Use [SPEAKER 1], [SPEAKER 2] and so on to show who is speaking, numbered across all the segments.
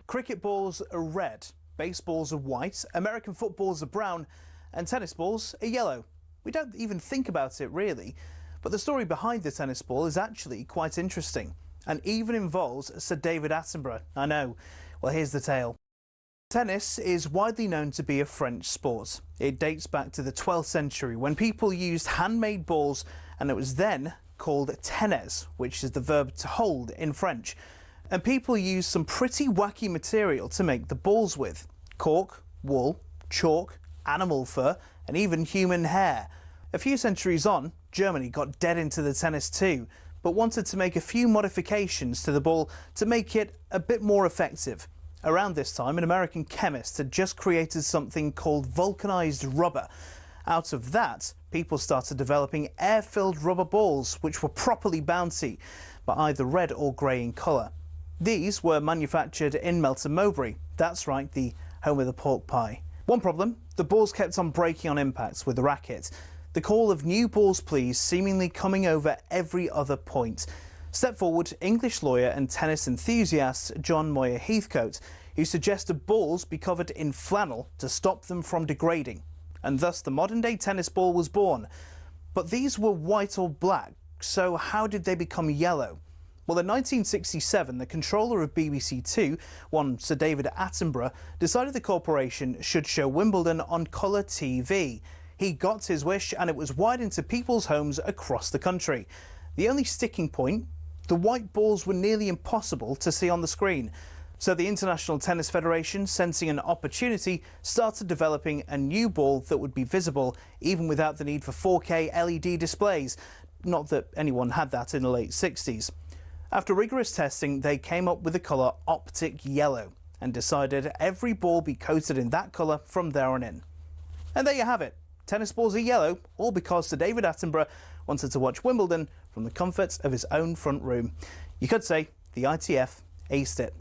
[SPEAKER 1] Cricket balls are red, baseballs are white, American footballs are brown, and tennis balls are yellow. We don't even think about it really, but the story behind the tennis ball is actually quite interesting and even involves Sir David Attenborough. I know. Well, here's the tale. Tennis is widely known to be a French sport. It dates back to the 12th century when people used handmade balls, and it was then called tennis, which is the verb to hold in French. And people used some pretty wacky material to make the balls with: cork, wool, chalk, animal fur, and even human hair. A few centuries on, Germany got dead into the tennis too, but wanted to make a few modifications to the ball to make it a bit more effective. Around this time, an American chemist had just created something called vulcanized rubber. Out of that, people started developing air-filled rubber balls, which were properly bouncy, but either red or grey in colour. These were manufactured in Melton Mowbray. That's right, the home of the pork pie. One problem, the balls kept on breaking on impacts with the racket. The call of "new balls please" seemingly coming over every other point. Step forward English lawyer and tennis enthusiast John Moyer Heathcote, who suggested balls be covered in flannel to stop them from degrading. And thus the modern-day tennis ball was born. But these were white or black, so how did they become yellow? Well, in 1967, the controller of BBC Two, one Sir David Attenborough, decided the corporation should show Wimbledon on colour TV. He got his wish, and it was wide into people's homes across the country. The only sticking point: the white balls were nearly impossible to see on the screen. So the International Tennis Federation, sensing an opportunity, started developing a new ball that would be visible even without the need for 4K LED displays. Not that anyone had that in the late 60s. After rigorous testing, they came up with the colour optic yellow and decided every ball be coated in that colour from there on in. And there you have it. Tennis balls are yellow, all because Sir David Attenborough wanted to watch Wimbledon from the comforts of his own front room. You could say the ITF aced it.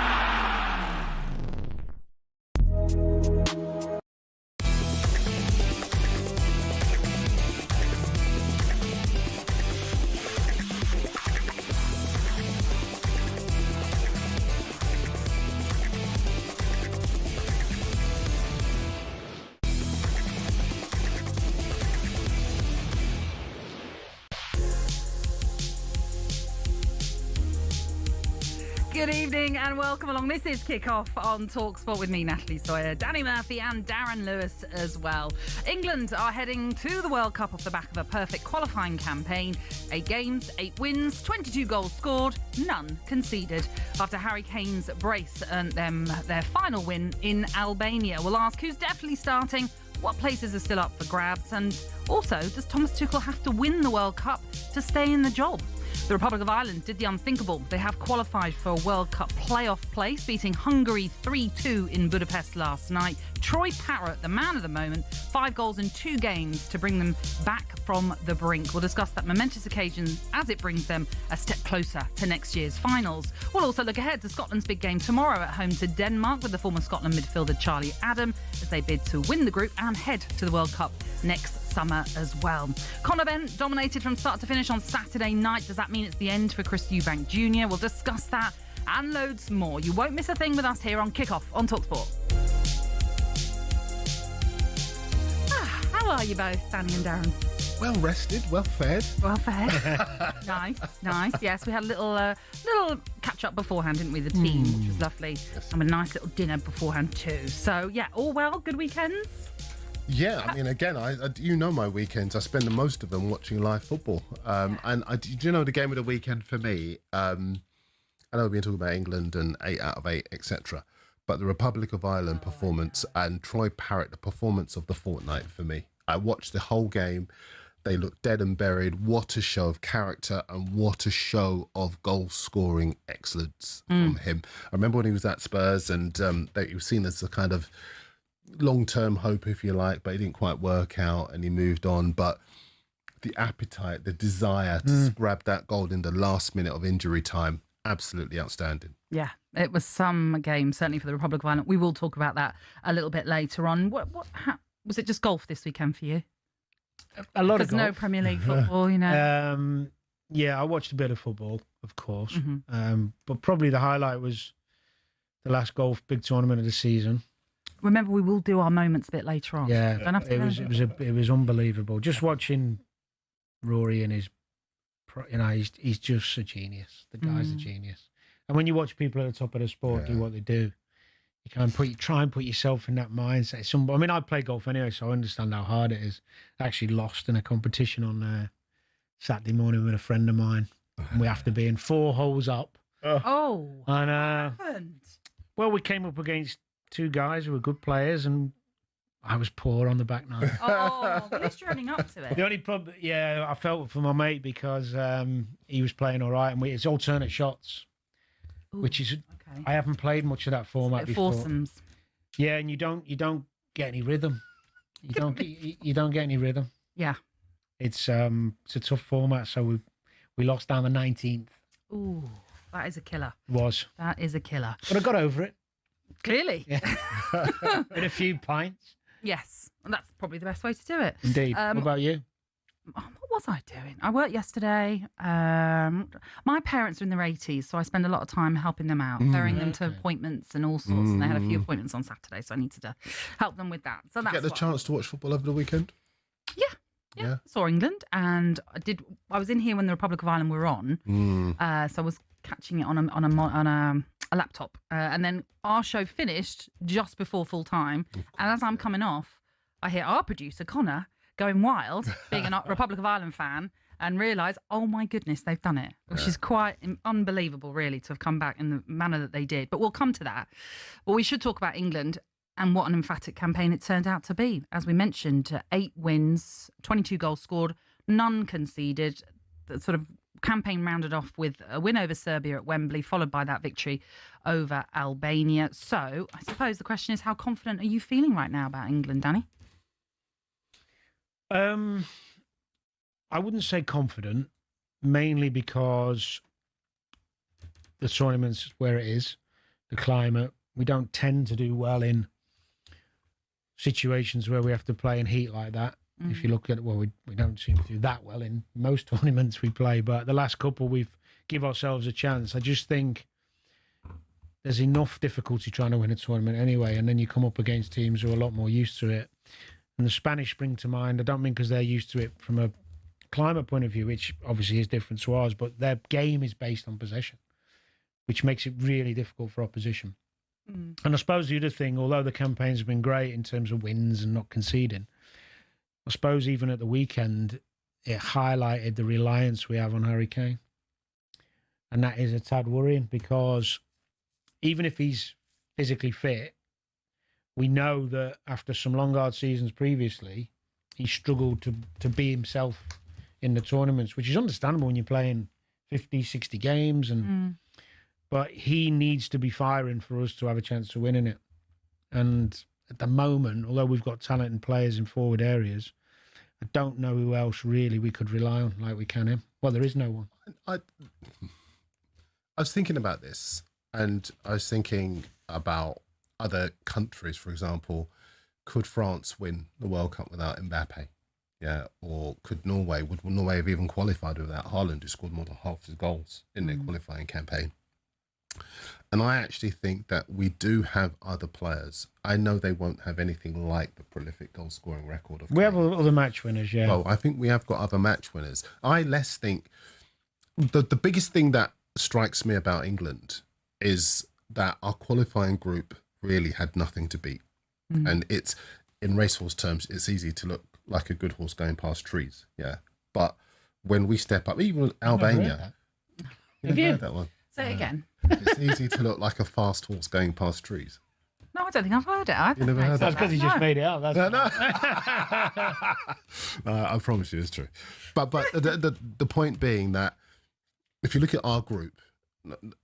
[SPEAKER 2] Good evening and welcome along. This is Kick-Off on talkSPORT with me, Natalie Sawyer, Danny Murphy and Darren Lewis as well. England are heading to the World Cup off the back of a perfect qualifying campaign. 8 games, 8 wins, 22 goals scored, none conceded. After Harry Kane's brace earned them their final win in Albania. We'll ask who's definitely starting, what places are still up for grabs, and also, does Thomas Tuchel have to win the World Cup to stay in the job? The Republic of Ireland did the unthinkable. They have qualified for a World Cup playoff place, beating Hungary 3-2 in Budapest last night. Troy Parrott, the man of the moment, 5 goals in 2 games to bring them back from the brink. We'll discuss that momentous occasion as it brings them a step closer to next year's finals. We'll also look ahead to Scotland's big game tomorrow at home to Denmark with the former Scotland midfielder Charlie Adam as they bid to win the group and head to the World Cup next summer as well. Conor Benn dominated from start to finish on Saturday night. Does that mean it's the end for Chris Eubank Jr.? We'll discuss that and loads more. You won't miss a thing with us here on Kick-Off on talkSPORT. How are you both, Danny and Darren?
[SPEAKER 3] Well rested, well fed.
[SPEAKER 2] Well fed. Nice. Yes, we had a little catch up beforehand, didn't we? The team, which was lovely.
[SPEAKER 3] Yes.
[SPEAKER 2] And a nice little dinner beforehand too. So yeah, all well. Good weekends.
[SPEAKER 3] Yeah, I mean, again, you know my weekends. I spend the most of them watching live football. And do you know the game of the weekend for me? I know we've been talking about England and 8 out of 8, etc. But the Republic of Ireland performance and Troy Parrott, the performance of the fortnight for me. I watched the whole game. They looked dead and buried. What a show of character and what a show of goal-scoring excellence from him. I remember when he was at Spurs and that he was seen as the kind of long-term hope, if you like, but it didn't quite work out and he moved on. But the appetite, the desire to grab that goal in the last minute of injury time, absolutely outstanding.
[SPEAKER 2] Yeah, it was some game, certainly for the Republic of Ireland. We will talk about that a little bit later on. Was it just golf this weekend for you?
[SPEAKER 4] A lot of golf.
[SPEAKER 2] There's no Premier League football, you know.
[SPEAKER 4] Yeah, I watched a bit of football, of course. But probably the highlight was the last golf big tournament of the season.
[SPEAKER 2] Remember, we will do our moments a bit later on.
[SPEAKER 4] Yeah,
[SPEAKER 2] Don't have to
[SPEAKER 4] it was unbelievable. Just watching Rory and his, he's just a genius. The guy's a genius. And when you watch people at the top of the sport do what they do, you can try and put yourself in that mindset. I mean, I play golf anyway, so I understand how hard it is. I actually lost in a competition on Saturday morning with a friend of mine, and we have to be in 4 holes up.
[SPEAKER 2] Oh,
[SPEAKER 4] and
[SPEAKER 2] what happened?
[SPEAKER 4] well, we came up against 2 guys who were good players, and I was poor on the back nine.
[SPEAKER 2] Oh, at least you're running up to it.
[SPEAKER 4] The only problem, I felt for my mate because he was playing all right, and it's alternate shots, which is I haven't played much of that format before.
[SPEAKER 2] Foursomes.
[SPEAKER 4] Yeah, and you don't get any rhythm. You don't get any rhythm.
[SPEAKER 2] Yeah,
[SPEAKER 4] it's a tough format. So we lost down the 19th.
[SPEAKER 2] Ooh, that is a killer.
[SPEAKER 4] That
[SPEAKER 2] is a killer.
[SPEAKER 4] But I got over it.
[SPEAKER 2] Clearly.
[SPEAKER 4] Yeah. In a few pints.
[SPEAKER 2] Yes, and that's probably the best way to do it.
[SPEAKER 4] Indeed. What about you?
[SPEAKER 2] What was I doing? I worked yesterday. My parents are in their 80s, so I spend a lot of time helping them out, ferrying them to appointments and all sorts. And they had a few appointments on Saturday, so I needed to help them with that. So that's
[SPEAKER 3] get the chance to watch football over the weekend?
[SPEAKER 2] Yeah. Saw England, and I was in here when the Republic of Ireland were on, so I was catching it on a laptop, and then our show finished just before full time. And as I'm coming off, I hear our producer Connor going wild, being a Republic of Ireland fan, and realise, oh my goodness, they've done it, which is quite unbelievable, really, to have come back in the manner that they did. But we'll come to that. But we should talk about England and what an emphatic campaign it turned out to be. As we mentioned, 8 wins, 22 goals scored, none conceded. The sort of campaign rounded off with a win over Serbia at Wembley, followed by that victory over Albania. So I suppose the question is, how confident are you feeling right now about England, Danny?
[SPEAKER 4] I wouldn't say confident, mainly because the tournament's where it is, the climate. We don't tend to do well in situations where we have to play in heat like that. If you look at it, we don't seem to do that well in most tournaments we play, but the last couple we've give ourselves a chance. I just think there's enough difficulty trying to win a tournament anyway, and then you come up against teams who are a lot more used to it. And the Spanish spring to mind. I don't mean because they're used to it from a climate point of view, which obviously is different to ours, but their game is based on possession, which makes it really difficult for opposition. And I suppose the other thing, although the campaign's been great in terms of wins and not conceding, I suppose even at the weekend, it highlighted the reliance we have on Harry Kane. And that is a tad worrying, because even if he's physically fit, we know that after some long, hard seasons previously, he struggled to be himself in the tournaments, which is understandable when you're playing 50, 60 games. But he needs to be firing for us to have a chance to win in it. And at the moment, although we've got talent and players in forward areas, I don't know who else really we could rely on like we can him. Well, there is no one.
[SPEAKER 3] I was thinking about this, and I was thinking about other countries. For example, could France win the World Cup without Mbappe? Yeah, or would Norway have even qualified without Haaland, who scored more than half his goals in their qualifying campaign? And I actually think that we do have other players. I know they won't have anything like the prolific goal scoring record of Kane.
[SPEAKER 4] We have other match winners, yeah.
[SPEAKER 3] Well, I think we have got other match winners. I less think the biggest thing that strikes me about England is that our qualifying group really had nothing to beat. And it's, in racehorse terms, it's easy to look like a good horse going past trees. Yeah. But when we step up, even Albania.
[SPEAKER 4] Have you
[SPEAKER 3] heard that one?
[SPEAKER 2] Say it again.
[SPEAKER 3] It's easy to look like a fast horse going past trees.
[SPEAKER 2] No, I don't think I've heard it.
[SPEAKER 3] You never heard that?
[SPEAKER 4] That's because he just made it up. That's
[SPEAKER 3] No, I promise you it's true. But the point being that if you look at our group,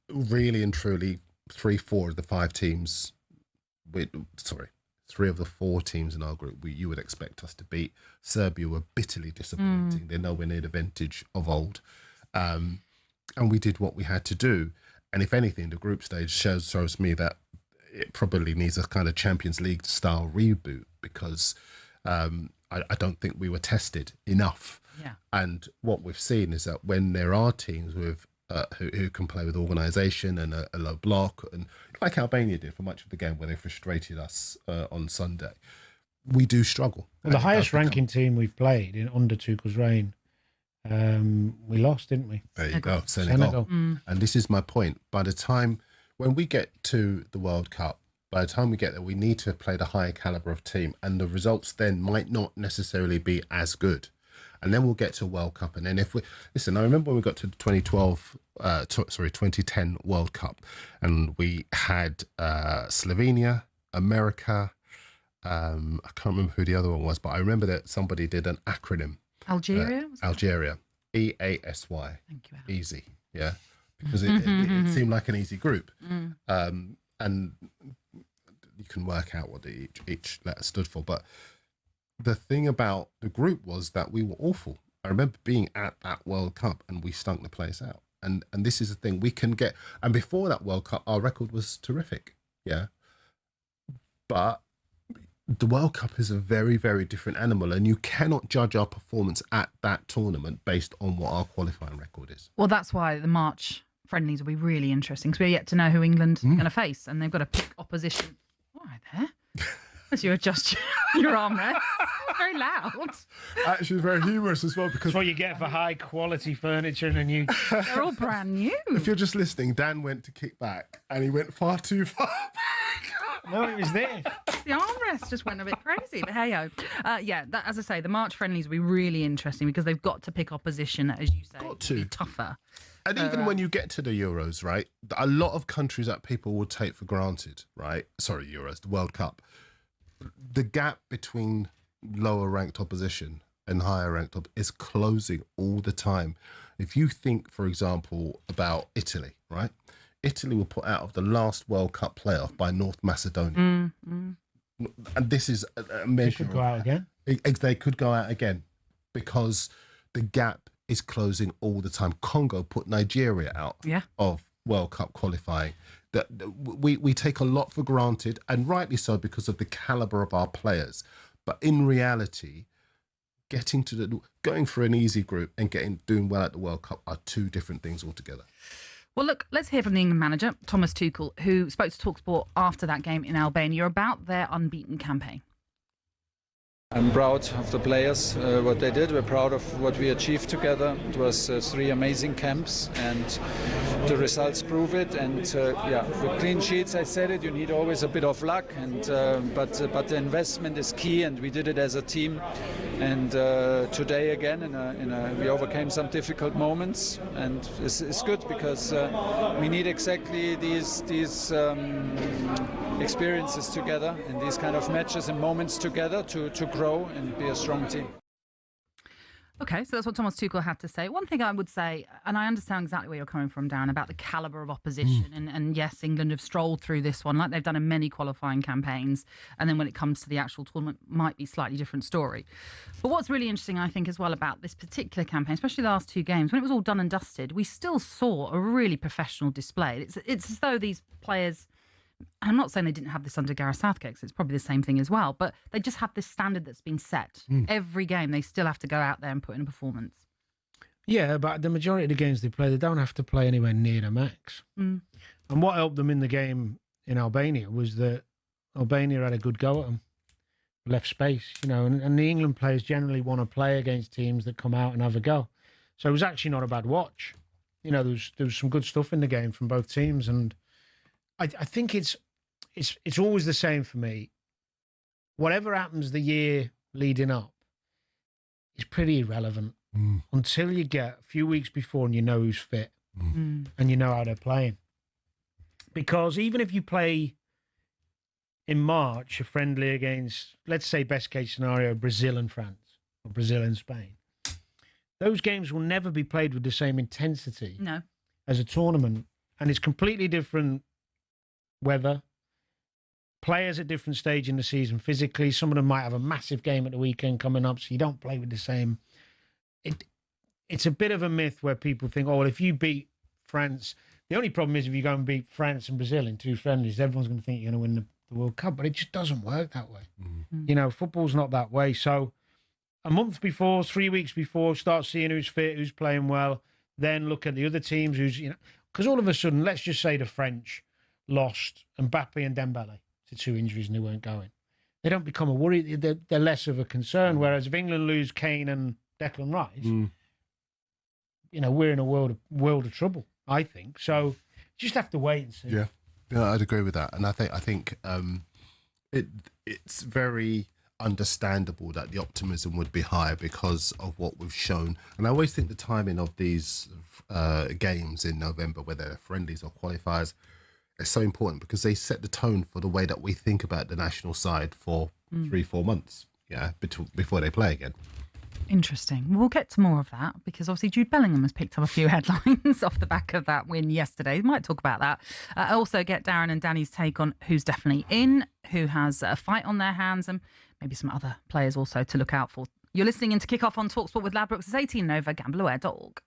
[SPEAKER 3] really and truly, 3-4 of the 5 teams, 3 of the 4 teams in our group, you would expect us to beat. Serbia were bitterly disappointing. They're nowhere near the vintage of old. And we did what we had to do. And if anything, the group stage shows me that it probably needs a kind of Champions League style reboot, because I don't think we were tested enough.
[SPEAKER 2] Yeah.
[SPEAKER 3] And what we've seen is that when there are teams with who can play with organisation and a low block, and like Albania did for much of the game where they frustrated us on Sunday. We do struggle.
[SPEAKER 4] Well, the highest ranking team we've played in under Tuchel's reign, we lost, didn't we?
[SPEAKER 3] There you go, Senegal. And this is my point. By the time when we get to the World Cup, by the time we get there, we need to play the higher caliber of team, and the results then might not necessarily be as good. And then we'll get to World Cup, and then if we listen, I remember when we got to the 2010 World Cup, and we had Slovenia, America. I can't remember who the other one was, but I remember that somebody did an acronym.
[SPEAKER 2] Algeria?
[SPEAKER 3] Algeria. EASY.
[SPEAKER 2] Thank you, Al.
[SPEAKER 3] Easy. Yeah. Because it seemed like an easy group. And you can work out what each letter stood for. But the thing about the group was that we were awful. I remember being at that World Cup and we stunk the place out. And this is the thing we can get. And before that World Cup, our record was terrific. Yeah. But the World Cup is a very, very different animal, and you cannot judge our performance at that tournament based on what our qualifying record is.
[SPEAKER 2] Well, that's why the March friendlies will be really interesting, because we're yet to know who England are going to face, and they've got to pick opposition. All right there. As you adjust your armrest. Very loud.
[SPEAKER 3] Actually, very humorous as well, because
[SPEAKER 4] That's what you get for high quality furniture and a new.
[SPEAKER 2] They're all brand new.
[SPEAKER 3] if you're just listening, Dan went to kick back and he went far too far back.
[SPEAKER 4] No, it was there.
[SPEAKER 2] The armrest just went a bit crazy, but hey-ho. As I say, the March friendlies will be really interesting because they've got to pick opposition, as you say.
[SPEAKER 3] Got to.
[SPEAKER 2] Be tougher.
[SPEAKER 3] And even when you get to the Euros, right, a lot of countries that people would take for granted, right? Sorry, Euros, the World Cup. The gap between lower ranked opposition and higher ranked is closing all the time. If you think, for example, about Italy, right? Italy were put out of the last World Cup playoff by North Macedonia. And this is a measure.
[SPEAKER 4] They could go out again.
[SPEAKER 3] They could go out again because the gap is closing all the time. Congo put Nigeria out of World Cup qualifying. That we take a lot for granted, and rightly so, because of the caliber of our players. But in reality, going for an easy group and doing well at the World Cup are two different things altogether.
[SPEAKER 2] Well, look, let's hear from the England manager, Thomas Tuchel, who spoke to talkSPORT after that game in Albania about their unbeaten campaign.
[SPEAKER 5] I'm proud of the players, what they did. We're proud of what we achieved together. It was 3 amazing camps, and the results prove it. And with clean sheets, I said it, you need always a bit of luck. And but the investment is key, and we did it as a team. And today again, we overcame some difficult moments, and it's good because we need exactly these experiences together and these kind of matches and moments together to grow and be a strong team.
[SPEAKER 2] Okay, so that's what Thomas Tuchel had to say. One thing I would say, and I understand exactly where you're coming from, Darren, about the calibre of opposition. And yes, England have strolled through this one like they've done in many qualifying campaigns. And then when it comes to the actual tournament, might be a slightly different story. But what's really interesting, I think, as well about this particular campaign, especially the last 2 games, when it was all done and dusted, we still saw a really professional display. It's as though these players... I'm not saying they didn't have this under Gareth Southgate, because it's probably the same thing as well, but they just have this standard that's been set. Every game, they still have to go out there and put in a performance.
[SPEAKER 4] Yeah, but the majority of the games they play, they don't have to play anywhere near the max. And what helped them in the game in Albania was that Albania had a good go at them, left space, and the England players generally want to play against teams that come out and have a go. So it was actually not a bad watch. There was some good stuff in the game from both teams, and I think it's always the same for me. Whatever happens the year leading up is pretty irrelevant until you get a few weeks before and you know who's fit and you know how they're playing. Because even if you play in March a friendly against, let's say, best case scenario, Brazil and France or Brazil and Spain, those games will never be played with the same intensity as a tournament, and it's completely different weather, players at different stage in the season physically. Some of them might have a massive game at the weekend coming up, so you don't play with the same. It's a bit of a myth where people think, oh, well, if you beat France, the only problem is if you go and beat France and Brazil in 2 friendlies, everyone's going to think you're going to win the World Cup, but it just doesn't work that way. Football's not that way. So a month before, 3 weeks before, start seeing who's fit, who's playing well. then look at the other teams who's, because all of a sudden, let's just say the French lost Mbappe and Dembele to 2 injuries and they weren't going. They don't become a worry. They're less of a concern. Whereas if England lose Kane and Declan Rice, we're in a world of trouble, I think. So just have to wait and see.
[SPEAKER 3] Yeah, I'd agree with that. And I think it's very understandable that the optimism would be high because of what we've shown. And I always think the timing of these games in November, whether they're friendlies or qualifiers, is so important because they set the tone for the way that we think about the national side for 3-4 months, before they play again.
[SPEAKER 2] Interesting. We'll get to more of that because obviously Jude Bellingham has picked up a few headlines off the back of that win yesterday. We might talk about that. I also get Darren and Danny's take on who's definitely in, who has a fight on their hands, and maybe some other players also to look out for. You're listening into Kickoff on talkSPORT with Ladbrokes. It's 18 over gambleaware.org.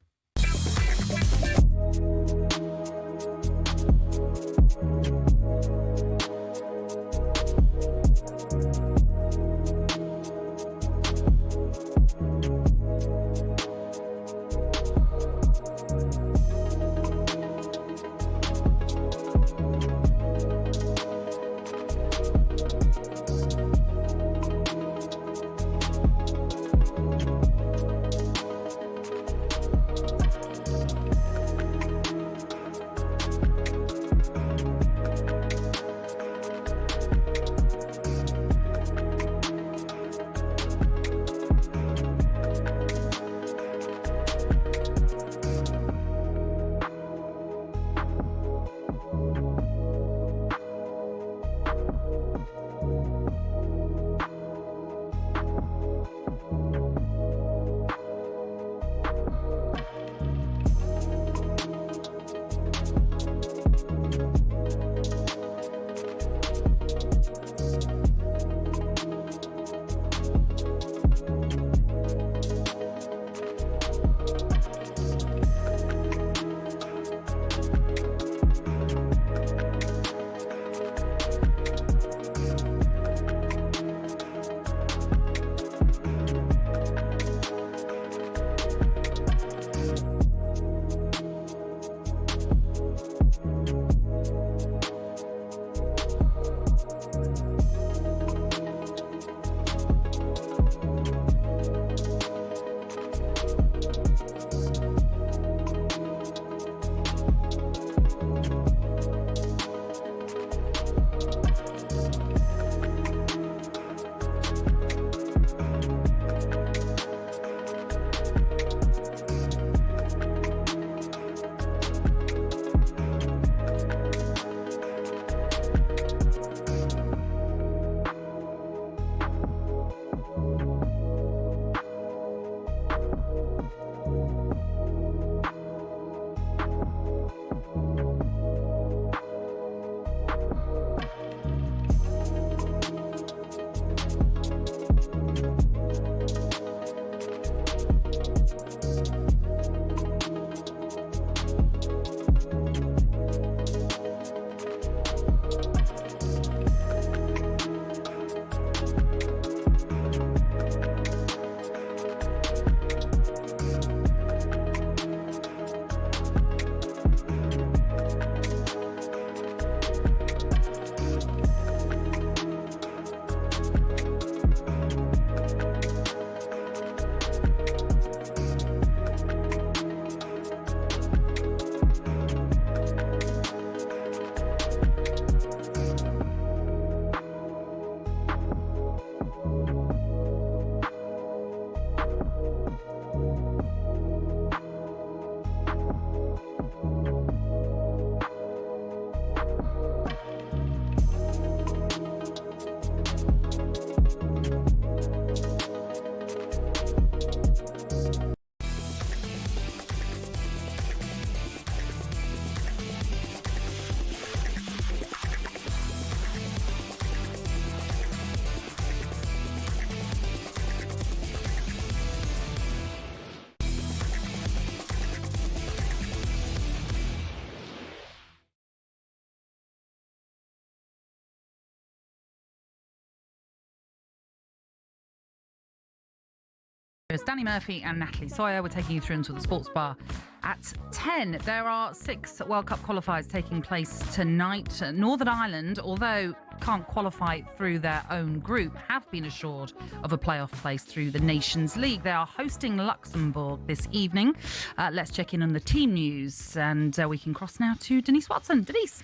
[SPEAKER 2] It's Danny Murphy and Natalie Sawyer. We're taking you through into the sports bar at 10. There are 6 World Cup qualifiers taking place tonight. Northern Ireland, although can't qualify through their own group, have been assured of a playoff place through the Nations League. They are hosting Luxembourg this evening. Let's check in on the team news, and we can cross now to Denise Watson. Denise.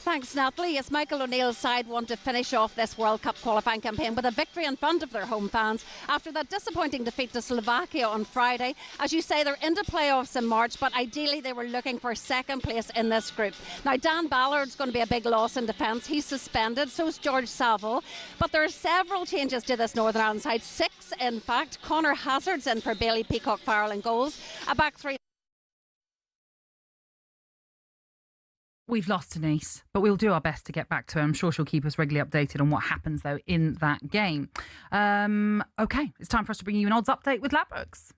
[SPEAKER 6] Thanks, Natalie. Yes, Michael O'Neill's side want to finish off this World Cup qualifying campaign with a victory in front of their home fans after that disappointing defeat to Slovakia on Friday. As you say, they're into playoffs in March, but ideally they were looking for second place in this group. Now, Dan Ballard's going to be a big loss in defence. He's suspended, so is George Saville. But there are several changes to this Northern Ireland side. 6, in fact. Conor Hazard's in for Bailey Peacock-Farrell in goals. A back three.
[SPEAKER 2] We've lost Denise, but we'll do our best to get back to her. I'm sure she'll keep us regularly updated on what happens, though, in that game. OK, it's time for us to bring you an odds update with Ladbrokes.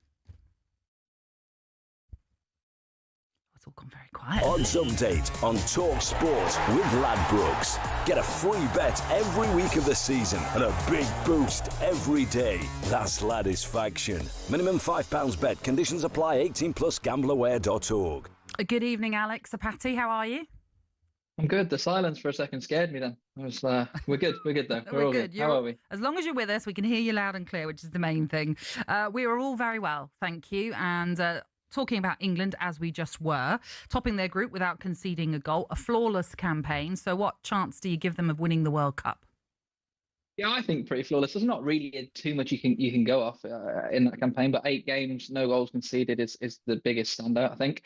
[SPEAKER 2] It's all gone very quiet.
[SPEAKER 7] Odds update on talkSPORT with Ladbrokes. Get a free bet every week of the season and a big boost every day. That's Ladisfaction. Minimum £5 bet. Conditions apply. 18 plus gambleaware.org.
[SPEAKER 2] Good evening, Alex. Patty, how are you?
[SPEAKER 8] I'm good. The silence for a second scared me then. I was, we're good. We're good though. We're all good. How are we?
[SPEAKER 2] As long as you're with us, we can hear you loud and clear, which is the main thing. We are all very well, thank you. And talking about England, as we just were, topping their group without conceding a goal, a flawless campaign. So what chance do you give them of winning the World Cup?
[SPEAKER 8] Yeah, I think pretty flawless. There's not really too much you can go off in that campaign, but 8 games, no goals conceded is the biggest standout, I think.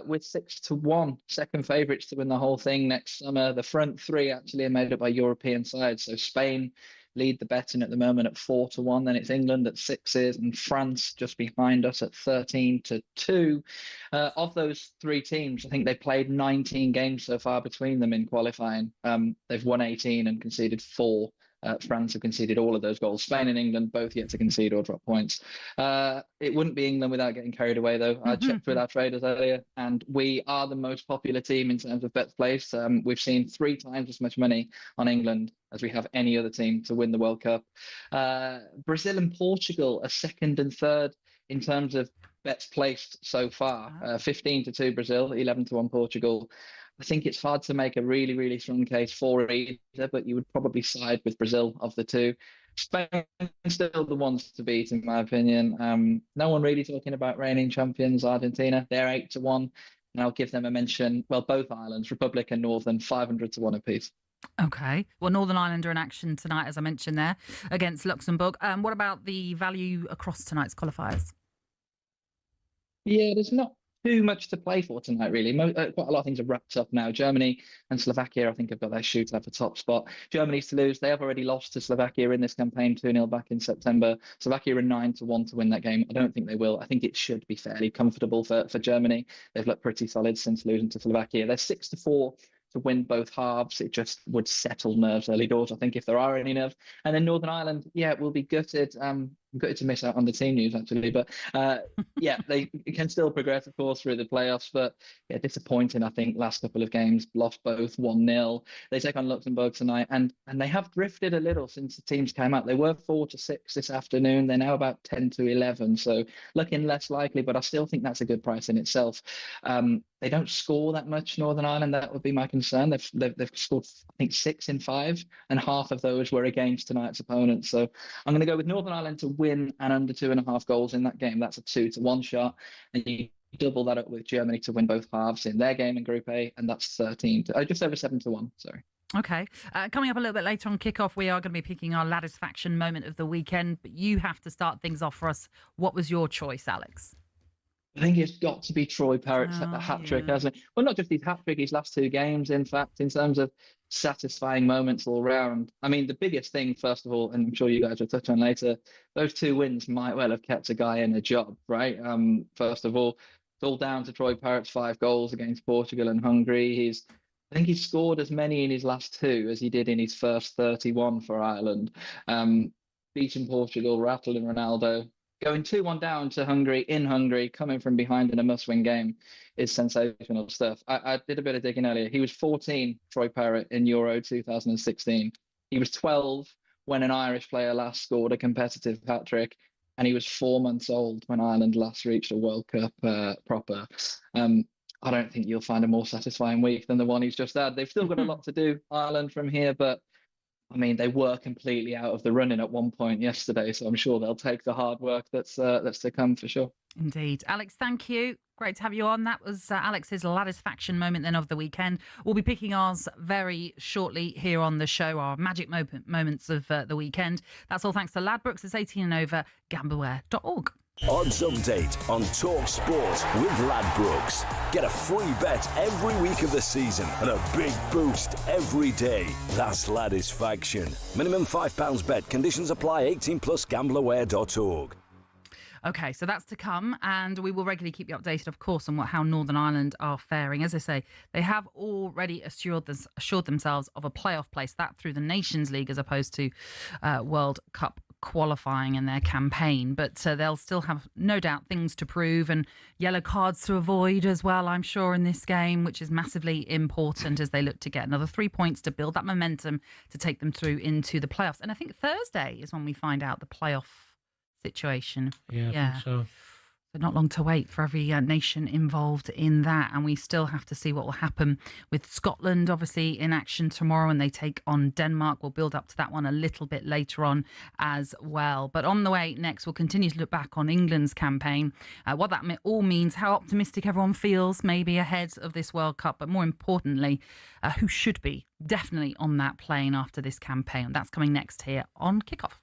[SPEAKER 8] With 6-1, second favourites to win the whole thing next summer. The front 3 actually are made up by European sides. So Spain lead the betting at the moment at 4-1. Then it's England at 6s and France just behind us at 13-2. Of those 3 teams, I think they played 19 games so far between them in qualifying. They've won 18 and conceded 4. France have conceded all of those goals. Spain and England both yet to concede or drop points. It wouldn't be England without getting carried away, though. I checked with our traders earlier, and we are the most popular team in terms of bets placed. We've seen 3 times as much money on England as we have any other team to win the World Cup. Brazil and Portugal are 2nd and 3rd in terms of bets placed so far. 15-2 Brazil, 11-1 Portugal. I think it's hard to make a really, really strong case for either, but you would probably side with Brazil of the 2. Spain still the ones to beat, in my opinion. No one really talking about reigning champions, Argentina. They're 8-1, and I'll give them a mention. Well, both islands, Republic and Northern, 500-1 apiece.
[SPEAKER 2] Okay. Well, Northern Ireland are in action tonight, as I mentioned there, against Luxembourg. What about the value across tonight's qualifiers?
[SPEAKER 8] Yeah, there's not too much to play for tonight, really. Quite a lot of things are wrapped up now. Germany and Slovakia, I think, have got their shootout for top spot. Germany's to lose. They have already lost to Slovakia in this campaign, 2-0 back in September. Slovakia are 9-1 to win that game. I don't think they will. I think it should be fairly comfortable for Germany. They've looked pretty solid since losing to Slovakia. They're 6-4 to win both halves. It just would settle nerves early doors, I think, if there are any nerves. And then Northern Ireland, yeah, will be gutted. I'm gutted to miss out on the team news, actually. But yeah, they can still progress, of course, through the playoffs. But yeah, disappointing, I think, last couple of games. Lost both 1-0. They take on Luxembourg tonight. And they have drifted a little since the teams came out. They were 4-6 this afternoon. They're now about 10-11. So looking less likely, but I still think that's a good price in itself. They don't score that much, Northern Ireland. That would be my concern. They've scored, I think, 6 in 5, and half of those were against tonight's opponents. So I'm going to go with Northern Ireland to win and under 2.5 goals in that game. That's a 2-1 shot, and you double that up with Germany to win both halves in their game in Group A, and that's 13 to just over 7-1. Sorry.
[SPEAKER 2] Okay. Coming up a little bit later on kickoff, we are going to be picking our Ladisfaction moment of the weekend, but you have to start things off for us. What was your choice, Alex?
[SPEAKER 8] I think it's got to be Troy Parrott's hat-trick, hasn't it? Well, not just his hat-trick, his last 2 games, in fact, in terms of satisfying moments all round. I mean, the biggest thing, first of all, and I'm sure you guys will touch on later, those 2 wins might well have kept a guy in a job, right? First of all, it's all down to Troy Parrott's 5 goals against Portugal and Hungary. I think he's scored as many in his last 2 as he did in his first 31 for Ireland. Beating Portugal, rattling Ronaldo. Going 2-1 down to Hungary, in Hungary, coming from behind in a must-win game is sensational stuff. I did a bit of digging earlier. He was 14, Troy Parrott, in Euro 2016. He was 12 when an Irish player last scored a competitive hat-trick. and he was 4 months old when Ireland last reached a World Cup proper. I don't think you'll find a more satisfying week than the one he's just had. They've still got a lot to do, Ireland, from here, but I mean, they were completely out of the running at one point yesterday, so I'm sure they'll take the hard work that's to come for sure.
[SPEAKER 2] Indeed. Alex, thank you. Great to have you on. That was Alex's Ladisfaction moment then of the weekend. We'll be picking ours very shortly here on the show, our magic moments of the weekend. That's all thanks to Ladbrokes. It's 18 and over, gambleware.org.
[SPEAKER 7] Odds update on talkSPORT with Ladbrokes. Get a free bet every week of the season and a big boost every day. That's Ladisfaction. Minimum £5 bet. Conditions apply. 18 plus gambleware.org.
[SPEAKER 2] Okay, so that's to come, and we will regularly keep you updated, of course, on how Northern Ireland are faring. As I say, they have already assured themselves of a playoff place, that through the Nations League as opposed to World Cup qualifying in their campaign. But they'll still have, no doubt, things to prove and yellow cards to avoid as well, I'm sure, in this game, which is massively important as they look to get another 3 points to build that momentum to take them through into the playoffs. And I think Thursday is when we find out the playoff situation.
[SPEAKER 4] Yeah, I think so.
[SPEAKER 2] But not long to wait for every nation involved in that. And we still have to see what will happen with Scotland, obviously, in action tomorrow, and they take on Denmark. We'll build up to that one a little bit later on as well. But on the way next, we'll continue to look back on England's campaign, what that all means, how optimistic everyone feels maybe ahead of this World Cup, but more importantly, who should be definitely on that plane after this campaign. That's coming next here on Kickoff.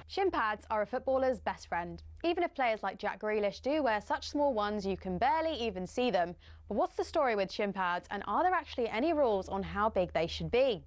[SPEAKER 9] Shin pads are a footballer's best friend. Even if players like Jack Grealish do wear such small ones you can barely even see them. But what's the story with shin pads, and are there actually any rules on how big they should be?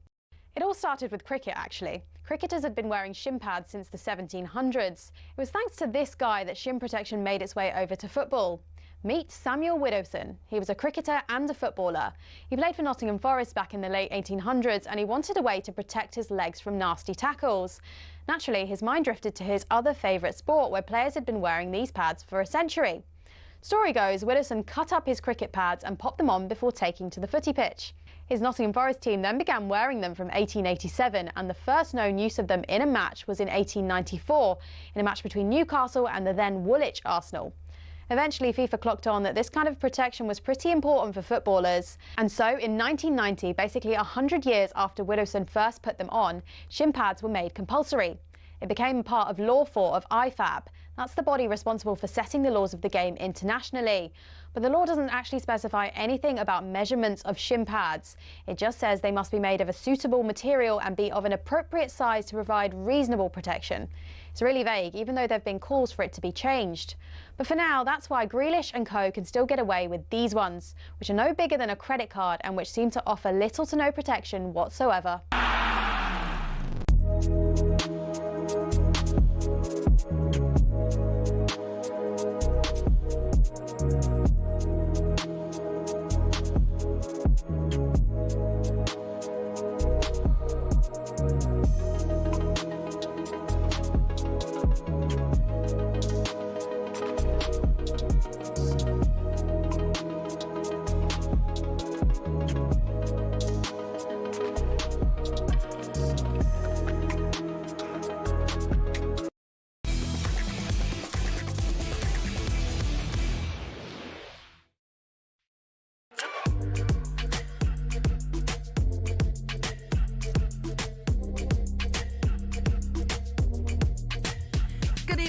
[SPEAKER 9] It all started with cricket, actually. Cricketers had been wearing shin pads since the 1700s. It was thanks to this guy that shin protection made its way over to football. Meet Samuel Widdowson. He was a cricketer and a footballer. He played for Nottingham Forest back in the late 1800s, and he wanted a way to protect his legs from nasty tackles. Naturally, his mind drifted to his other favourite sport, where players had been wearing these pads for a century. Story goes, Widdowson cut up his cricket pads and popped them on before taking to the footy pitch. His Nottingham Forest team then began wearing them from 1887, and the first known use of them in a match was in 1894, in a match between Newcastle and the then Woolwich Arsenal. Eventually, FIFA clocked on that this kind of protection was pretty important for footballers. And so, in 1990, basically 100 years after Widdowson first put them on, shin pads were made compulsory. It became part of Law 4 of IFAB. That's the body responsible for setting the laws of the game internationally. But the law doesn't actually specify anything about measurements of shin pads. It just says they must be made of a suitable material and be of an appropriate size to provide reasonable protection. It's really vague, even though there have been calls for it to be changed. But for now, that's why Grealish and co can still get away with these ones, which are no bigger than a credit card and which seem to offer little to no protection whatsoever.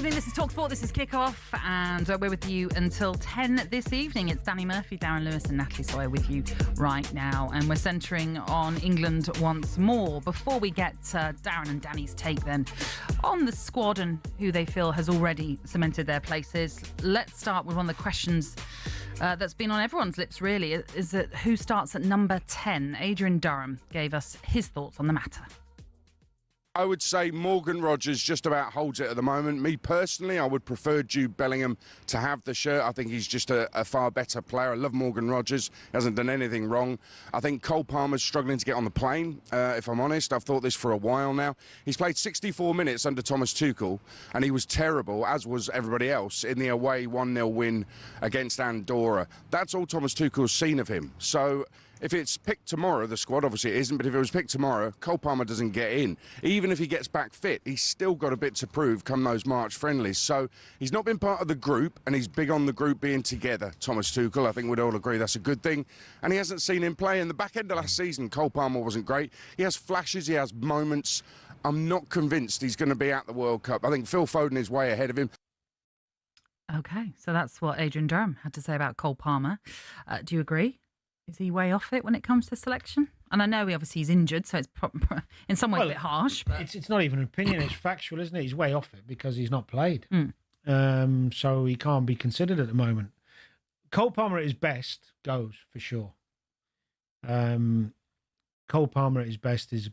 [SPEAKER 2] This is talkSPORT, this is Kickoff, and we're with you until 10 this evening. It's Danny Murphy, Darren Lewis and Natalie Sawyer with you right now, and we're centring on England once more. Before we get Darren and Danny's take then on the squad and who they feel has already cemented their places, let's start with one of the questions that's been on everyone's lips, really, is that who starts at number 10? Adrian Durham gave us his thoughts on the matter.
[SPEAKER 10] I would say Morgan Rogers just about holds it at the moment. Me personally, I would prefer Jude Bellingham to have the shirt. I think he's just a far better player. I love Morgan Rogers. He hasn't done anything wrong. I think Cole Palmer's struggling to get on the plane, if I'm honest. I've thought this for a while now. He's played 64 minutes under Thomas Tuchel, and he was terrible, as was everybody else, in the away 1-0 win against Andorra. That's all Thomas Tuchel's seen of him. So if it's picked tomorrow, the squad, obviously it isn't, but if it was picked tomorrow, Cole Palmer doesn't get in. Even if he gets back fit, he's still got a bit to prove come those March friendlies. So he's not been part of the group, and he's big on the group being together. Thomas Tuchel, I think we'd all agree that's a good thing. And he hasn't seen him play. In the back end of last season, Cole Palmer wasn't great. He has flashes, he has moments. I'm not convinced he's going to be at the World Cup. I think Phil Foden is way ahead of him.
[SPEAKER 2] OK, so that's what Adrian Durham had to say about Cole Palmer. Do you agree? Is he way off it when it comes to selection? And I know he's injured, so it's in some way a bit harsh. But
[SPEAKER 4] It's not even an opinion, it's factual, isn't it? He's way off it because he's not played. So he can't be considered at the moment. Cole Palmer at his best goes, for sure. Cole Palmer at his best is,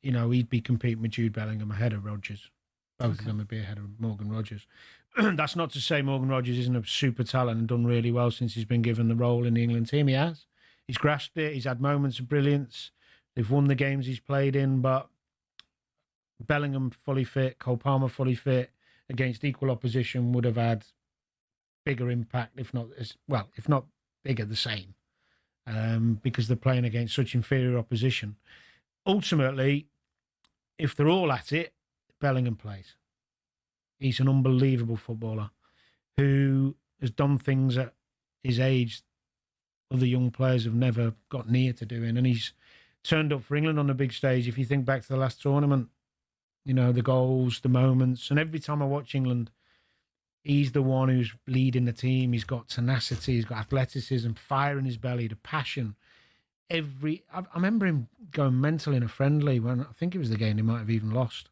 [SPEAKER 4] he'd be competing with Jude Bellingham ahead of Rodgers. Both of them would be ahead of Morgan Rogers. That's not to say Morgan Rogers isn't a super talent and done really well since he's been given the role in the England team. He has. He's grasped it. He's had moments of brilliance. They've won the games he's played in, but Bellingham fully fit, Cole Palmer fully fit against equal opposition would have had bigger impact, if not bigger, the same, because they're playing against such inferior opposition. Ultimately, if they're all at it, Bellingham plays. He's an unbelievable footballer who has done things at his age other young players have never got near to doing, and he's turned up for England on the big stage. If you think back to the last tournament, the goals, the moments, and every time I watch England, he's the one who's leading the team. He's got tenacity, he's got athleticism, fire in his belly, the passion. I remember him going mental in a friendly when I think it was the game they might have even lost.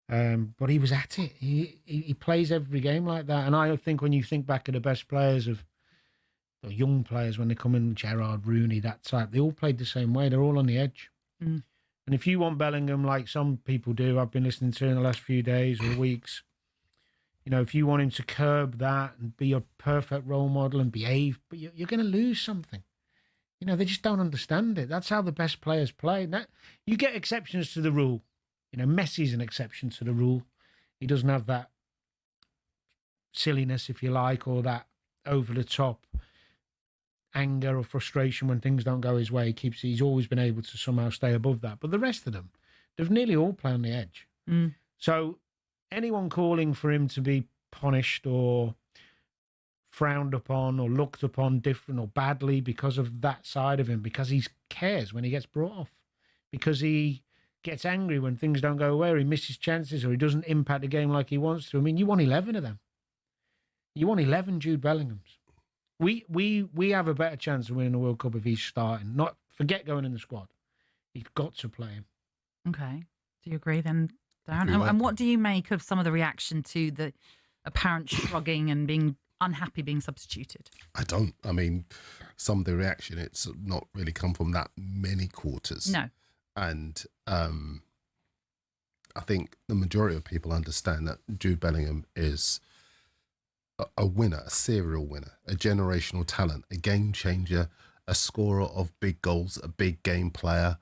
[SPEAKER 4] But he was at it. He plays every game like that. And I think when you think back of the best players of the young players when they come in, Gerrard, Rooney, that type, they all played the same way. They're all on the edge. And if you want Bellingham, like some people do, I've been listening to in the last few days or weeks, you know, if you want him to curb that and be a perfect role model and behave, but you're going to lose something. You know, they just don't understand it. That's how the best players play. That, you get exceptions to the rule. You know, Messi's an exception to the rule. He doesn't have that silliness, if you like, or that over-the-top anger or frustration when things don't go his way. He's always been able to somehow stay above that. But the rest of them, they've nearly all played on the edge. So anyone calling for him to be punished or frowned upon or looked upon different or badly because of that side of him, because he cares when he gets brought off, because he gets angry when things don't go well, or he misses chances, or he doesn't impact the game like he wants to. I mean, you won 11 of them. You won 11 Jude Bellinghams. We have a better chance of winning the World Cup if he's starting. Not forget going in the squad. He's got to play him.
[SPEAKER 2] Okay. Do you agree then, Darren? And what do you make of some of the reaction to the apparent shrugging and being unhappy being substituted?
[SPEAKER 3] I don't. I mean, some of the reaction, it's not really come from that many quarters.
[SPEAKER 2] No.
[SPEAKER 3] And I think the majority of people understand that Jude Bellingham is a winner, a serial winner, a generational talent, a game changer, a scorer of big goals, a big game player.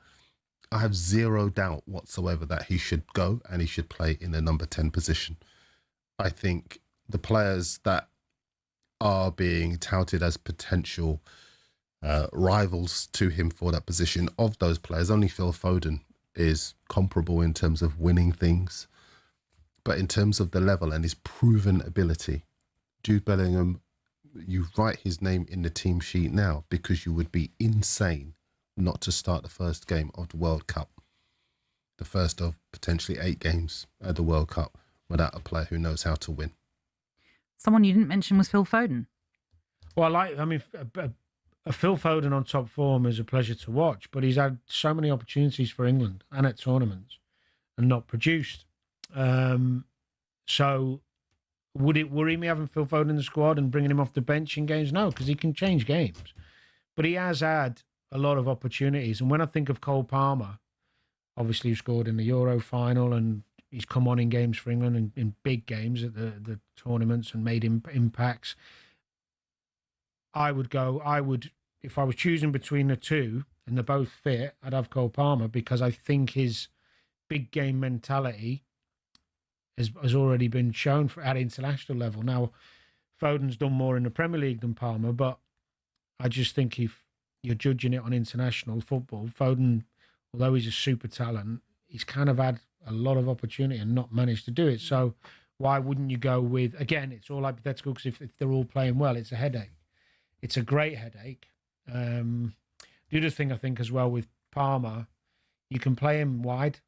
[SPEAKER 3] I have zero doubt whatsoever that he should go and he should play in the number 10 position. I think the players that are being touted as potential rivals to him for that position, of those players, only Phil Foden is comparable in terms of winning things. But in terms of the level and his proven ability, Jude Bellingham, you write his name in the team sheet now, because you would be insane not to start the first game of the World Cup, the first of potentially 8 games at the World Cup, without a player who knows how to win.
[SPEAKER 2] Someone you didn't mention was Phil Foden.
[SPEAKER 4] Well, a Phil Foden on top form is a pleasure to watch, but he's had so many opportunities for England and at tournaments and not produced. So would it worry me having Phil Foden in the squad and bringing him off the bench in games? No, because he can change games. But he has had a lot of opportunities. And when I think of Cole Palmer, obviously he scored in the Euro final and he's come on in games for England in big games at the tournaments and made impacts. If I was choosing between the two and they're both fit, I'd have Cole Palmer, because I think his big game mentality has already been shown at international level. Now, Foden's done more in the Premier League than Palmer, but I just think if you're judging it on international football, Foden, although he's a super talent, he's kind of had a lot of opportunity and not managed to do it. So why wouldn't you go with, again, it's all hypothetical, because if they're all playing well, it's a headache. It's a great headache. The other thing I think as well with Palmer, you can play him wide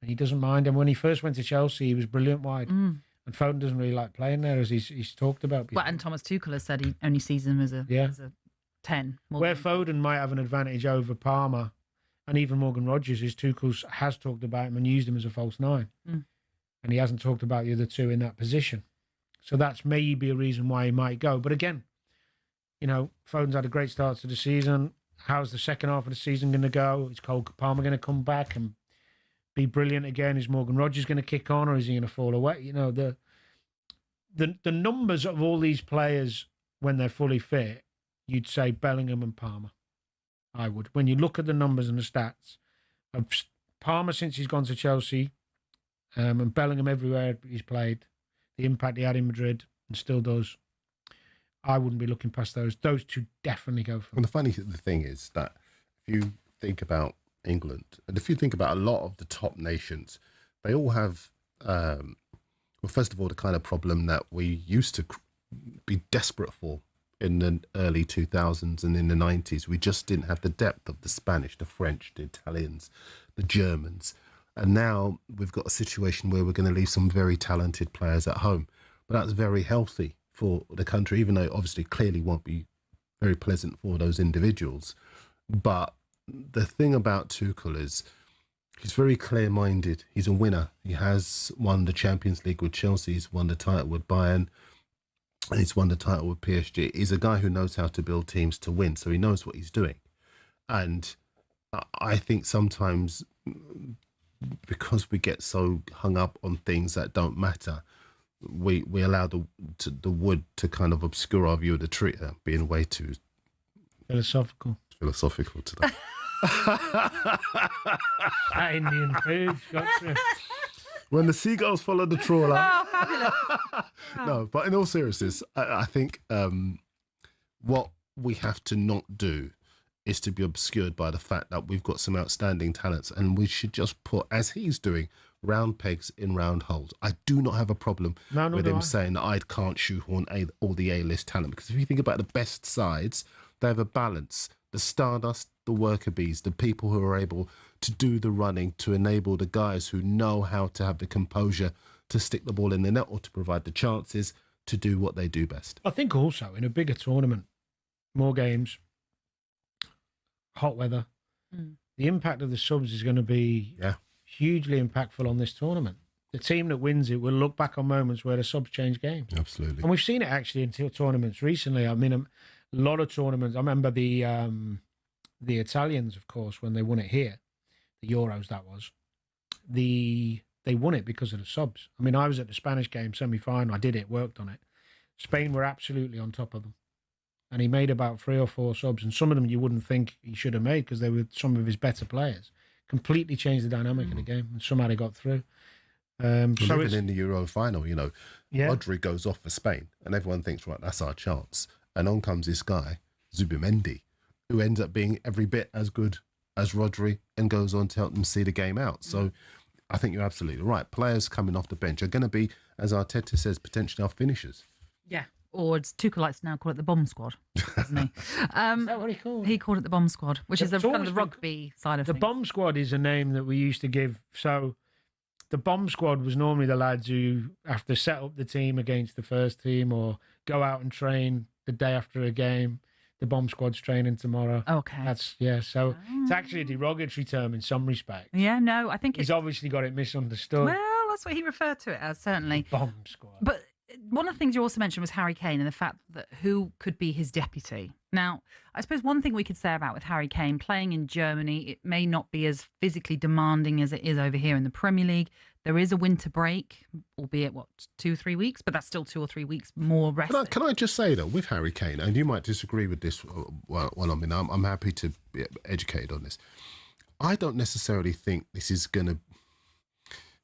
[SPEAKER 4] and he doesn't mind. And when he first went to Chelsea, he was brilliant wide. And Foden doesn't really like playing there, as he's talked about before.
[SPEAKER 2] Well, and Thomas Tuchel has said he only sees him as a 10.
[SPEAKER 4] Where Foden might have an advantage over Palmer, and even Morgan Rogers, who's Tuchel has talked about him and used him as a false 9. And he hasn't talked about the other two in that position. So that's maybe a reason why he might go. But again, you know, Foden's had a great start to the season. How's the second half of the season going to go? Is Cole Palmer going to come back and be brilliant again? Is Morgan Rogers going to kick on, or is he going to fall away? You know, the numbers of all these players when they're fully fit, you'd say Bellingham and Palmer. I would. When you look at the numbers and the stats of Palmer since he's gone to Chelsea, and Bellingham everywhere he's played, the impact he had in Madrid and still does, I wouldn't be looking past those. Those two definitely go for.
[SPEAKER 3] And the thing is that if you think about England, and if you think about a lot of the top nations, they all have, well, first of all, the kind of problem that we used to be desperate for in the early 2000s and in the 90s. We just didn't have the depth of the Spanish, the French, the Italians, the Germans. And now we've got a situation where we're going to leave some very talented players at home. But that's very healthy for the country, even though it obviously clearly won't be very pleasant for those individuals. But the thing about Tuchel is he's very clear-minded. He's a winner. He has won the Champions League with Chelsea. He's won the title with Bayern. And he's won the title with PSG. He's a guy who knows how to build teams to win, so he knows what he's doing. And I think sometimes because we get so hung up on things that don't matter, we allow the wood to kind of obscure our view of the tree, being way too
[SPEAKER 4] philosophical
[SPEAKER 3] today.
[SPEAKER 4] That Indian food.
[SPEAKER 3] When the seagulls follow the trawler.
[SPEAKER 2] Oh, fabulous.
[SPEAKER 3] No, but in all seriousness, I think what we have to not do is to be obscured by the fact that we've got some outstanding talents, and we should just put, as he's doing, round pegs in round holes. I do not have a problem with him saying that I can't shoehorn all the A-list talent, because if you think about the best sides, they have a balance. The Stardust, the worker bees, the people who are able to do the running, to enable the guys who know how to have the composure to stick the ball in the net or to provide the chances to do what they do best.
[SPEAKER 4] I think also in a bigger tournament, more games, hot weather, the impact of the subs is going to be hugely impactful on this tournament. The team that wins it will look back on moments where the subs change games.
[SPEAKER 3] Absolutely.
[SPEAKER 4] And we've seen it actually in tournaments recently. I mean, a lot of tournaments. I remember the Italians, of course, when they won it here, the Euros that was, they won it because of the subs. I mean, I was at the Spanish game semi-final. I did it, worked on it. Spain were absolutely on top of them. And he made about 3 or 4 subs, and some of them you wouldn't think he should have made because they were some of his better players. Completely changed the dynamic of the game, and somehow they got through. So
[SPEAKER 3] even in the Euro final, Rodri goes off for Spain, and everyone thinks, right, that's our chance. And on comes this guy, Zubimendi, who ends up being every bit as good as Rodri and goes on to help them see the game out. So I think you're absolutely right. Players coming off the bench are going to be, as Arteta says, potentially our finishers.
[SPEAKER 2] Yeah. Or as Tuchel likes to now call it, the bomb squad, doesn't he?
[SPEAKER 4] Is that what he called it?
[SPEAKER 2] He called it the bomb squad, which is kind of the rugby side of
[SPEAKER 4] things. The bomb squad is a name that we used to give. So the bomb squad was normally the lads who have to set up the team against the first team or go out and train the day after a game. The bomb squad's training tomorrow.
[SPEAKER 2] Okay.
[SPEAKER 4] So it's actually a derogatory term in some respects.
[SPEAKER 2] Yeah, no, I think
[SPEAKER 4] he's obviously got it misunderstood.
[SPEAKER 2] Well, that's what he referred to it as, certainly.
[SPEAKER 4] The bomb squad.
[SPEAKER 2] But one of the things you also mentioned was Harry Kane and the fact that who could be his deputy. Now, I suppose one thing we could say about with Harry Kane playing in Germany, it may not be as physically demanding as it is over here in the Premier League. There is a winter break, albeit, 2-3 weeks, but that's still 2 or 3 weeks more rest.
[SPEAKER 3] Can I just say, though, with Harry Kane, and you might disagree with this, I'm happy to be educated on this. I don't necessarily think this is going to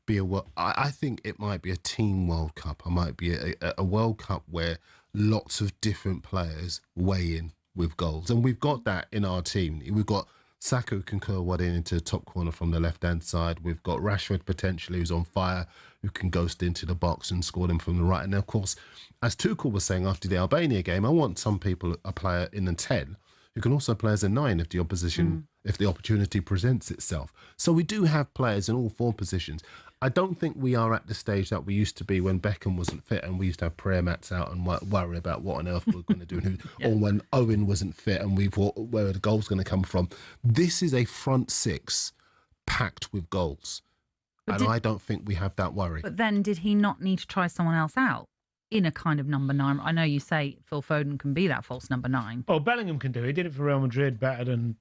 [SPEAKER 3] be I think it might be a team World Cup. It might be a World Cup where lots of different players weigh in with goals. And we've got that in our team. We've got Saka who can curl one in into the top corner from the left-hand side. We've got Rashford potentially who's on fire, who can ghost into the box and score them from the right. And of course, as Tuchel was saying after the Albania game, I want some people, a player in the 10, who can also play as a 9 if the opposition, if the opportunity presents itself. So we do have players in all 4 positions. I don't think we are at the stage that we used to be when Beckham wasn't fit and we used to have prayer mats out and worry about what on earth we were going to do, or when Owen wasn't fit and we thought where the goal's going to come from. This is a front 6 packed with goals. And I don't think we have that worry.
[SPEAKER 2] But then did he not need to try someone else out in a kind of number 9? I know you say Phil Foden can be that false number 9.
[SPEAKER 4] Oh, Bellingham can do it. He did it for Real Madrid better than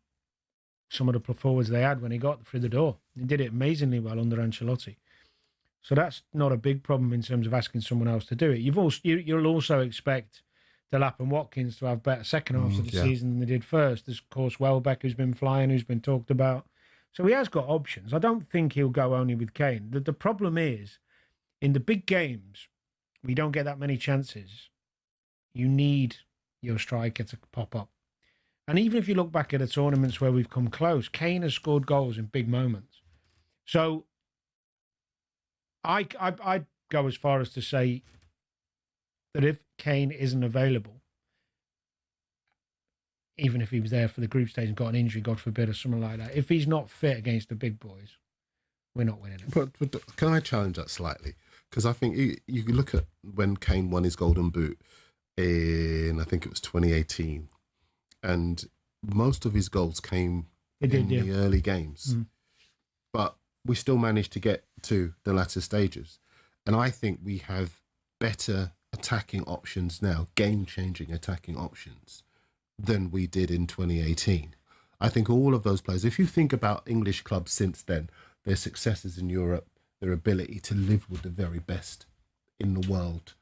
[SPEAKER 4] some of the forwards they had when he got through the door. He did it amazingly well under Ancelotti. So that's not a big problem in terms of asking someone else to do it. You'll also expect Delap and Watkins to have better second halves of the season than they did first. There's, of course, Welbeck, who's been flying, who's been talked about. So he has got options. I don't think he'll go only with Kane. The problem is, in the big games, we don't get that many chances. You need your striker to pop up. And even if you look back at the tournaments where we've come close, Kane has scored goals in big moments. So I'd go as far as to say that if Kane isn't available, even if he was there for the group stage and got an injury, God forbid, or something like that, if he's not fit against the big boys, we're not winning it.
[SPEAKER 3] But can I challenge that slightly? Because I think you look at when Kane won his Golden Boot in, I think it was 2018, and most of his goals came in the early games. But we still managed to get to the latter stages. And I think we have better attacking options now, game-changing attacking options, than we did in 2018. I think all of those players, if you think about English clubs since then, their successes in Europe, their ability to live with the very best in the world,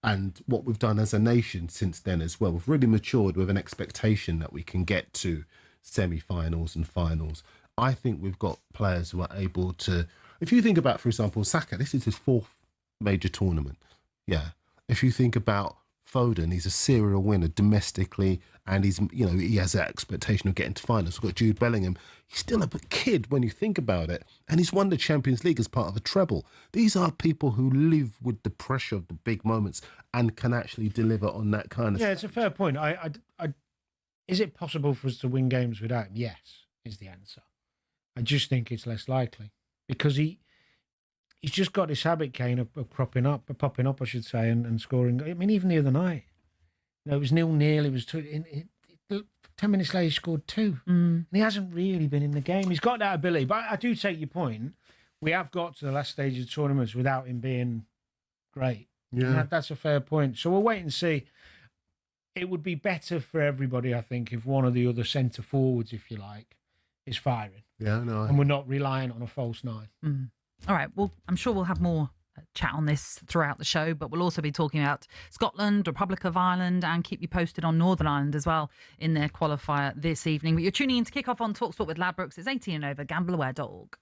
[SPEAKER 3] and what we've done as a nation since then as well, we've really matured with an expectation that we can get to semi-finals and finals. I think we've got players who are able to, if you think about, for example, Saka, this is his 4th major tournament. Yeah. If you think about Foden, he's a serial winner domestically, and he has that expectation of getting to finals. We've got Jude Bellingham. He's still a kid when you think about it, and he's won the Champions League as part of a treble. These are people who live with the pressure of the big moments and can actually deliver on that kind of stuff.
[SPEAKER 4] Yeah, it's a fair point. Is it possible for us to win games without him? Yes, is the answer. I just think it's less likely because he's just got this habit, Kane, of popping up, I should say, and scoring. I mean, even the other night, it was 0-0. It was 10 minutes later, he scored 2. And he hasn't really been in the game. He's got that ability. But I do take your point. We have got to the last stage of tournaments without him being great. Yeah, that's a fair point. So we'll wait and see. It would be better for everybody, I think, if one of the other centre forwards, if you like, is firing.
[SPEAKER 3] Yeah, no.
[SPEAKER 4] And we're not relying on a false 9.
[SPEAKER 2] All right, well, I'm sure we'll have more chat on this throughout the show, but we'll also be talking about Scotland, Republic of Ireland, and keep you posted on Northern Ireland as well in their qualifier this evening. But you're tuning in to Kick Off on talkSPORT with Ladbrokes. It's 18 and over, gambleaware.org.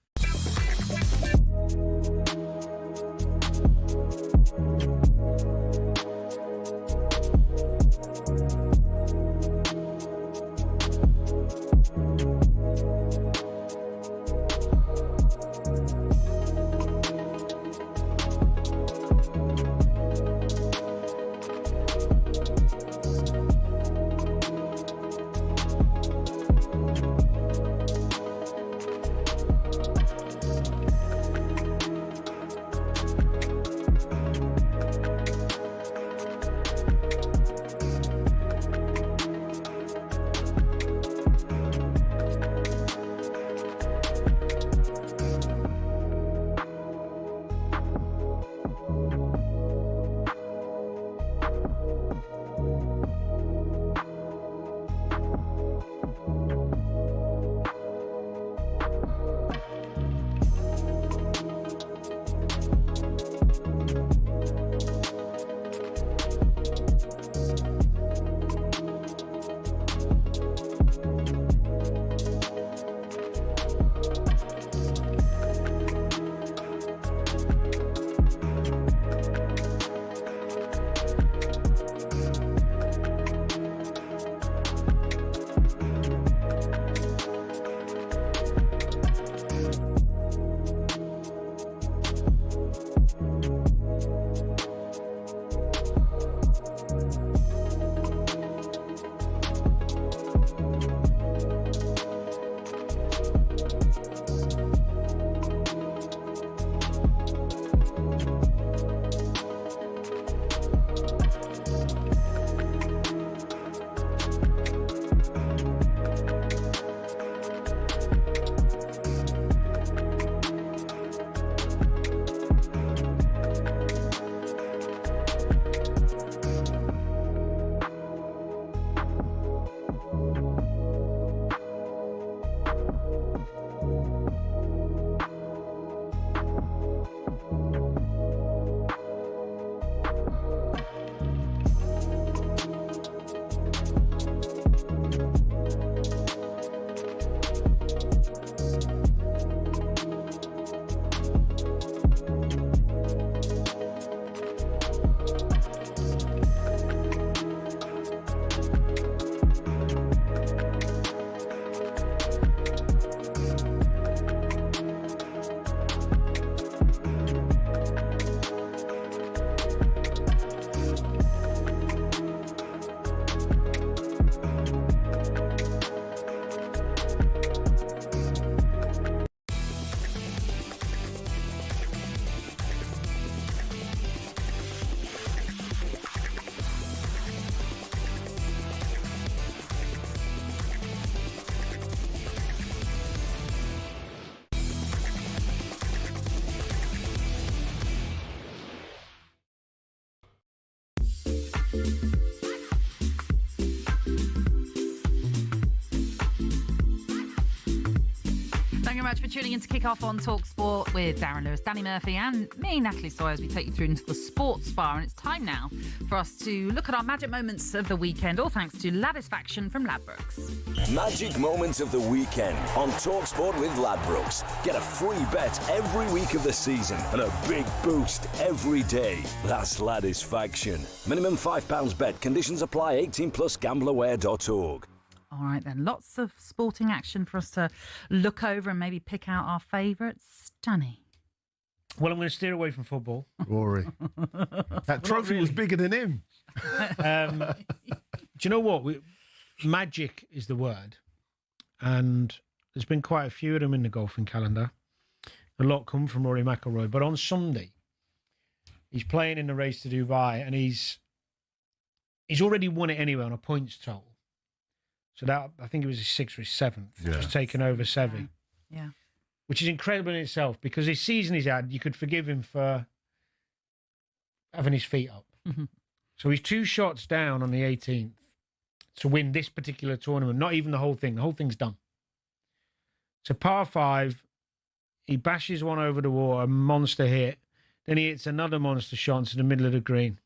[SPEAKER 2] Thank you very much for tuning in to Kick Off on talkSPORT with Darren Lewis, Danny Murphy and me, Natalie Sawyer, as we take you through into the sports bar. And it's time now for us to look at our magic moments of the weekend, all thanks to Ladisfaction from Ladbrokes.
[SPEAKER 7] Magic moments of the weekend on talkSPORT with Ladbrokes. Get a free bet every week of the season and a big boost every day. That's Ladisfaction. Minimum £5 bet. Conditions apply. 18 plus gambleaware.org.
[SPEAKER 2] All right, then. Lots of sporting action for us to look over and maybe pick out our favourites. Danny.
[SPEAKER 4] Well, I'm going to steer away from football.
[SPEAKER 3] Rory. That trophy was bigger than him.
[SPEAKER 4] Do you know what? Magic is the word. And there's been quite a few of them in the golfing calendar. A lot come from Rory McIlroy. But on Sunday, he's playing in the race to Dubai, and he's already won it anyway on a points total. So that, I think it was his 6th or his 7th, just taken over Seve.
[SPEAKER 2] Yeah. Which
[SPEAKER 4] is incredible in itself, because his season he's had, you could forgive him for having his feet up.
[SPEAKER 2] Mm-hmm.
[SPEAKER 4] So he's 2 shots down on the 18th to win this particular tournament, not even the whole thing. The whole thing's done. So par 5, he bashes one over the wall, a monster hit. Then he hits another monster shot into the middle of the green.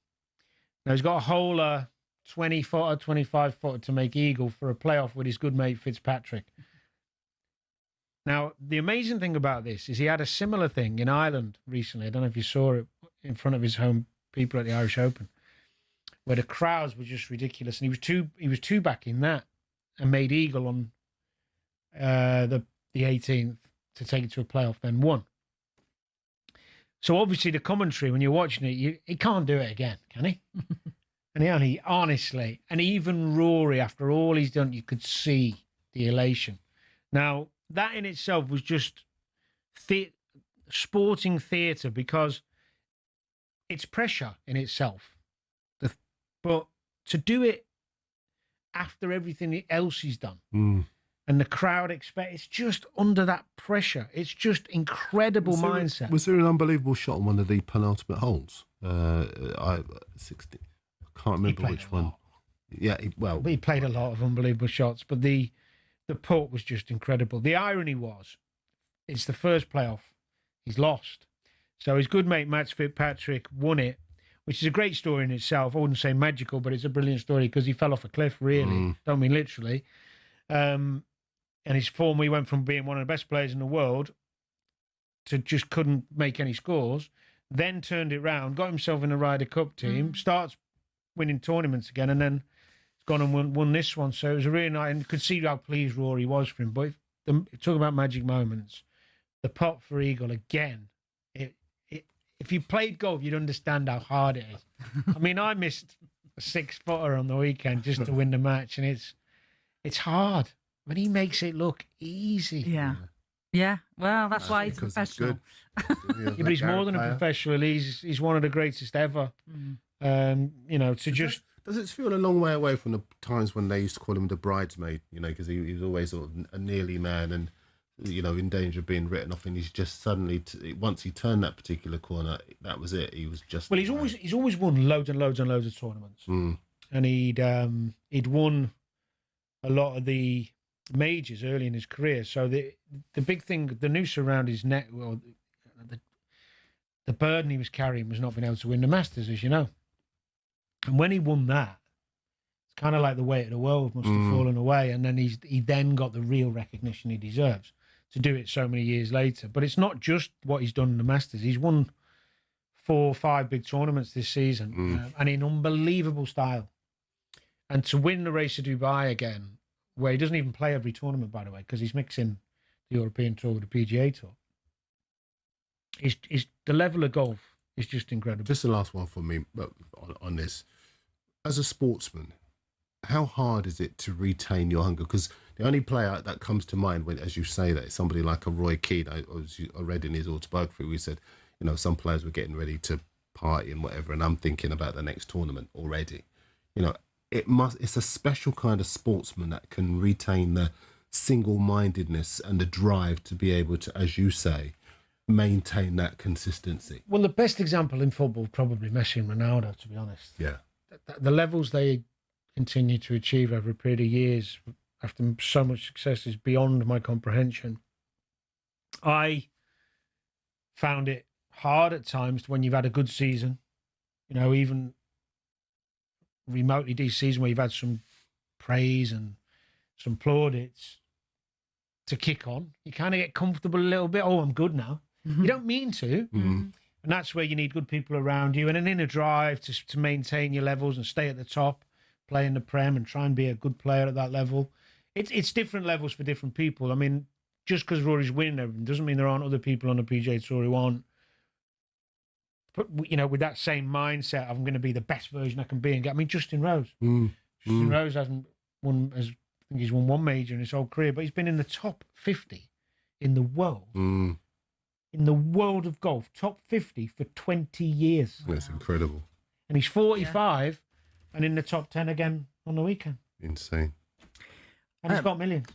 [SPEAKER 4] Now he's got a hole 20-footer, 25-footer to make eagle for a playoff with his good mate Fitzpatrick. Now, the amazing thing about this is he had a similar thing in Ireland recently. I don't know if you saw it in front of his home people at the Irish Open, where the crowds were just ridiculous. And he was two back in that and made eagle on the 18th to take it to a playoff, then won. So obviously the commentary, when you're watching it, he can't do it again, can he? And he honestly, and even Rory, after all he's done, you could see the elation. Now, that in itself was just sporting theatre, because it's pressure in itself. But to do it after everything else he's done, and the crowd it's just under that pressure. It's just incredible mindset.
[SPEAKER 3] Was there an unbelievable shot on one of the penultimate holes? 60. I can't remember which one. Yeah,
[SPEAKER 4] he played a lot of unbelievable shots, but the putt was just incredible. The irony was, it's the first playoff he's lost. So his good mate Matt Fitzpatrick won it, which is a great story in itself. I wouldn't say magical, but it's a brilliant story because he fell off a cliff, really. Don't mean literally. And his form, he went from being one of the best players in the world to just couldn't make any scores, then turned it round, got himself in the Ryder Cup team, starts winning tournaments again, and then he's gone and won this one. So it was a really nice, and you could see how pleased Rory was for him. But talking about magic moments, the putt for eagle again, if you played golf, you'd understand how hard it is. I mean, I missed a 6-footer on the weekend just to win the match, and it's hard. But he makes it look easy.
[SPEAKER 2] Yeah. Well, that's why he's professional.
[SPEAKER 4] But he's more than a professional. He's one of the greatest ever.
[SPEAKER 3] Does it feel a long way away from the times when they used to call him the bridesmaid? Because he was always sort of a nearly man and in danger of being written off. And he's just suddenly, once he turned that particular corner, that was it. He was just
[SPEAKER 4] he's always won loads and loads and loads of tournaments, and he'd won a lot of the majors early in his career. So the big thing, the noose around his neck, well, the burden he was carrying was not being able to win the Masters, as you know. And when he won that, it's kind of like the weight of the world must have fallen away. And then he then got the real recognition he deserves to do it so many years later. But it's not just what he's done in the Masters. He's won 4 or 5 big tournaments this season, and in unbelievable style. And to win the race to Dubai again, where he doesn't even play every tournament, by the way, because he's mixing the European Tour with the PGA Tour. The level of golf is just incredible.
[SPEAKER 3] Just the last one for me on this. As a sportsman, how hard is it to retain your hunger? Because the only player that comes to mind when, as you say that, is somebody like a Roy Keane. I read in his autobiography, we said, some players were getting ready to party and whatever, and I'm thinking about the next tournament already. It's a special kind of sportsman that can retain the single-mindedness and the drive to be able to, as you say, maintain that consistency.
[SPEAKER 4] Well, the best example in football, probably Messi and Ronaldo, to be honest.
[SPEAKER 3] Yeah.
[SPEAKER 4] The levels they continue to achieve over a period of years after so much success is beyond my comprehension. I found it hard at times when you've had a good season, even remotely decent season where you've had some praise and some plaudits to kick on. You kind of get comfortable a little bit. Oh, I'm good now. You don't mean to. And that's where you need good people around you and an inner drive to maintain your levels and stay at the top, play in the Prem and try and be a good player at that level. It's different levels for different people. I mean, just because Rory's winning everything doesn't mean there aren't other people on the PGA Tour who aren't, with that same mindset of I'm going to be the best version I can be. And I mean, Justin Rose. Justin Rose hasn't won, I think he's won one major in his whole career, but he's been in the top 50 in the world. In the world of golf, top 50 for 20 years.
[SPEAKER 3] That's incredible.
[SPEAKER 4] And he's 45 and in the top 10 again on the weekend.
[SPEAKER 3] Insane.
[SPEAKER 4] And he's got millions.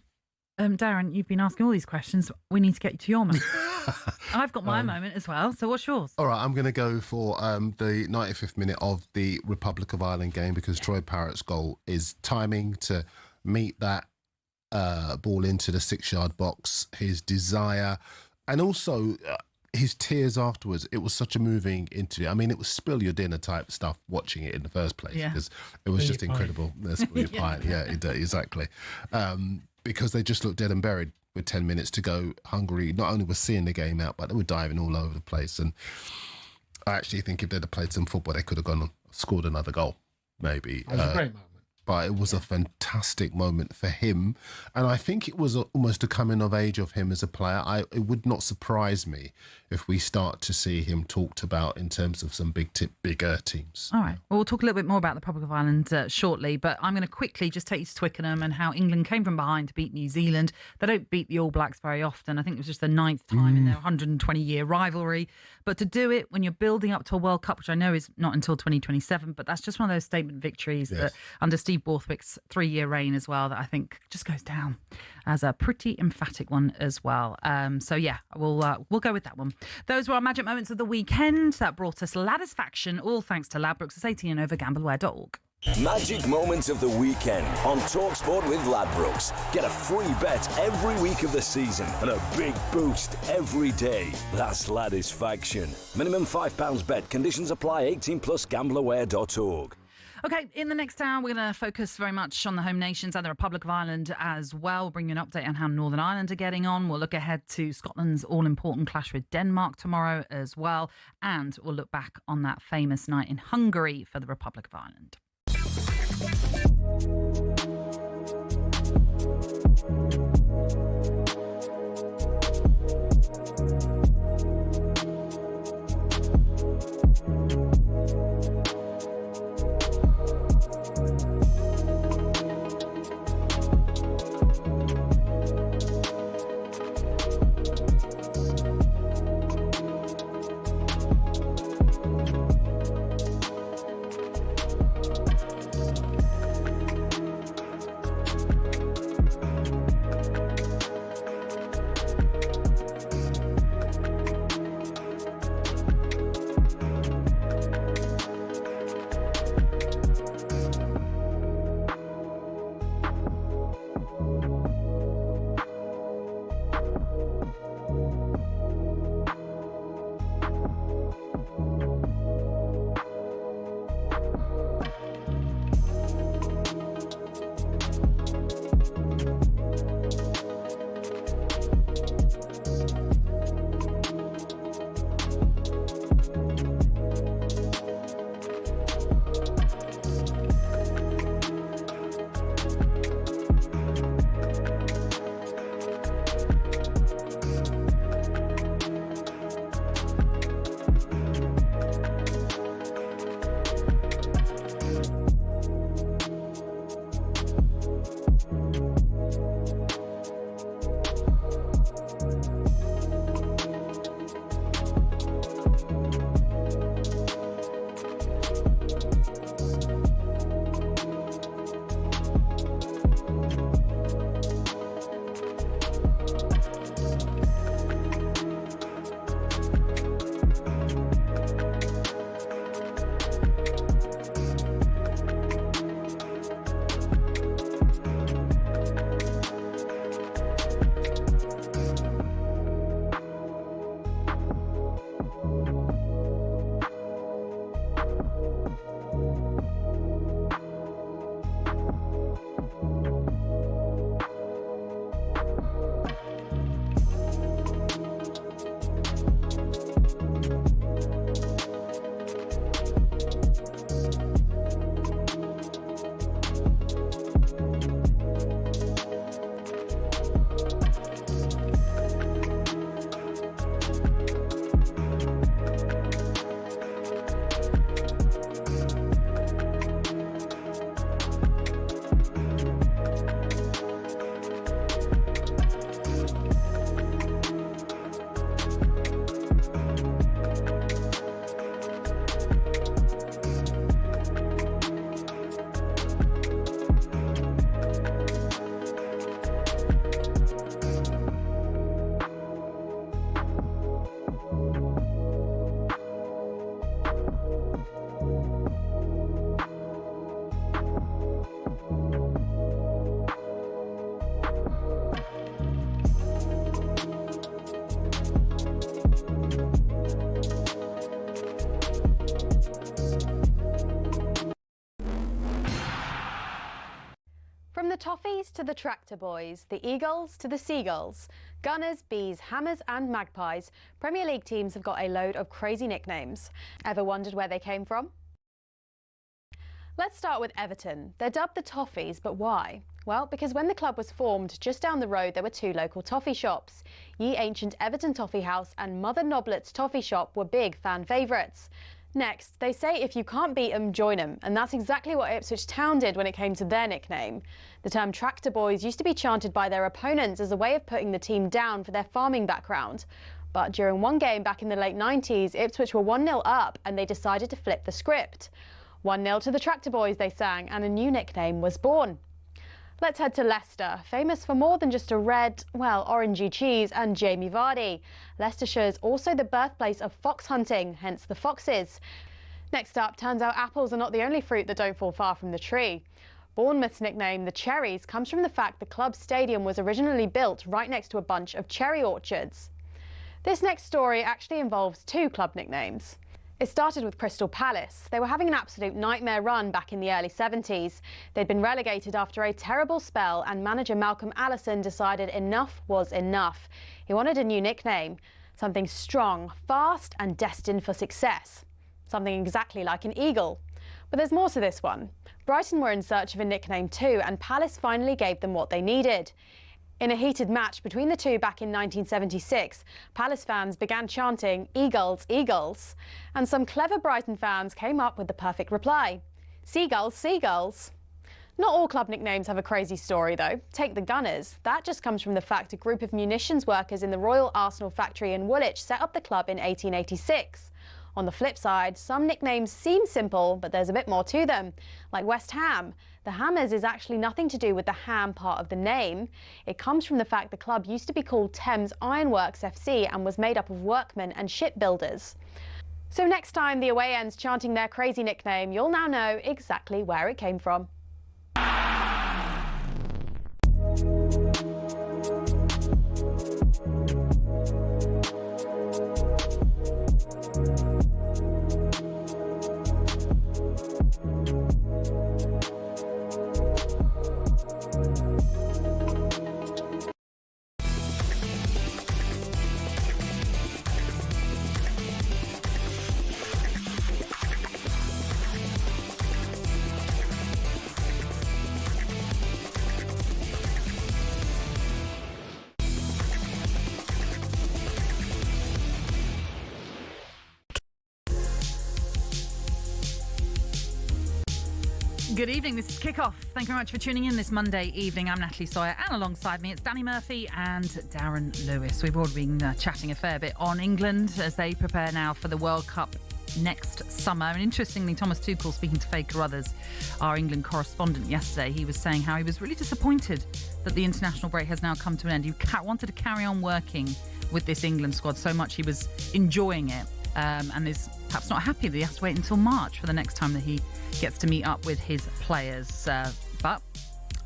[SPEAKER 2] Darren, you've been asking all these questions. We need to get you to your moment. I've got my moment as well. So what's yours?
[SPEAKER 3] All right, I'm going to go for the 95th minute of the Republic of Ireland game because Troy Parrott's goal is timing to meet that ball into the 6-yard box, his desire, and also his tears afterwards. It was such a moving interview. I mean, it was spill your dinner type stuff watching it in the first place because it was just incredible. Spill your pint. Yeah, exactly. Because they just looked dead and buried with 10 minutes to go. Hungary not only was seeing the game out, but they were diving all over the place. And I actually think if they'd have played some football, they could have gone and scored another goal, maybe.
[SPEAKER 4] It was a great moment.
[SPEAKER 3] But it was a fantastic moment for him. And I think it was almost a coming of age of him as a player. It would not surprise me if we start to see him talked about in terms of some bigger teams.
[SPEAKER 2] All right. Well, we'll talk a little bit more about the Republic of Ireland shortly, but I'm going to quickly just take you to Twickenham and how England came from behind to beat New Zealand. They don't beat the All Blacks very often. I think it was just the 9th time in their 120-year rivalry. But to do it when you're building up to a World Cup, which I know is not until 2027, but that's just one of those statement victories that under Steve Borthwick's 3-year reign as well, that I think just goes down as a pretty emphatic one as well. So yeah, we'll go with that one. Those were our magic moments of the weekend. That brought us Ladisfaction, all thanks to Ladbrokes. It's 18 and over, gambleware.org.
[SPEAKER 7] Magic moments of the weekend on talkSPORT with Ladbrokes. Get a free bet every week of the season and a big boost every day. That's Ladisfaction. Minimum £5 bet. Conditions apply. 18 plus gambleware.org.
[SPEAKER 2] Okay, in the next hour, we're going to focus very much on the home nations and the Republic of Ireland as well. We'll bring you an update on how Northern Ireland are getting on. We'll look ahead to Scotland's all-important clash with Denmark tomorrow as well. And we'll look back on that famous night in Hungary for the Republic of Ireland.
[SPEAKER 9] Toffees to the Tractor Boys, the Eagles to the Seagulls, Gunners, Bees, Hammers and Magpies, Premier League teams have got a load of crazy nicknames. Ever wondered where they came from? Let's start with Everton. They're dubbed the Toffees, but why? Well, because when the club was formed, just down the road there were two local toffee shops. Ye Ancient Everton Toffee House and Mother Noblet's Toffee Shop were big fan favourites. Next, they say if you can't beat 'em, join 'em, and that's exactly what Ipswich Town did when it came to their nickname. The term Tractor Boys used to be chanted by their opponents as a way of putting the team down for their farming background. But during one game back in the late 90s, Ipswich were 1-0 up and they decided to flip the script. 1-0 to the Tractor Boys, they sang, and a new nickname was born. Let's head to Leicester, famous for more than just a red, well, orangey cheese and Jamie Vardy. Leicestershire's also the birthplace of fox hunting, hence the Foxes. Next up, turns out apples are not the only fruit that don't fall far from the tree. Bournemouth's nickname, the Cherries, comes from the fact the club's stadium was originally built right next to a bunch of cherry orchards. This next story actually involves two club nicknames. It started with Crystal Palace. They were having an absolute nightmare run back in the early 70s. They'd been relegated after a terrible spell and manager Malcolm Allison decided enough was enough. He wanted a new nickname, something strong, fast and destined for success. Something exactly like an eagle. But there's more to this one. Brighton were in search of a nickname too, and Palace finally gave them what they needed. In a heated match between the two back in 1976, Palace fans began chanting, "Eagles, Eagles," and some clever Brighton fans came up with the perfect reply, "Seagulls, Seagulls." Not all club nicknames have a crazy story though. Take the Gunners. That just comes from the fact a group of munitions workers in the Royal Arsenal factory in Woolwich set up the club in 1886. On the flip side, some nicknames seem simple, but there's a bit more to them. Like West Ham. The Hammers is actually nothing to do with the ham part of the name. It comes from the fact the club used to be called Thames Ironworks FC and was made up of workmen and shipbuilders. So next time the away end's chanting their crazy nickname, you'll now know exactly where it came from.
[SPEAKER 2] Good evening, this is Kickoff. Thank you very much for tuning in this Monday evening. I'm Natalie Sawyer, and alongside me it's Danny Murphy and Darren Lewis. We've already been chatting a fair bit on England as they prepare now for the World Cup next summer. And interestingly, Thomas Tuchel, speaking to Faye Carruthers, our England correspondent yesterday, he was saying how he was really disappointed that the international break has now come to an end. He wanted to carry on working with this England squad so much he was enjoying it. And is perhaps not happy that he has to wait until March for the next time that he gets to meet up with his players. But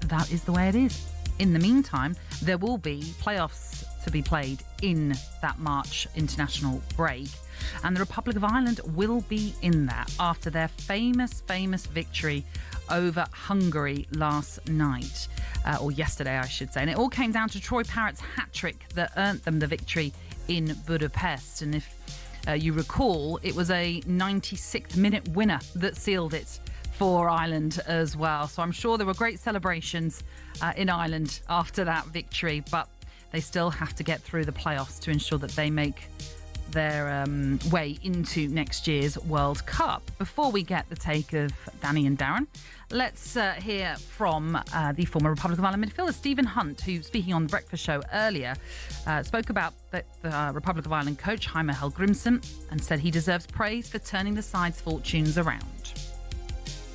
[SPEAKER 2] that is the way it is. In the meantime, there will be playoffs to be played in that March international break. And the Republic of Ireland will be in that after their famous victory over Hungary last night. Or yesterday, I should say. And it all came down to Troy Parrott's hat-trick that earned them the victory in Budapest. And if you recall, it was a 96th minute winner that sealed it for Ireland as well. So I'm sure there were great celebrations in Ireland after that victory, but they still have to get through the playoffs to ensure that they make their way into next year's World Cup. Before we get the take of Danny and Darren, let's hear from the former Republic of Ireland midfielder Stephen Hunt, who, speaking on the Breakfast Show earlier, spoke about the Republic of Ireland coach Jaime Helgrimsson and said he deserves praise for turning the side's fortunes around.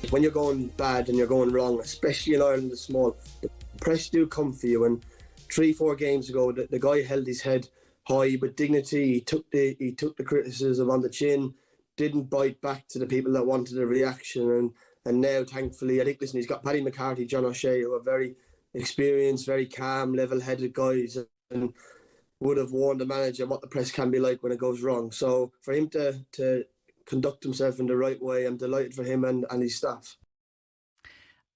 [SPEAKER 11] When you're going bad and you're going wrong, especially in Ireland, the small, the press do come for you. And 3-4 games ago, the guy held his head high with dignity. He took the criticism on the chin, didn't bite back to the people that wanted a reaction. And now, thankfully, I think, listen, he's got Paddy McCarthy, John O'Shea, who are very experienced, very calm, level-headed guys, and would have warned the manager what the press can be like when it goes wrong. So for him to conduct himself in the right way, I'm delighted for him and his staff.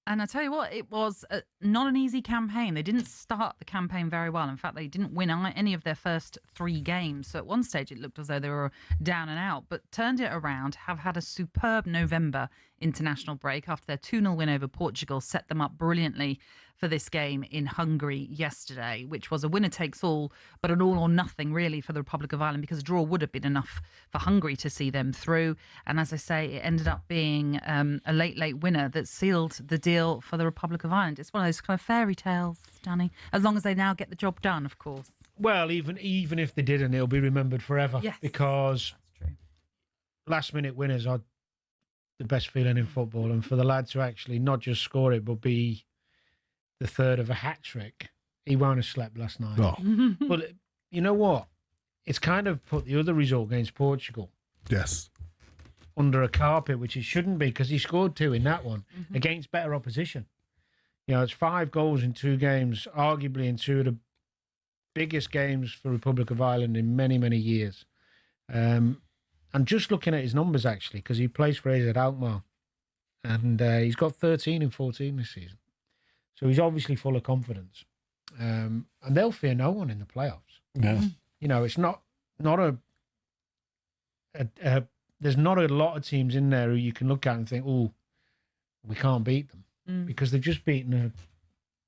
[SPEAKER 2] And I tell you what, it was not an easy campaign. They didn't start the campaign very well. In fact, they didn't win any of their first 3 games. So at one stage, it looked as though they were down and out, but turned it around, have had a superb November international break after their 2-0 win over Portugal, set them up brilliantly for this game in Hungary yesterday, which was a winner-takes-all, but an all-or-nothing, really, for the Republic of Ireland, because a draw would have been enough for Hungary to see them through. And as I say, it ended up being a late winner that sealed the deal for the Republic of Ireland. It's one of those kind of fairy tales, Danny, as long as they now get the job done, of course.
[SPEAKER 4] Well, even if they didn't, it'll be remembered forever.
[SPEAKER 2] Yes,
[SPEAKER 4] because last-minute winners are the best feeling in football. And for the lad to actually not just score it, but be the third of a hat-trick, he won't have slept last night.
[SPEAKER 3] Oh.
[SPEAKER 4] But you know what? It's kind of put the other result against Portugal under a carpet, which it shouldn't be, because he scored 2 in that one against better opposition. You know, it's 5 goals in 2 games, arguably in 2 of the biggest games for Republic of Ireland in many, many years. And just looking at his numbers, actually, because he plays for AZ Alkmaar, and he's got 13 in 14 this season. So he's obviously full of confidence. And they'll fear no one in the playoffs.
[SPEAKER 3] Yeah.
[SPEAKER 4] You know, it's not a there's not a lot of teams in there who you can look at and think, oh, we can't beat them, because they've just beaten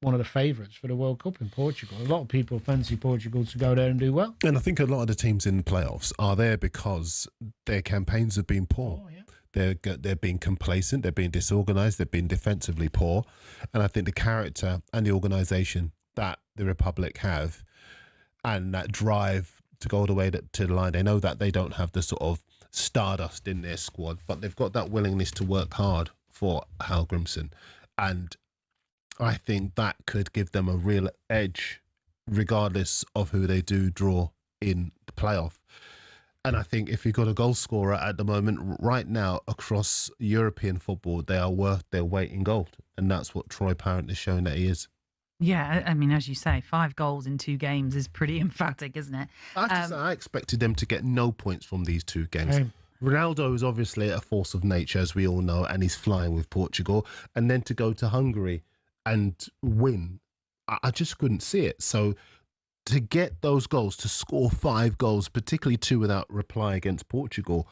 [SPEAKER 4] one of the favourites for the World Cup in Portugal. A lot of people fancy Portugal to go there and do well.
[SPEAKER 3] And I think a lot of the teams in the playoffs are there because their campaigns have been poor.
[SPEAKER 4] Oh, yeah.
[SPEAKER 3] They're being complacent, they're being disorganised, they've been defensively poor. And I think the character and the organisation that the Republic have, and that drive to go all the way to the line, they know that they don't have the sort of stardust in their squad, but they've got that willingness to work hard for Hallgrimsson. And I think that could give them a real edge, regardless of who they do draw in the playoff. And I think if you've got a goal scorer at the moment, right now, across European football, they are worth their weight in gold. And that's what Troy Parrott is showing that he is.
[SPEAKER 2] Yeah, I mean, as you say, 5 goals in 2 games is pretty emphatic, isn't it?
[SPEAKER 3] I expected them to get no points from these 2 games. Ronaldo is obviously a force of nature, as we all know, and he's flying with Portugal. And then to go to Hungary and win, I just couldn't see it. So to get those goals, to score 5 goals, particularly 2 without reply against Portugal,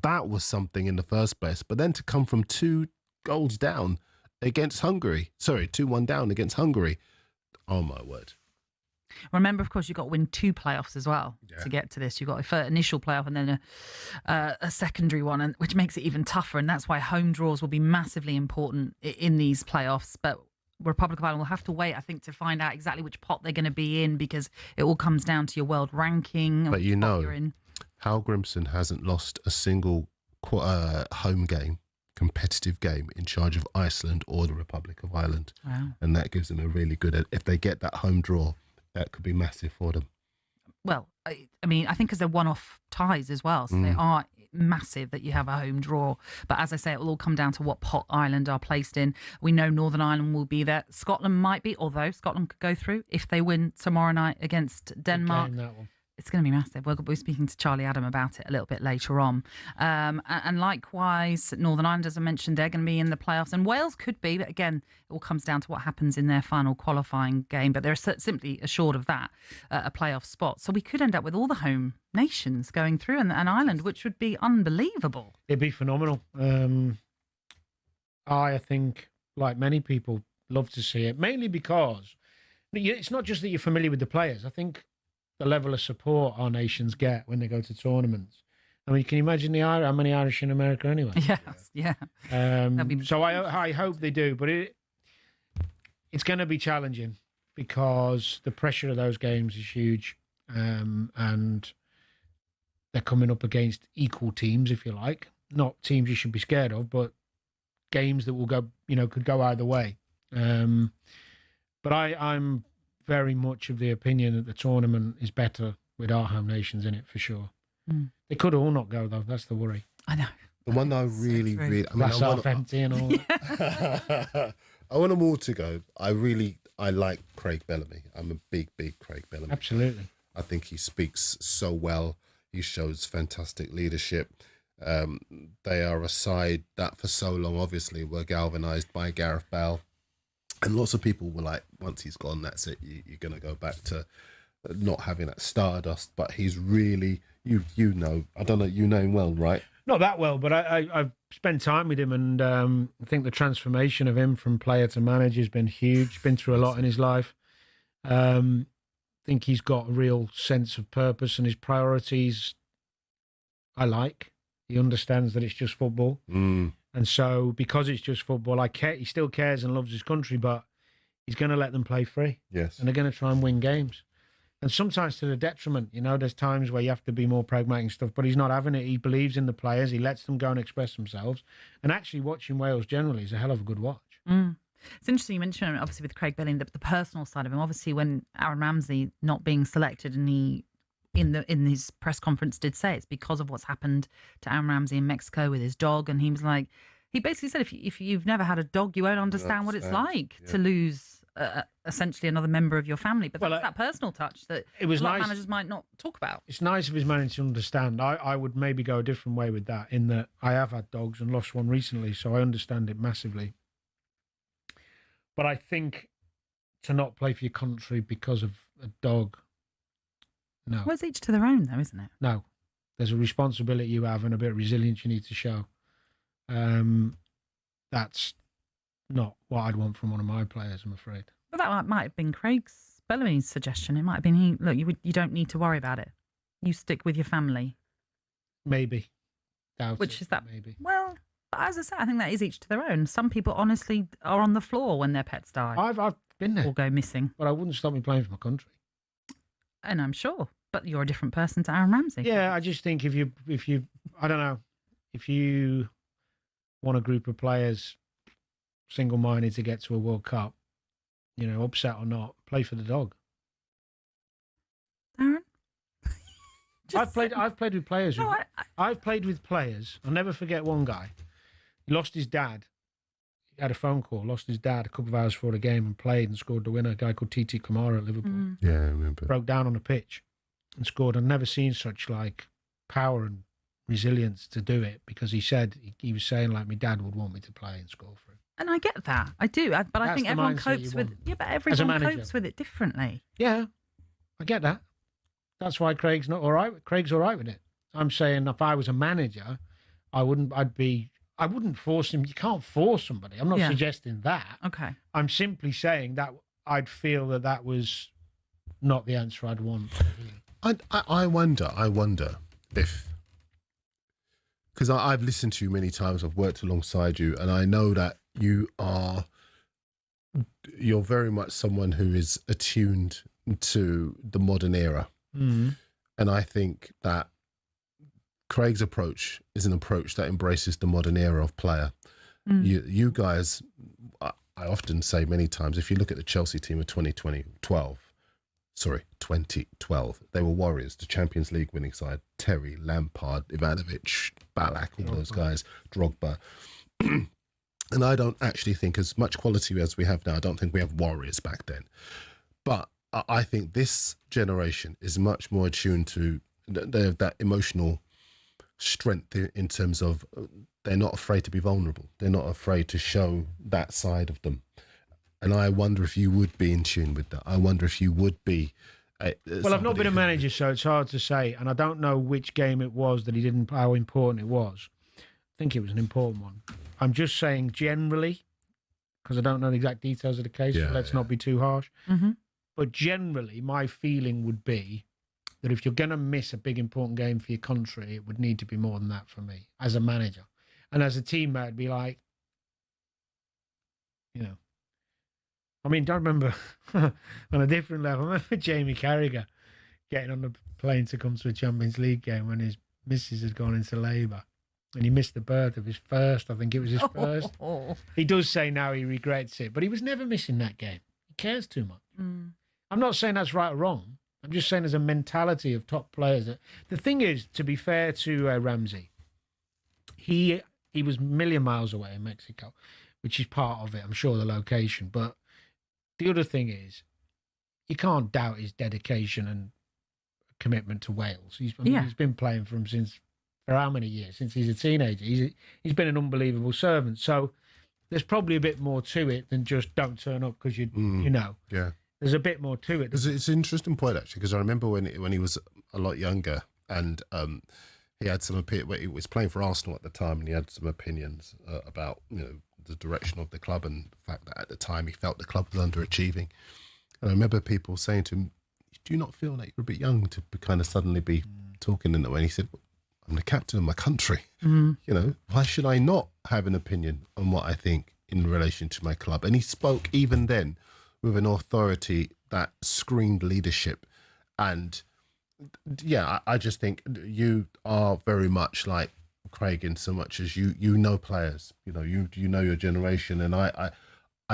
[SPEAKER 3] that was something in the first place. But then to come from 2 goals down against Hungary, 2-1 down against Hungary, oh my word.
[SPEAKER 2] Remember, of course, you've got to win 2 playoffs as well to get to this. You've got an initial playoff and then a secondary one, which makes it even tougher. And that's why home draws will be massively important in these playoffs. But Republic of Ireland will have to wait, I think, to find out exactly which pot they're going to be in, because it all comes down to your world ranking.
[SPEAKER 3] But you know, Hallgrimsson hasn't lost a single home game, competitive game, in charge of Iceland or the Republic of Ireland.
[SPEAKER 2] Wow.
[SPEAKER 3] And that gives them a really good, if they get that home draw, that could be massive for them.
[SPEAKER 2] Well, I mean, I think because they're one-off ties as well, so they are massive that you have a home draw. But as I say, it will all come down to what pot Ireland are placed in. We know Northern Ireland will be there. Scotland might be, although Scotland could go through if they win tomorrow night against Denmark. It's going to be massive. We'll be speaking to Charlie Adam about it a little bit later on. And likewise, Northern Ireland, as I mentioned, they're going to be in the playoffs. And Wales could be, but again, it all comes down to what happens in their final qualifying game. But they're simply assured of that, a playoff spot. So we could end up with all the home nations going through and Ireland, which would be unbelievable.
[SPEAKER 4] It'd be phenomenal. I think, like many people, love to see it, mainly because it's not just that you're familiar with the players. I think the level of support our nations get when they go to tournaments. I mean, can you imagine how many Irish in America anyway?
[SPEAKER 2] Yes, yeah.
[SPEAKER 4] So I hope they do, but it's going to be challenging because the pressure of those games is huge, and they're coming up against equal teams, if you like, not teams you should be scared of, but games that will go, could go either way. But I'm very much of the opinion that the tournament is better with our home nations in it, for sure. They could all not go, though. That's the worry.
[SPEAKER 2] I know.
[SPEAKER 3] The one that I really,
[SPEAKER 4] Glass half empty and all that.
[SPEAKER 3] I want them all to go. I like Craig Bellamy. I'm a big Craig Bellamy.
[SPEAKER 4] Absolutely.
[SPEAKER 3] I think he speaks so well. He shows fantastic leadership. They are a side that for so long, obviously, were galvanised by Gareth Bale. And lots of people were like, once he's gone, that's it. You're going to go back to not having that stardust. But he's really, you know, I don't know, you know him well, right?
[SPEAKER 4] Not that well, but I've spent time with him, and I think the transformation of him from player to manager has been huge. Been through a lot in his life. I think he's got a real sense of purpose, and his priorities I like. He understands that it's just football. And so because it's just football, he still cares and loves his country, but he's going to let them play free.
[SPEAKER 3] Yes.
[SPEAKER 4] And they're going to try and win games. And sometimes to the detriment, you know, there's times where you have to be more pragmatic and stuff, but he's not having it. He believes in the players. He lets them go and express themselves. And actually watching Wales generally is a hell of a good watch.
[SPEAKER 2] It's interesting you mentioned, obviously, with Craig Billing, the personal side of him. Obviously, when Aaron Ramsey not being selected, and he in his press conference did say it's because of what's happened to Aaron Ramsey in Mexico with his dog, and he was like, he basically said, if you've never had a dog, you won't understand what it's like to lose essentially another member of your family. But that's that personal touch that a lot of managers might not talk about.
[SPEAKER 4] It's nice of his manager to understand. I would maybe go a different way with that, in that I have had dogs and lost one recently, so I understand it massively. But I think to not play for your country because of a dog, no.
[SPEAKER 2] Well, it's each to their own, though, isn't it?
[SPEAKER 4] No. There's a responsibility you have and a bit of resilience you need to show. That's not what I'd want from one of my players, I'm afraid.
[SPEAKER 2] But that might have been Craig's Bellamy's suggestion. It might have been, look, you don't need to worry about it. You stick with your family.
[SPEAKER 4] Maybe.
[SPEAKER 2] Which is that?
[SPEAKER 4] Maybe.
[SPEAKER 2] Well, as I said, I think that is each to their own. Some people honestly are on the floor when their pets die.
[SPEAKER 4] I've been there.
[SPEAKER 2] Or go missing.
[SPEAKER 4] But I wouldn't stop me playing for my country.
[SPEAKER 2] And I'm sure. But you're a different person to Aaron Ramsey.
[SPEAKER 4] Yeah, I just think if you I don't know, if you want a group of players single-minded to get to a World Cup, you know, upset or not, play for the dog.
[SPEAKER 2] Darren?
[SPEAKER 4] I've played with players. I've played with players. I'll never forget one guy. He lost his dad. He had a phone call, lost his dad a couple of hours before the game and played and scored the winner, a guy called T.T. Kamara at Liverpool.
[SPEAKER 3] Yeah, I remember.
[SPEAKER 4] Broke down on the pitch and scored. I've never seen such like power and resilience to do it, because he said, he was saying like, my dad would want me to play and score for him.
[SPEAKER 2] And I get that. I do. But I think everyone copes with everyone copes with it differently.
[SPEAKER 4] Yeah, I get that. That's why Craig's not all right. Craig's all right with it. I'm saying if I was a manager, I wouldn't force him. You can't force somebody. I'm not suggesting that.
[SPEAKER 2] Okay.
[SPEAKER 4] I'm simply saying that I'd feel that was not the answer I'd want.
[SPEAKER 3] I wonder if, because I've listened to you many times, I've worked alongside you, and I know that you're very much someone who is attuned to the modern era.
[SPEAKER 4] Mm-hmm.
[SPEAKER 3] And I think that Craig's approach is an approach that embraces the modern era of player. You guys, I often say many times, if you look at the Chelsea team of 2012, they were warriors, the Champions League winning side. Terry, Lampard, Ivanovic, Ballack, all those guys, Drogba. And I don't actually think, as much quality as we have now, I don't think we have warriors back then. But I think this generation is much more attuned to that emotional strength in terms of they're not afraid to be vulnerable. They're not afraid to show that side of them. And I wonder if you would be in tune with that. I wonder if you would be...
[SPEAKER 4] well, I've not been a manager, so it's hard to say. And I don't know which game it was that he didn't, how important it was. I think it was an important one. I'm just saying generally, because I don't know the exact details of the case, so let's not be too harsh.
[SPEAKER 2] Mm-hmm.
[SPEAKER 4] But generally, my feeling would be that if you're going to miss a big important game for your country, it would need to be more than that for me as a manager. And as a teammate, it'd be like, you know, I mean, don't remember on a different level. I remember Jamie Carragher getting on the plane to come to a Champions League game when his missus had gone into labour. And he missed the birth of his first. I think it was his first. He does say now he regrets it, but he was never missing that game. He cares too much. I'm not saying that's right or wrong. I'm just saying there's a mentality of top players. The thing is, to be fair to Ramsey, he was a million miles away in Mexico, which is part of it. I'm sure the location. But the other thing is, you can't doubt his dedication and commitment to Wales. He's been playing for him for how many years? Since he's a teenager. He's been an unbelievable servant. So there's probably a bit more to it than just don't turn up because you know.
[SPEAKER 3] Yeah.
[SPEAKER 4] There's a bit more to it.
[SPEAKER 3] It's an interesting point, actually, because I remember when he was a lot younger and he had some opinion. He was playing for Arsenal at the time, and he had some opinions about the direction of the club and the fact that at the time he felt the club was underachieving. And I remember people saying to him, "Do you not feel like you're a bit young to kind of suddenly be talking in that way?" And he said, "I'm the captain of my country. Why should I not have an opinion on what I think in relation to my club?" And he spoke even then with an authority that screamed leadership. And yeah, I just think you are very much like Craig in so much as you know players, you know your generation. And I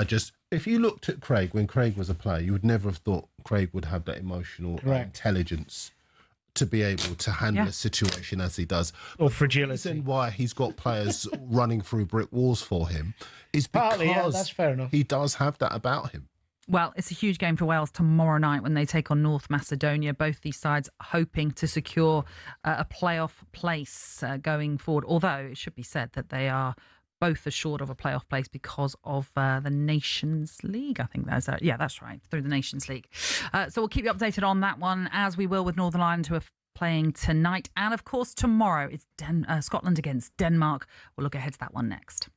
[SPEAKER 3] just, if you looked at Craig when Craig was a player, you would never have thought Craig would have that emotional intelligence to be able to handle a situation as he does.
[SPEAKER 4] Or fragility.
[SPEAKER 3] The reason why he's got players running through brick walls for him is because
[SPEAKER 4] that's fair enough.
[SPEAKER 3] He does have that about him.
[SPEAKER 2] Well, it's a huge game for Wales tomorrow night when they take on North Macedonia. Both these sides hoping to secure a playoff place going forward, although it should be said that they are both assured of a playoff place because of the Nations League. I think that's that's right, through the Nations League. So we'll keep you updated on that one, as we will with Northern Ireland, who are playing tonight. And of course, tomorrow it's Scotland against Denmark. We'll look ahead to that one next.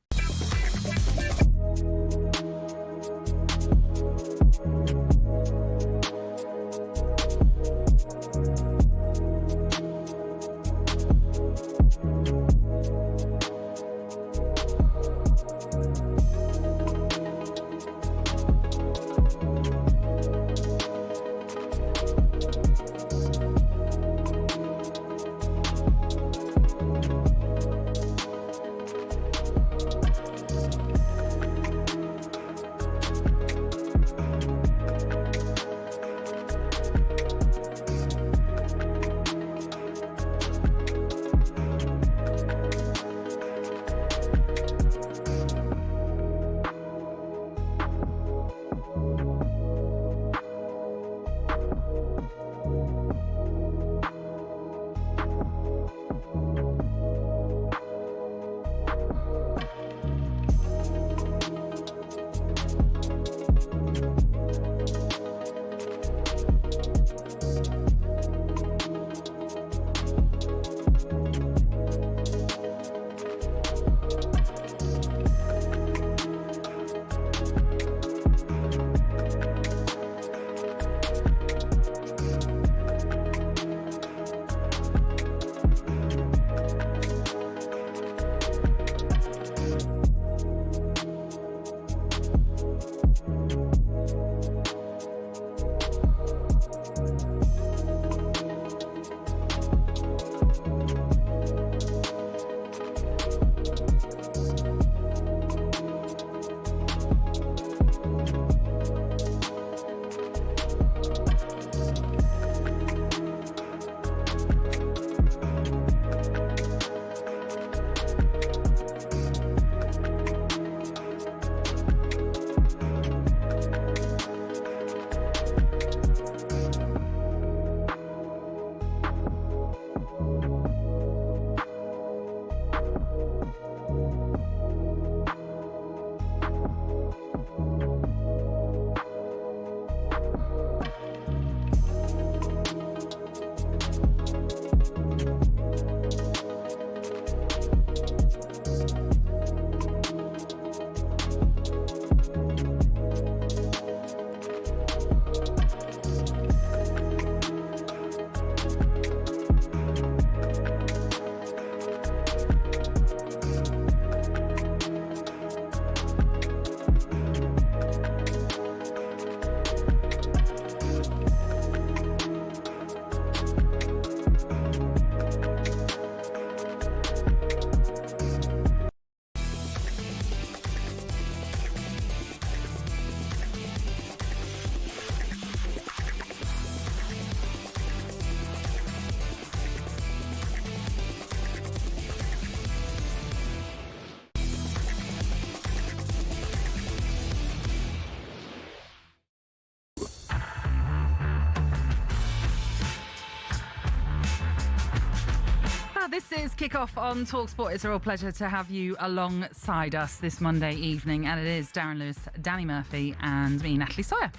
[SPEAKER 2] This is Kickoff on talkSPORT. It's a real pleasure to have you alongside us this Monday evening, and it is Darren Lewis, Danny Murphy and me, Natalie Sawyer.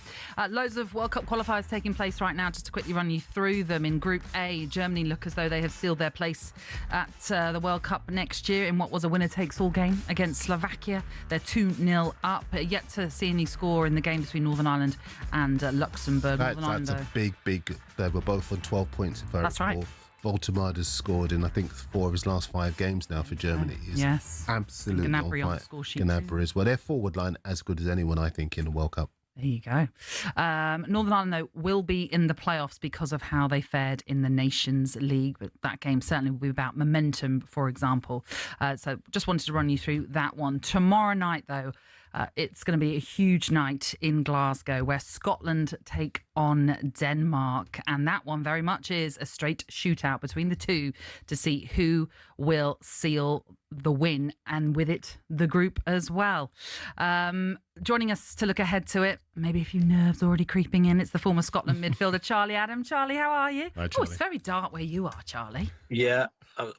[SPEAKER 2] Loads of World Cup qualifiers taking place right now. Just to quickly run you through them. In Group A, Germany look as though they have sealed their place at the World Cup next year in what was a winner-takes-all game against Slovakia. They're 2-0 up. Yet to see any score in the game between Northern Ireland and Luxembourg.
[SPEAKER 3] That's a big... They were both on 12 points.
[SPEAKER 2] That's right.
[SPEAKER 3] Voltemade has scored in, I think, 4 of his last 5 games now for Germany. He's absolutely
[SPEAKER 2] Gnabry
[SPEAKER 3] on
[SPEAKER 2] the
[SPEAKER 3] fire.
[SPEAKER 2] score sheet
[SPEAKER 3] Gnabry as well. Their forward line as good as anyone, I think, in the World Cup.
[SPEAKER 2] There you go. Northern Ireland, though, will be in the playoffs because of how they fared in the Nations League. But that game certainly will be about momentum, for example. So just wanted to run you through that one. Tomorrow night, though, it's going to be a huge night in Glasgow where Scotland take on Denmark. And that one very much is a straight shootout between the two to see who will seal the win and with it the group as well. Joining us to look ahead to it, maybe a few nerves already creeping in, it's the former Scotland midfielder Charlie Adam. Charlie, how are you?
[SPEAKER 3] Hi, Charlie.
[SPEAKER 2] Oh, it's very dark where you are, Charlie.
[SPEAKER 12] Yeah,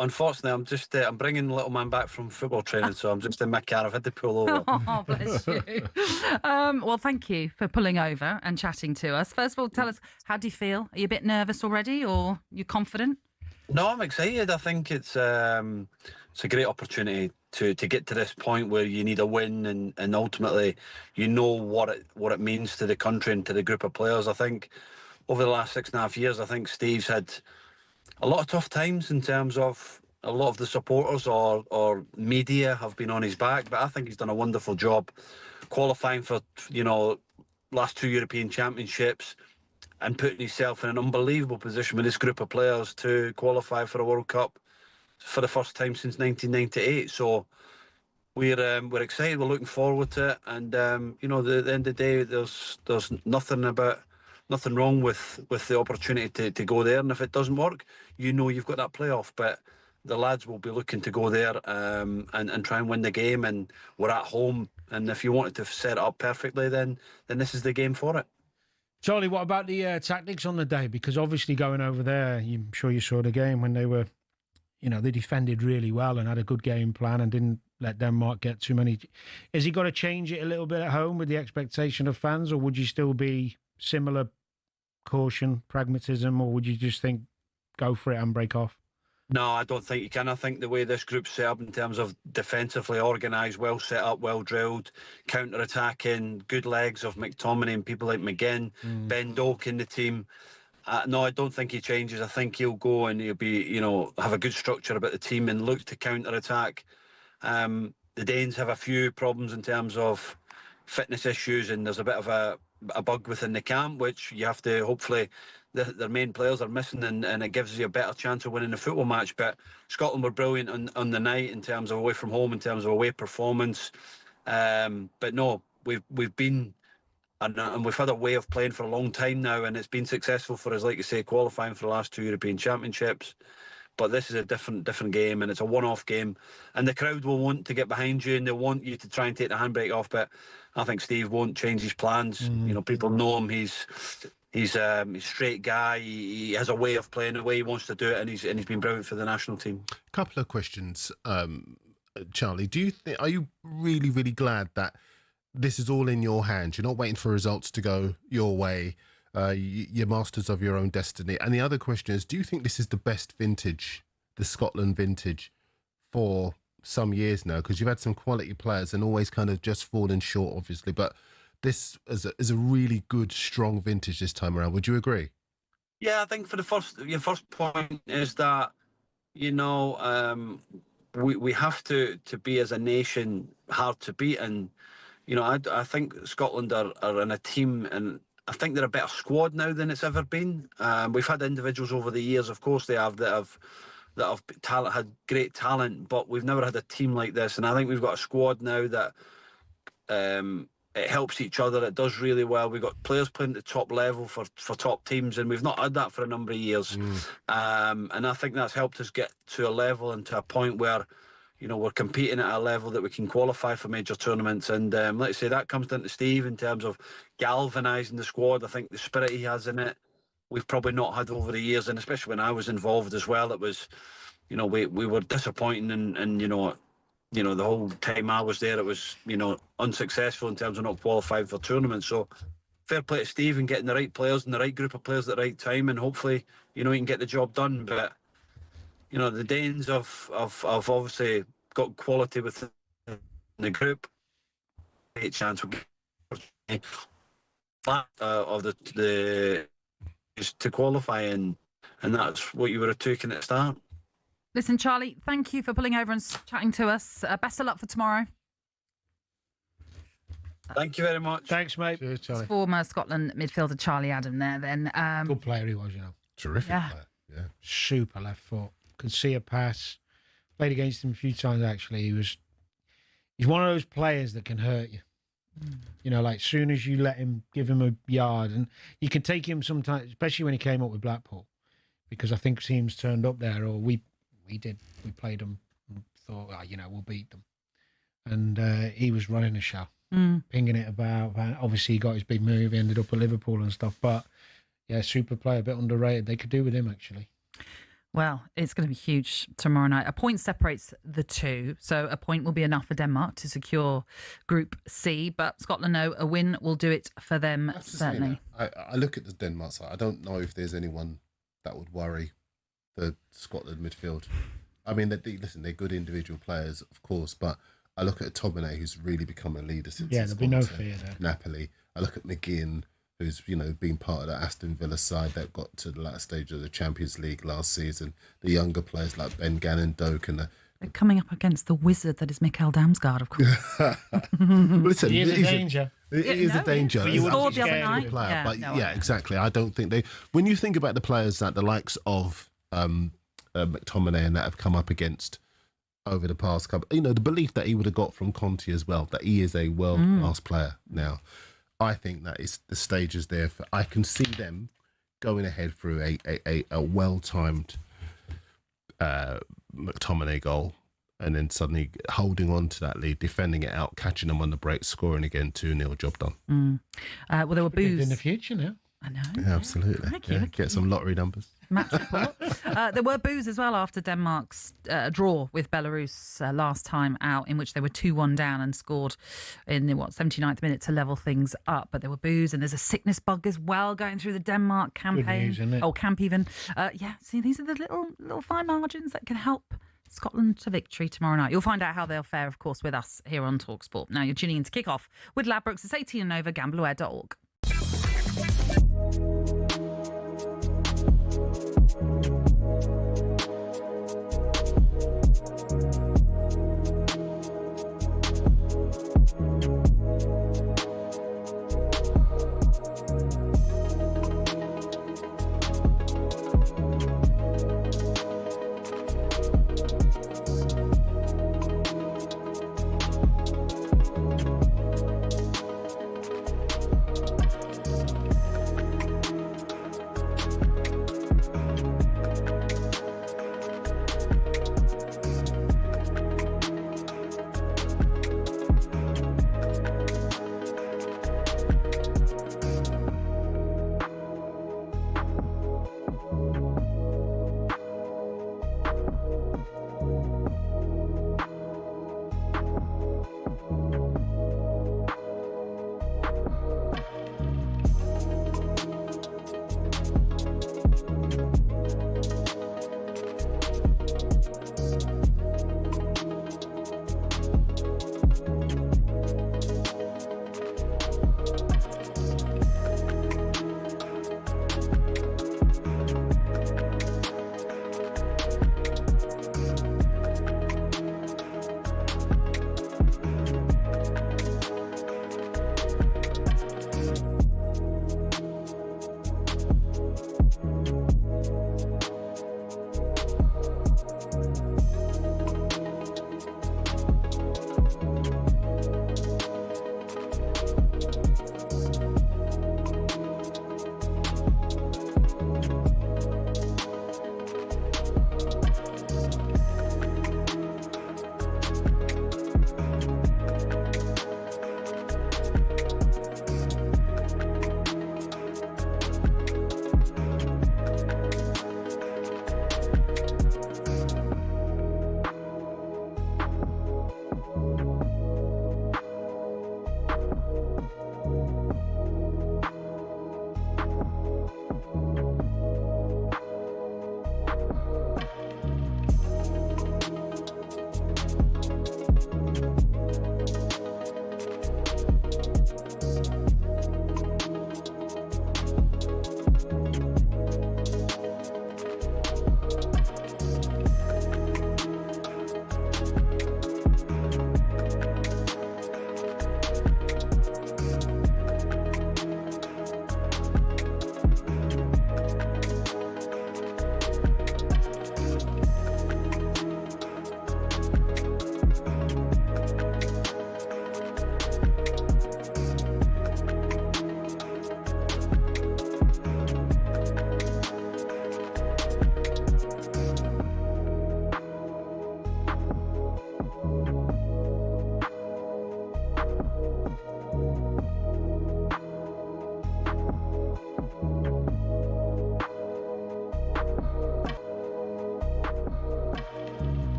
[SPEAKER 12] unfortunately, I'm just I'm bringing the little man back from football training, so I'm just in my car. I've had to pull over.
[SPEAKER 2] Oh, bless you. Well, thank you for pulling over and chatting to us. First of all, tell us, how do you feel? Are you a bit nervous already, or you confident?
[SPEAKER 12] No, I'm excited. I think it's a great opportunity to get to this point where you need a win, and ultimately, you know what it means to the country and to the group of players. I think over the last 6.5 years, I think Steve's had a lot of tough times in terms of a lot of the supporters or media have been on his back, but I think he's done a wonderful job qualifying for, last 2 European Championships and putting himself in an unbelievable position with this group of players to qualify for a World Cup for the first time since 1998. So we're excited, we're looking forward to it, and at the end of the day, there's nothing wrong with the opportunity to go there, and if it doesn't work, you've got that playoff. But the lads will be looking to go there and try and win the game, and we're at home, and if you wanted to set it up perfectly, then this is the game for it.
[SPEAKER 4] Charlie, what about the tactics on the day? Because obviously going over there, I'm sure you saw the game when they were, they defended really well and had a good game plan and didn't let Denmark get too many. Has he got to change it a little bit at home with the expectation of fans, or would you still be similar caution, pragmatism, or would you just think go for it and break off?
[SPEAKER 12] No, I don't think you can. I think the way this group's set up in terms of defensively organised, well set up, well drilled, counter-attacking, good legs of McTominay and people like McGinn, Ben Doak in the team. No, I don't think he changes. I think he'll go and he'll be, have a good structure about the team and look to counter-attack. The Danes have a few problems in terms of fitness issues, and there's a bit of a bug within the camp, which you have to hopefully their main players are missing, and it gives you a better chance of winning the football match. But Scotland were brilliant on the night in terms of away from home, in terms of away performance. But no, we've been and we've had a way of playing for a long time now, and it's been successful for us, like you say, qualifying for the last 2 European Championships. But this is a different game, and it's a one-off game, and the crowd will want to get behind you, and they'll want you to try and take the handbrake off. But I think Steve won't change his plans. People know him. He's a straight guy. He has a way of playing, the way he wants to do it, and he's been brilliant for the national team.
[SPEAKER 3] Couple of questions, Charlie. Are you really, really glad that this is all in your hands? You're not waiting for results to go your way. You're masters of your own destiny. And the other question is, do you think this is the best vintage, the Scotland vintage, for some years now? Because you've had some quality players and always kind of just fallen short, obviously. But this is a really good, strong vintage this time around. Would you agree?
[SPEAKER 12] Yeah, I think for your first point is that, we have to be as a nation hard to beat. And, I think Scotland are in a team, and I think they're a better squad now than it's ever been. We've had individuals over the years, of course, that have had great talent, but we've never had a team like this. And I think we've got a squad now that it helps each other. It does really well. We've got players playing at the top level for top teams, and we've not had that for a number of years. And I think that's helped us get to a level and to a point where, we're competing at a level that we can qualify for major tournaments. And let's say that comes down to Steve in terms of galvanising the squad. I think the spirit he has in it, we've probably not had over the years, and especially when I was involved as well, it was you know, we were disappointing, and you know, the whole time I was there, it was, you know, unsuccessful in terms of not qualifying for tournaments. So fair play to Steve and getting the right players and the right group of players at the right time, and hopefully, you know, he can get the job done. But you know, the Danes have obviously got quality within the group. Great chance we'll get of the to qualify, and that's what you were taking at the start.
[SPEAKER 2] Listen, Charlie, thank you for pulling over and chatting to us. Best of luck for tomorrow.
[SPEAKER 12] Thank you very much.
[SPEAKER 4] Thanks, mate.
[SPEAKER 3] Cheers, Charlie.
[SPEAKER 2] Former Scotland midfielder Charlie Adam there then.
[SPEAKER 4] Good player he was, you know.
[SPEAKER 3] Terrific
[SPEAKER 2] Yeah.
[SPEAKER 3] player. Yeah.
[SPEAKER 4] Super left foot. Could see a pass. Played against him a few times, actually. He's one of those players that can hurt you. You know, like, soon as you let him, give him a yard, and you can take him sometimes, especially when he came up with Blackpool, because I think teams turned up there, or we played them and thought, you know, we'll beat them. And he was running the show, pinging it about. Obviously, he got his big move, he ended up at Liverpool and stuff, but yeah, super player, a bit underrated. They could do with him, actually.
[SPEAKER 2] Well, it's going to be huge tomorrow night. A point separates the two, so a point will be enough for Denmark to secure Group C, but Scotland know a win will do it for them, certainly.
[SPEAKER 3] I look at the Denmark side. I don't know if there's anyone that would worry the Scotland midfield. I mean, they're good individual players, of course, but I look at Tomine, who's really become a leader since
[SPEAKER 4] there'll be no fear there.
[SPEAKER 3] Napoli. I look at McGinn, who's, you know, been part of the Aston Villa side that got to the latter stage of the Champions League last season. The younger players like Ben Gannon-Doak and
[SPEAKER 2] they're coming up against the wizard that is Mikael Damsgaard, of course.
[SPEAKER 3] Listen,
[SPEAKER 4] he is a danger.
[SPEAKER 3] It is a danger.
[SPEAKER 2] He scored the other night.
[SPEAKER 3] Player, exactly. I don't think they. When you think about the players that the likes of McTominay and that have come up against over the past couple, you know, the belief that he would have got from Conte as well, that he is a world-class player now. I think that is the stage is there for. I can see them going ahead through a well-timed McTominay goal, and then suddenly holding on to that lead, defending it out, catching them on the break, scoring again, 2-0, job done.
[SPEAKER 2] Well, there were boos
[SPEAKER 4] in the future now.
[SPEAKER 2] I know.
[SPEAKER 3] Yeah, absolutely. Get some lottery numbers.
[SPEAKER 2] Match report. There were boos as well after Denmark's draw with Belarus last time out, in which they were 2-1 down and scored in the 79th minute to level things up. But there were boos, and there's a sickness bug as well going through the Denmark campaign.
[SPEAKER 4] Good news, isn't it?
[SPEAKER 2] Oh, camp even. See, these are the little fine margins that can help Scotland to victory tomorrow night. You'll find out how they'll fare, of course, with us here on talkSPORT. Now you're tuning in to kick off with Ladbrokes. It's 18 and over, gambleware.org.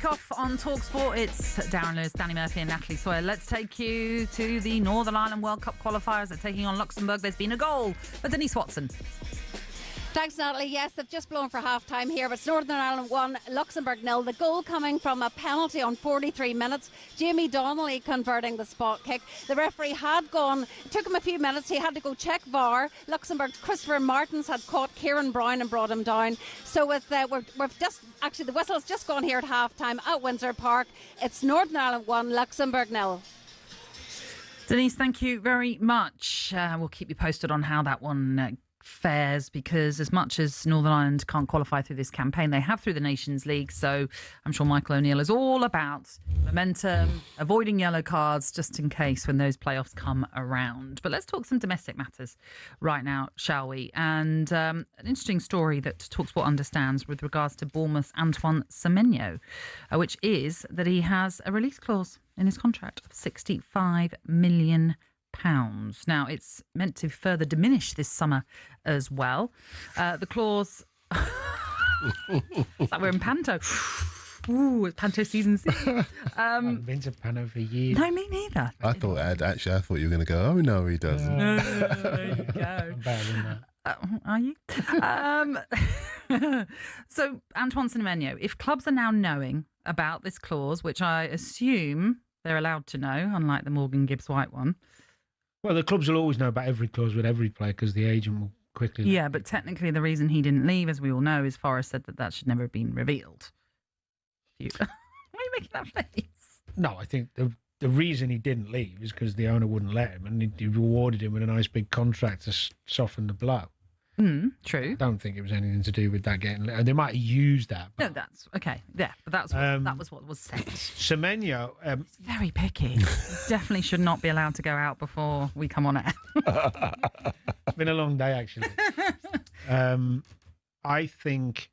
[SPEAKER 2] Kick-off on talkSPORT. It's Darren Lewis, Danny Murphy and Natalie Sawyer. Let's take you to the Northern Ireland World Cup qualifiers. They're taking on Luxembourg. There's been a goal for Denise Watson.
[SPEAKER 6] Thanks, Natalie. Yes, they've just blown for half-time here, but it's Northern Ireland 1, Luxembourg 0. The goal coming from a penalty on 43 minutes. Jamie Donnelly converting the spot kick. The referee had gone, it took him a few minutes, he had to go check VAR. Luxembourg's Christopher Martins had caught Kieran Brown and brought him down. So we've just, actually the whistle's just gone here at half-time at Windsor Park. It's Northern Ireland 1, Luxembourg 0.
[SPEAKER 2] Denise, thank you very much. We'll keep you posted on how that one fares, because as much as Northern Ireland can't qualify through this campaign, they have through the Nations League. So I'm sure Michael O'Neill is all about momentum, avoiding yellow cards just in case when those playoffs come around. But let's talk some domestic matters right now, shall we? And an interesting story that talkSPORT understands with regards to Bournemouth's Antoine Semenyo, which is that he has a release clause in his contract of £65 million. Now, it's meant to further diminish this summer as well. The clause... it's like we're in Panto. Ooh, it's Panto season.
[SPEAKER 4] I haven't been to Panto for years.
[SPEAKER 2] No, me neither.
[SPEAKER 3] I thought you were going to go, oh, no, he doesn't.
[SPEAKER 2] There you go.
[SPEAKER 4] I'm better than that.
[SPEAKER 2] Are you? So, Antoine Semenyo, if clubs are now knowing about this clause, which I assume they're allowed to know, unlike the Morgan Gibbs-White one.
[SPEAKER 4] Well, the clubs will always know about every clause with every player because the agent will quickly...
[SPEAKER 2] Yeah, but technically the reason he didn't leave, as we all know, is Forrest said that should never have been revealed. Why are you making that face?
[SPEAKER 4] No, I think the reason he didn't leave is because the owner wouldn't let him, and he rewarded him with a nice big contract to soften the blow.
[SPEAKER 2] True.
[SPEAKER 4] I don't think it was anything to do with that getting... They might have used that.
[SPEAKER 2] No, that's... Okay, yeah, but that was what was said.
[SPEAKER 4] Semenyo...
[SPEAKER 2] very picky. Definitely should not be allowed to go out before we come on air.
[SPEAKER 4] It's been a long day, actually. I think,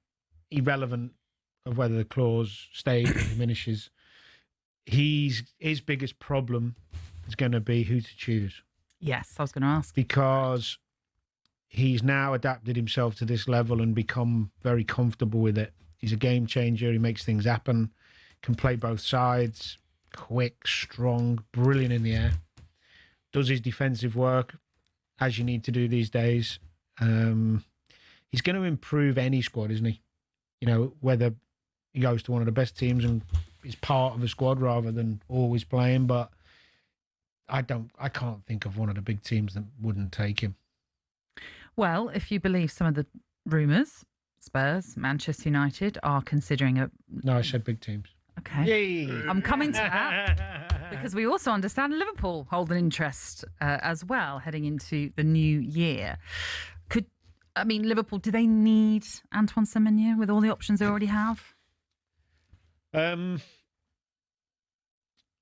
[SPEAKER 4] irrelevant of whether the clause stays or diminishes, his biggest problem is going to be who to choose.
[SPEAKER 2] Yes, I was going to ask.
[SPEAKER 4] Because... he's now adapted himself to this level and become very comfortable with it. He's a game changer. He makes things happen, can play both sides, quick, strong, brilliant in the air. Does his defensive work, as you need to do these days. He's going to improve any squad, isn't he? You know, whether he goes to one of the best teams and is part of a squad rather than always playing. But I can't think of one of the big teams that wouldn't take him.
[SPEAKER 2] Well, if you believe some of the rumours, Spurs, Manchester United are considering a...
[SPEAKER 4] No, I said big teams.
[SPEAKER 2] Okay.
[SPEAKER 4] Yay.
[SPEAKER 2] I'm coming to that because we also understand Liverpool hold an interest as well heading into the new year. Liverpool, do they need Antoine Semenyo with all the options they already have?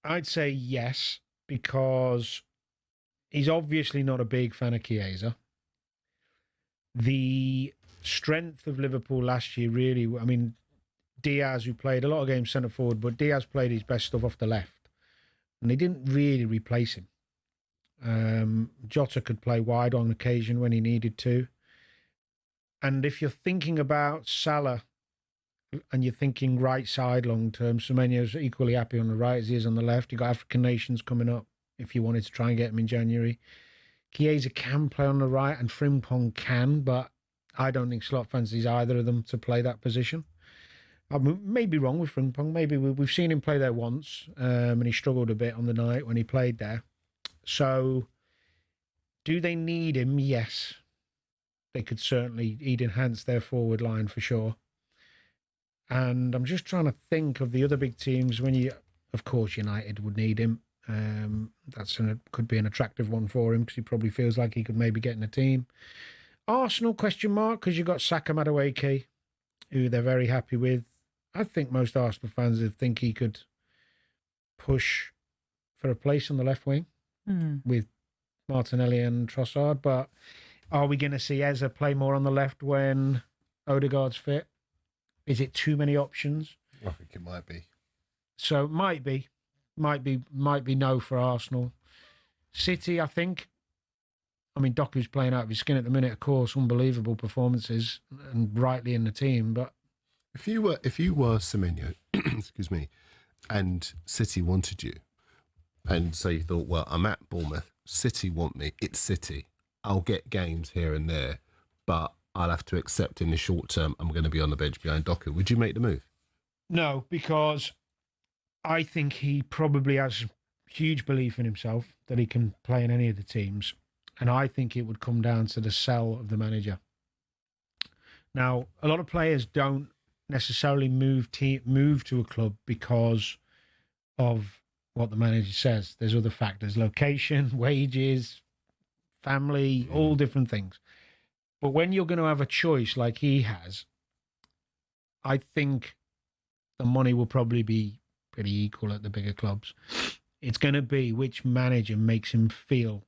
[SPEAKER 4] I'd say yes, because he's obviously not a big fan of Chiesa. The strength of Liverpool last year really, Diaz, who played a lot of games centre forward, but Diaz played his best stuff off the left, and they didn't really replace him. Jota could play wide on occasion when he needed to. And if you're thinking about Salah and you're thinking right side long term, Semenyo's equally happy on the right as he is on the left. You've got African nations coming up if you wanted to try and get him in January. Chiesa can play on the right and Frimpong can, but I don't think Slot fancies either of them to play that position. I may be wrong with Frimpong. Maybe we've seen him play there once, and he struggled a bit on the night when he played there. So, do they need him? Yes. They could certainly, he'd enhance their forward line for sure. And I'm just trying to think of the other big teams. Of course, United would need him. Could be an attractive one for him because he probably feels like he could maybe get in a team. Arsenal, question mark, because you've got Saka Madueke, who they're very happy with. I think most Arsenal fans would think he could push for a place on the left wing with Martinelli and Trossard. But are we going to see Eze play more on the left when Odegaard's fit? Is it too many options?
[SPEAKER 3] I think it might be.
[SPEAKER 4] So might be no for Arsenal. City, I think. Doku's playing out of his skin at the minute, of course, unbelievable performances and rightly in the team. But
[SPEAKER 3] if you were Semenyo, excuse me, and City wanted you, and so you thought, well, I'm at Bournemouth, City want me, it's City, I'll get games here and there, but I'll have to accept in the short term I'm going to be on the bench behind Docker. Would you make the move?
[SPEAKER 4] No, because I think he probably has huge belief in himself that he can play in any of the teams, and I think it would come down to the sell of the manager. Now, a lot of players don't necessarily move to a club because of what the manager says. There's other factors: location, wages, family, all different things. But when you're going to have a choice like he has, I think the money will probably be pretty equal at the bigger clubs. It's going to be which manager makes him feel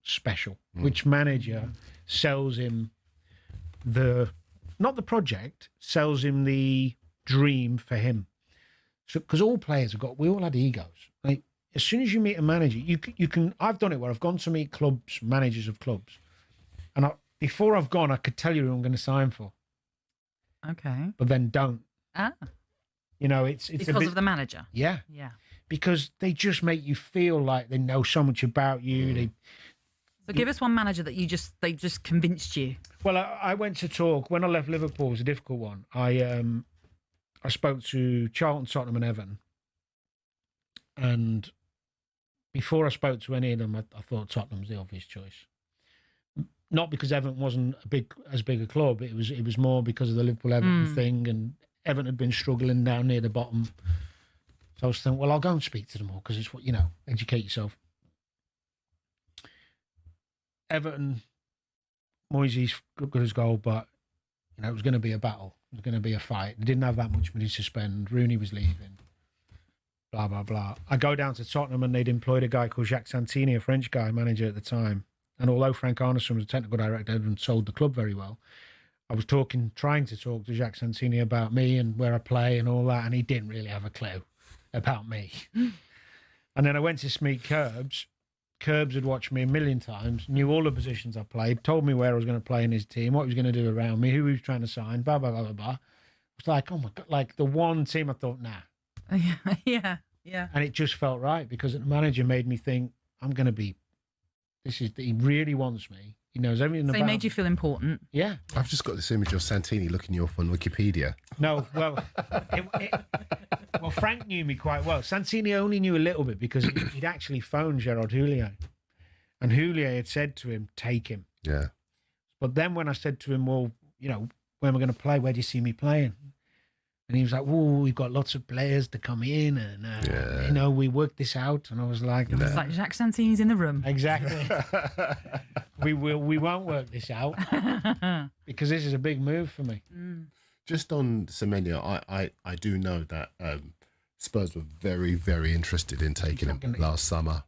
[SPEAKER 4] special, which manager sells him not the project, sells him the dream for him. So, because all players we all had egos. Like, as soon as you meet a manager, you can. I've done it where I've gone to meet managers of clubs, and before I've gone, I could tell you who I'm going to sign for.
[SPEAKER 2] Okay.
[SPEAKER 4] But then don't. You know, it's
[SPEAKER 2] because of the manager.
[SPEAKER 4] Yeah.
[SPEAKER 2] Yeah.
[SPEAKER 4] Because they just make you feel like they know so much about you.
[SPEAKER 2] So give us one manager that they just convinced you.
[SPEAKER 4] Well, I went to talk when I left Liverpool. It was a difficult one. I spoke to Charlton, Tottenham, and Everton, and before I spoke to any of them, I thought Tottenham was the obvious choice. Not because Everton wasn't as big a club. It was more because of the Liverpool Everton thing, and Everton had been struggling down near the bottom. So I was thinking, well, I'll go and speak to them all because it's what, educate yourself. Everton, Moisey's good as gold, but it was going to be a battle. It was going to be a fight. They didn't have that much money to spend. Rooney was leaving. Blah, blah, blah. I go down to Tottenham and they'd employed a guy called Jacques Santini, a French guy, manager at the time. And although Frank Arneson was a technical director and sold the club very well, I was trying to talk to Jacques Santini about me and where I play and all that, and he didn't really have a clue about me. And then I went to meet Curbs. Curbs had watched me a million times, knew all the positions I played, told me where I was going to play in his team, what he was going to do around me, who he was trying to sign, blah, blah, blah, blah, blah. It was like, oh my God, like the one team I thought, nah.
[SPEAKER 2] Yeah.
[SPEAKER 4] And it just felt right because the manager made me think, he really wants me. He knows everything about me.
[SPEAKER 2] So he made you feel important.
[SPEAKER 4] Yeah.
[SPEAKER 3] I've just got this image of Santini looking you up on Wikipedia.
[SPEAKER 4] No, well, well, Frank knew me quite well. Santini only knew a little bit because he'd actually phoned Gerard Houllier. And Houllier had said to him, take him.
[SPEAKER 3] Yeah.
[SPEAKER 4] But then when I said to him, well, where am I going to play? Where do you see me playing? And he was like, "Oh, we've got lots of players to come in, and we worked this out." And I was like,
[SPEAKER 2] "It's like Jacques Santini's in the room."
[SPEAKER 4] Exactly. We won't work this out because this is a big move for me.
[SPEAKER 3] Just on Semenyo, I do know that Spurs were very, very interested in taking him last summer,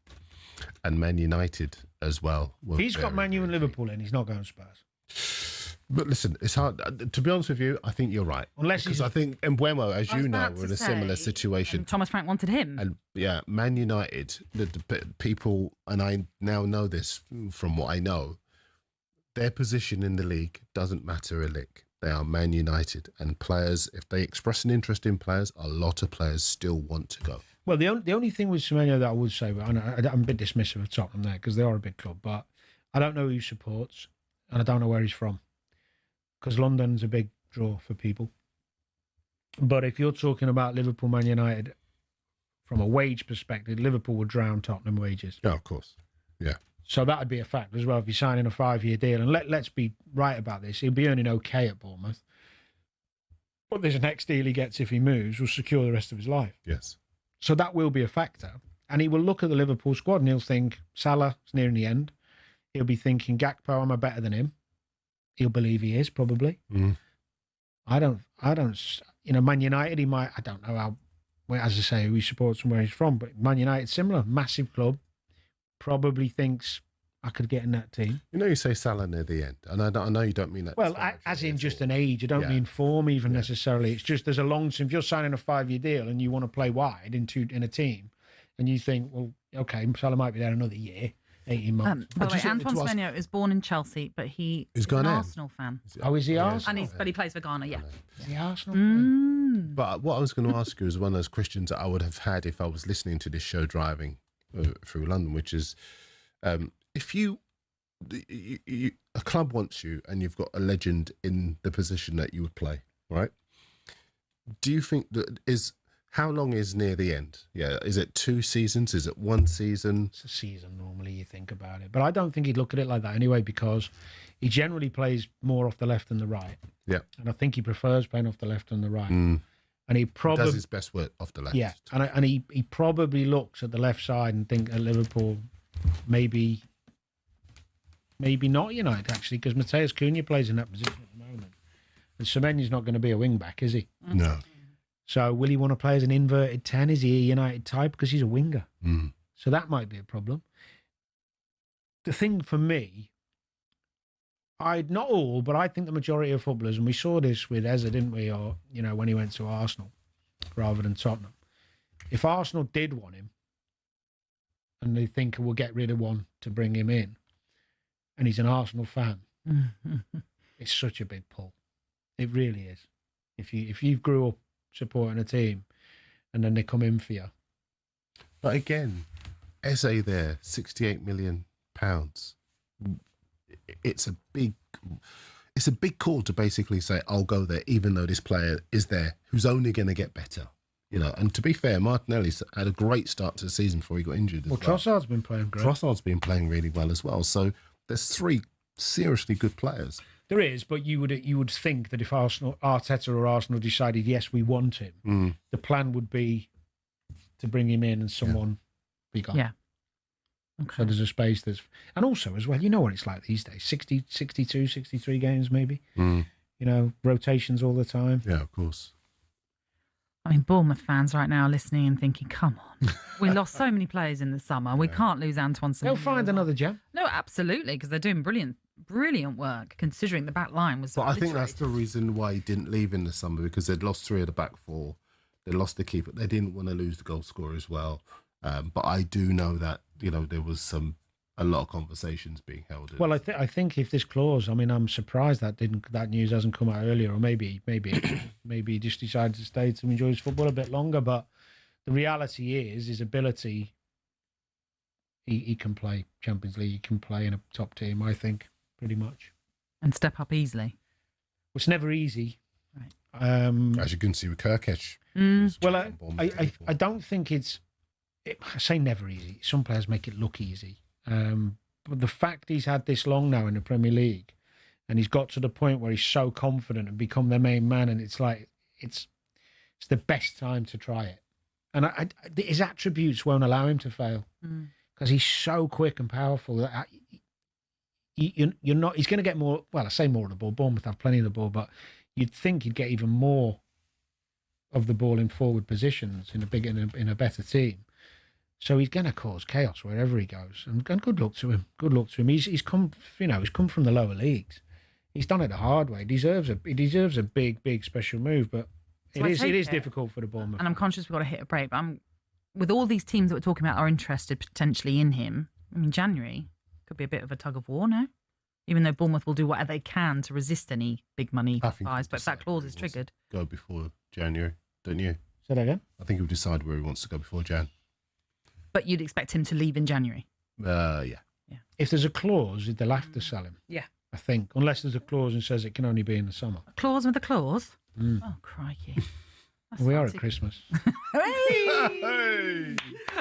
[SPEAKER 3] and Man United as well.
[SPEAKER 4] If he's got Man U and Liverpool in, he's not going to Spurs.
[SPEAKER 3] But listen, it's hard. To be honest with you, I think you're right. Because I think Mbeumo, as you know, were in a similar situation.
[SPEAKER 2] Thomas Frank wanted him.
[SPEAKER 3] And yeah, Man United, the people, and I now know this from what I know, their position in the league doesn't matter a lick. They are Man United. And players, if they express an interest in players, a lot of players still want to go.
[SPEAKER 4] Well, the only thing with Semenyo that I would say, I'm a bit dismissive of Tottenham there because they are a big club, but I don't know who he supports and I don't know where he's from. Because London's a big draw for people. But if you're talking about Liverpool, Man United, from a wage perspective, Liverpool would drown Tottenham wages.
[SPEAKER 3] Yeah, of course. Yeah.
[SPEAKER 4] So that would be a factor as well if you're signing a 5-year deal. And let's be right about this. He'll be earning okay at Bournemouth. But this next deal he gets if he moves will secure the rest of his life.
[SPEAKER 3] Yes. So
[SPEAKER 4] that will be a factor. And he will look at the Liverpool squad and he'll think, Salah's nearing the end. He'll be thinking, Gakpo, am I better than him? He'll believe he is, probably. I don't, Man United, he might, I don't know how, as I say, who he supports and where he's from, but Man United, similar, massive club, probably thinks I could get in that team.
[SPEAKER 3] You say Salah near the end, and I know you don't mean that.
[SPEAKER 4] Well, as in just an age, I don't mean form even necessarily. It's just there's a long, if you're signing a 5-year deal and you want to play wide in a team, and you think, well, okay, Salah might be there another year. 18 months.
[SPEAKER 2] By the way, Antoine Semenyo is born in Chelsea, but he's an Arsenal fan.
[SPEAKER 4] Oh, is he Arsenal?
[SPEAKER 2] But he plays for Ghana, yeah.
[SPEAKER 4] Is he Arsenal fan?
[SPEAKER 3] But what I was going to ask you is one of those questions that I would have had if I was listening to this show driving through London, which is if a club wants you and you've got a legend in the position that you would play, right? Do you think how long is near the end? Yeah, is it 2 seasons? Is it 1 season?
[SPEAKER 4] It's a season normally, you think about it. But I don't think he'd look at it like that anyway, because he generally plays more off the left than the right.
[SPEAKER 3] Yeah.
[SPEAKER 4] And I think he prefers playing off the left than the right.
[SPEAKER 3] Mm.
[SPEAKER 4] And he probably
[SPEAKER 3] does his best work off the left.
[SPEAKER 4] Yeah, and he probably looks at the left side and think at Liverpool, maybe not United, actually, because Mateus Cunha plays in that position at the moment. And Semenya's not going to be a wing-back, is he?
[SPEAKER 3] No.
[SPEAKER 4] So will he want to play as an inverted 10? Is he a United type? Because he's a winger.
[SPEAKER 3] Mm.
[SPEAKER 4] So that might be a problem. The thing for me, not all, but I think the majority of footballers, and we saw this with Eze, didn't we? Or, when he went to Arsenal rather than Tottenham. If Arsenal did want him, and they think we'll get rid of one to bring him in, and he's an Arsenal fan, it's such a big pull. It really is. If you grew up supporting a team, and then they come in for you.
[SPEAKER 3] But again, Eze there, £68 million. It's a big call to basically say, I'll go there, even though this player is there, who's only going to get better. And to be fair, Martinelli's had a great start to the season before he got injured.
[SPEAKER 4] Well, Trossard's been playing great.
[SPEAKER 3] Trossard's been playing really well as well. So there's 3 seriously good players.
[SPEAKER 4] There is, but you would think that if Arteta or Arsenal decided, yes, we want him, the plan would be to bring him in and someone be gone.
[SPEAKER 2] Yeah. Okay.
[SPEAKER 4] So there's a space and also as well, you know what it's like these days, 60, 62, 63 games maybe, rotations all the time.
[SPEAKER 3] Yeah, of course.
[SPEAKER 2] I mean, Bournemouth fans right now are listening and thinking, come on, we lost so many players in the summer. We can't lose Antoine Semenyo.
[SPEAKER 4] They'll find another gem.
[SPEAKER 2] No, absolutely, because they're doing brilliant work, considering the back line was.
[SPEAKER 3] But I think that's the reason why he didn't leave in the summer, because they'd lost 3 of the back 4. They lost the keeper. They didn't want to lose the goal scorer as well. But I do know that, there was a lot of conversations being held.
[SPEAKER 4] Well, I think if this clause, I'm surprised that news hasn't come out earlier, or maybe he just decided to stay to enjoy his football a bit longer. But the reality is his ability. He can play Champions League. He can play in a top team, I think, pretty much,
[SPEAKER 2] and step up easily.
[SPEAKER 4] It's never easy,
[SPEAKER 2] right?
[SPEAKER 3] As you can see with Kirkic.
[SPEAKER 4] Well, I don't think I say never easy. Some players make it look easy. But the fact he's had this long now in the Premier League, and he's got to the point where he's so confident and become their main man, and it's like it's the best time to try it. And his attributes won't allow him to fail because he's so quick and powerful that you're not. He's going to get more. Well, I say more of the ball. Bournemouth have plenty of the ball, but you'd think he'd get even more of the ball in forward positions in a better team. So he's going to cause chaos wherever he goes, and good luck to him. Good luck to him. He's come from the lower leagues. He's done it the hard way. He deserves a big special move, but it is difficult for the Bournemouth.
[SPEAKER 2] And I'm conscious we've got to hit a break. But with all these teams that we're talking about are interested potentially in him. January could be a bit of a tug of war now, even though Bournemouth will do whatever they can to resist any big money buys. But if that clause is triggered,
[SPEAKER 3] go before January, don't you?
[SPEAKER 4] Say that again.
[SPEAKER 3] I think he'll decide where he wants to go before Jan.
[SPEAKER 2] But you'd expect him to leave in January?
[SPEAKER 3] Yeah.
[SPEAKER 4] If there's a clause, they'll have to sell him.
[SPEAKER 2] Yeah.
[SPEAKER 4] I think. Unless there's a clause that says it can only be in the summer.
[SPEAKER 2] A clause with a clause? Oh, crikey.
[SPEAKER 4] We are at Christmas.
[SPEAKER 2] Hey!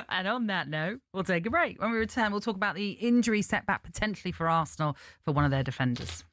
[SPEAKER 2] And on that note, we'll take a break. When we return, we'll talk about the injury setback potentially for Arsenal for one of their defenders.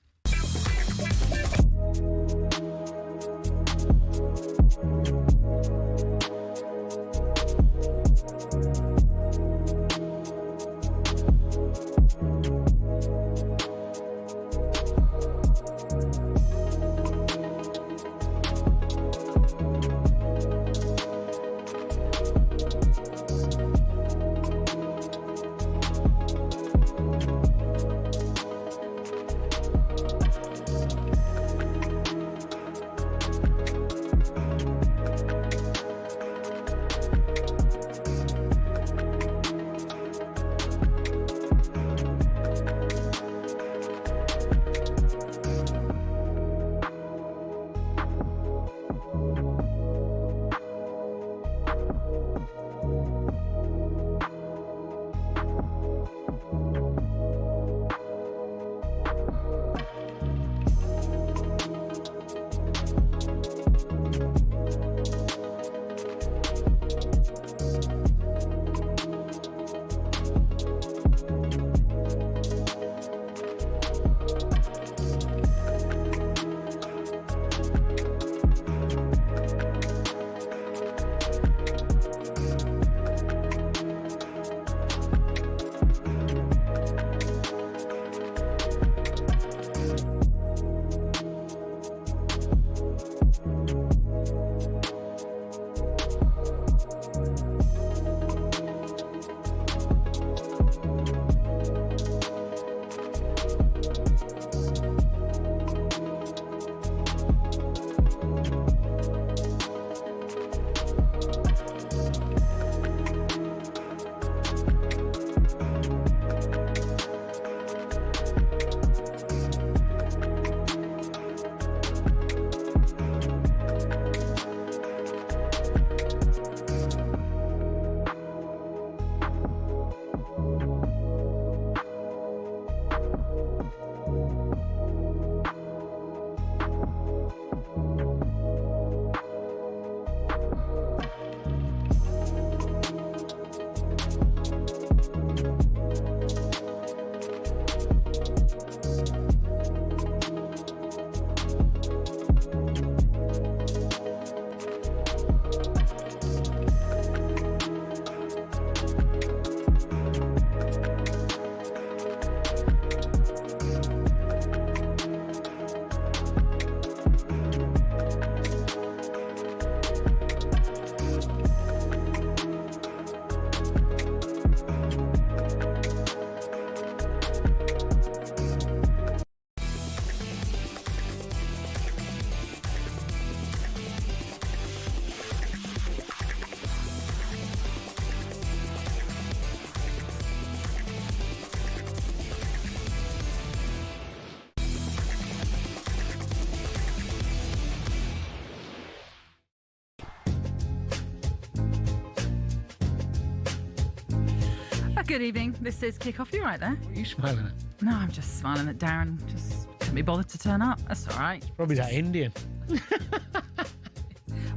[SPEAKER 2] Good evening. This is Kickoff. You right there?
[SPEAKER 4] What are you smiling at?
[SPEAKER 2] No, I'm just smiling at Darren. Just couldn't be bothered to turn up. That's all right.
[SPEAKER 4] Probably that Indian.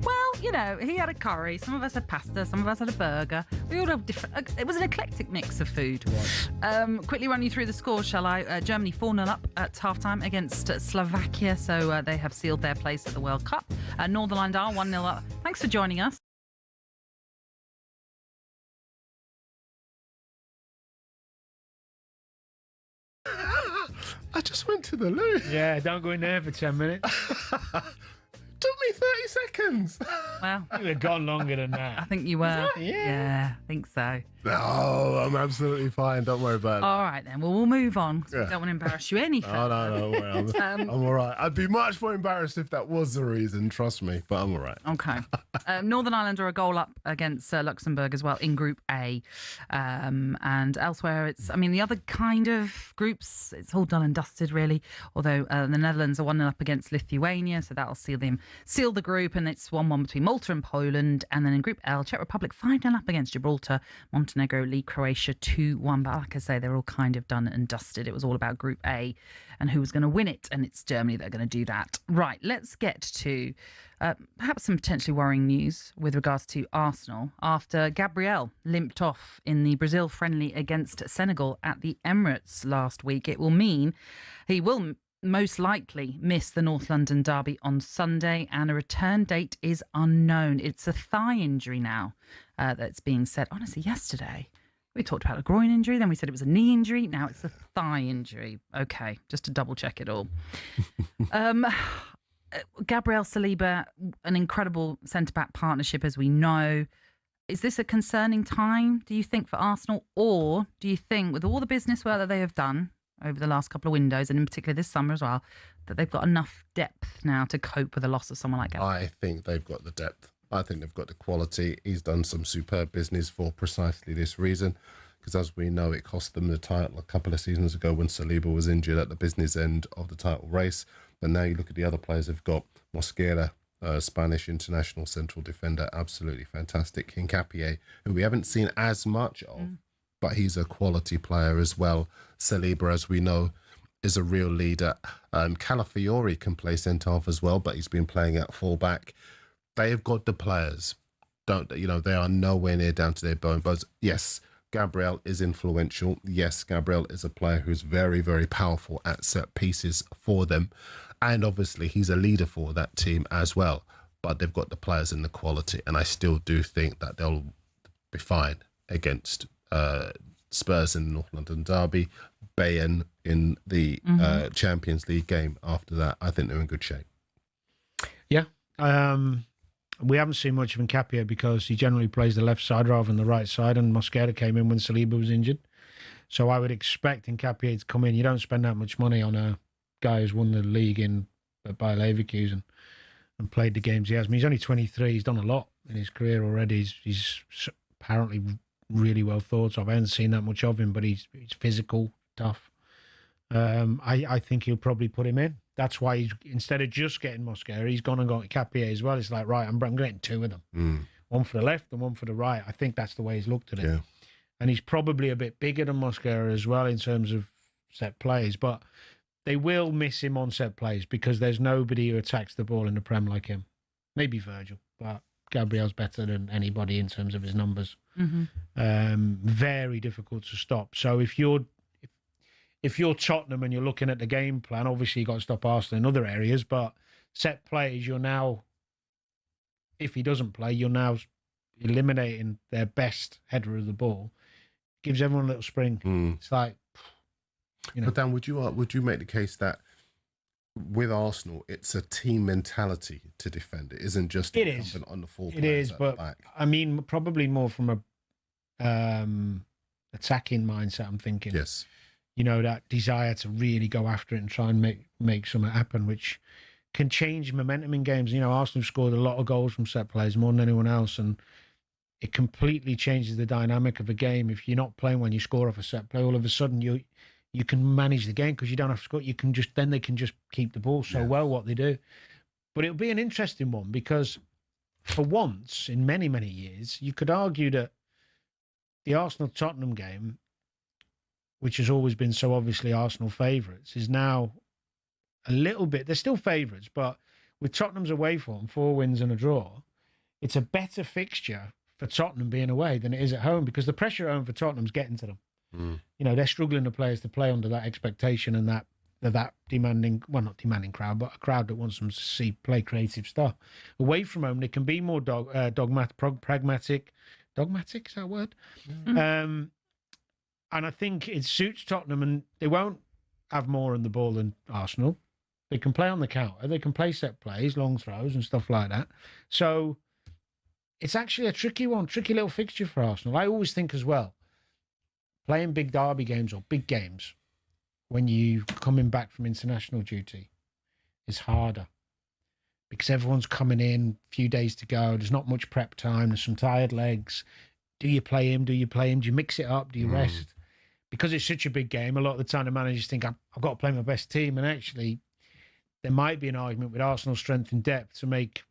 [SPEAKER 2] Well, you know, he had a curry. Some of us had pasta. Some of us had a burger. We all have different. It was an eclectic mix of food. Quickly run you through the scores, shall I? Germany 4-0 up at halftime against Slovakia, so they have sealed their place at the World Cup. Northern Ireland are 1-0 up. Thanks for joining us.
[SPEAKER 3] I just went to the loo.
[SPEAKER 4] Yeah, don't go in there for 10 minutes.
[SPEAKER 3] Took me 30 seconds.
[SPEAKER 2] Well,
[SPEAKER 4] You were gone longer than that.
[SPEAKER 2] I think you were.
[SPEAKER 4] Yeah.
[SPEAKER 2] I think so.
[SPEAKER 3] No, I'm absolutely fine. Don't worry about it.
[SPEAKER 2] All right, then. Well, we'll move on.
[SPEAKER 3] Yeah.
[SPEAKER 2] We don't want to embarrass you any further.
[SPEAKER 3] No, don't worry. I'm all right. I'd be much more embarrassed if that was the reason, trust me, but I'm all right.
[SPEAKER 2] Okay. Northern Ireland are a goal up against Luxembourg as well in Group A. And elsewhere, the other kind of groups, it's all done and dusted, really. Although the Netherlands are 1-0 up against Lithuania, so that'll seal the group. And it's 1-1 between Malta and Poland. And then in Group L, Czech Republic 5-0 up against Gibraltar. Montenegro lead Croatia 2-1. But like I say, they're all kind of done and dusted. It was all about Group A and who was going to win it. And it's Germany that are going to do that. Right, let's get to perhaps some potentially worrying news with regards to Arsenal after Gabriel limped off in the Brazil friendly against Senegal at the Emirates last week. It will mean he will most likely miss the North London derby on Sunday, and a return date is unknown. It's a thigh injury now that's being said. Honestly, yesterday we talked about a groin injury, then we said it was a knee injury. Now it's a thigh injury. Okay, just to double check it all. Gabriel Saliba, an incredible centre-back partnership, as we know. Is this a concerning time, do you think, for Arsenal? Or do you think, with all the business work that they have done over the last couple of windows, and in particular this summer as well, that they've got enough depth now to cope with the loss of someone like Gabriel?
[SPEAKER 3] I think they've got the depth. I think they've got the quality. He's done some superb business for precisely this reason, because as we know, it cost them the title a couple of seasons ago when Saliba was injured at the business end of the title race. And now you look at the other players they've got. Mosquera, Spanish international central defender, absolutely fantastic. Hincapié, who we haven't seen as much of, but he's a quality player as well. Saliba, as we know, is a real leader. Calafiori can play centre-half as well, but he's been playing at full-back. They have got the players. They are nowhere near down to their bone bones. Yes, Gabriel is influential. Yes, Gabriel is a player who's very, very powerful at set pieces for them. And obviously, he's a leader for that team as well. But they've got the players and the quality. And I still do think that they'll be fine against Spurs in the North London derby, Bayern in the Champions League game after that. I think they're in good shape.
[SPEAKER 4] Yeah. We haven't seen much of Hincapié because he generally plays the left side rather than the right side, and Mosquera came in when Saliba was injured. So I would expect Hincapié to come in. You don't spend that much money on a guy who's won the league in Bayer Leverkusen and played the games he has. He's only 23. He's done a lot in his career already. He's apparently really well thought of. I haven't seen that much of him, but he's physical, tough. I think he'll probably put him in. That's why instead of just getting Mosquera, he's gone and got Hincapié as well. It's like, right, I'm getting two of them. One for the left and one for the right. I think that's the way he's looked at it.
[SPEAKER 3] Yeah.
[SPEAKER 4] And he's probably a bit bigger than Mosquera as well in terms of set plays, but they will miss him on set plays because there's nobody who attacks the ball in the Prem like him. Maybe Virgil, but Gabriel's better than anybody in terms of his numbers. Very difficult to stop. So if you're Tottenham and you're looking at the game plan, obviously you've got to stop Arsenal in other areas, but set plays, you're now, if he doesn't play, you're now eliminating their best header of the ball. Gives everyone a little spring. It's like,
[SPEAKER 3] But Dan, would you make the case that with Arsenal, it's a team mentality to defend? It isn't just incumbent on the four players.
[SPEAKER 4] It is,
[SPEAKER 3] at
[SPEAKER 4] but
[SPEAKER 3] the back.
[SPEAKER 4] I mean, probably more from a attacking mindset, I'm thinking.
[SPEAKER 3] Yes.
[SPEAKER 4] That desire to really go after it and try and make something happen, which can change momentum in games. Arsenal have scored a lot of goals from set plays, more than anyone else, and it completely changes the dynamic of a game. If you're not playing when you score off a set play, all of a sudden you can manage the game because you don't have to score. They can just keep the ball so well what they do. But it'll be an interesting one because for once in many, many years, you could argue that the Arsenal-Tottenham game which has always been so obviously Arsenal favourites, is now a little bit... They're still favourites, but with Tottenham's away form, 4 wins and a draw, it's a better fixture for Tottenham being away than it is at home, because the pressure at home for Tottenham's getting to them. You know, they're struggling the players to play under that expectation and that demanding, well, not demanding crowd, but a crowd that wants them to see play creative stuff. Away from home, they can be more pragmatic. Dogmatic, is that a word? And I think it suits Tottenham, and they won't have more on the ball than Arsenal. They can play on the counter. They can play set plays, long throws and stuff like that. So it's actually a tricky little fixture for Arsenal. I always think as well, playing big derby games or big games when you're coming back from international duty is harder, because everyone's coming in, a few days to go, there's not much prep time, there's some tired legs. Do you play him? Do you mix it up? Do you rest? Because it's such a big game, a lot of the time the managers think, I've got to play my best team, and actually there might be an argument with Arsenal's strength and depth to make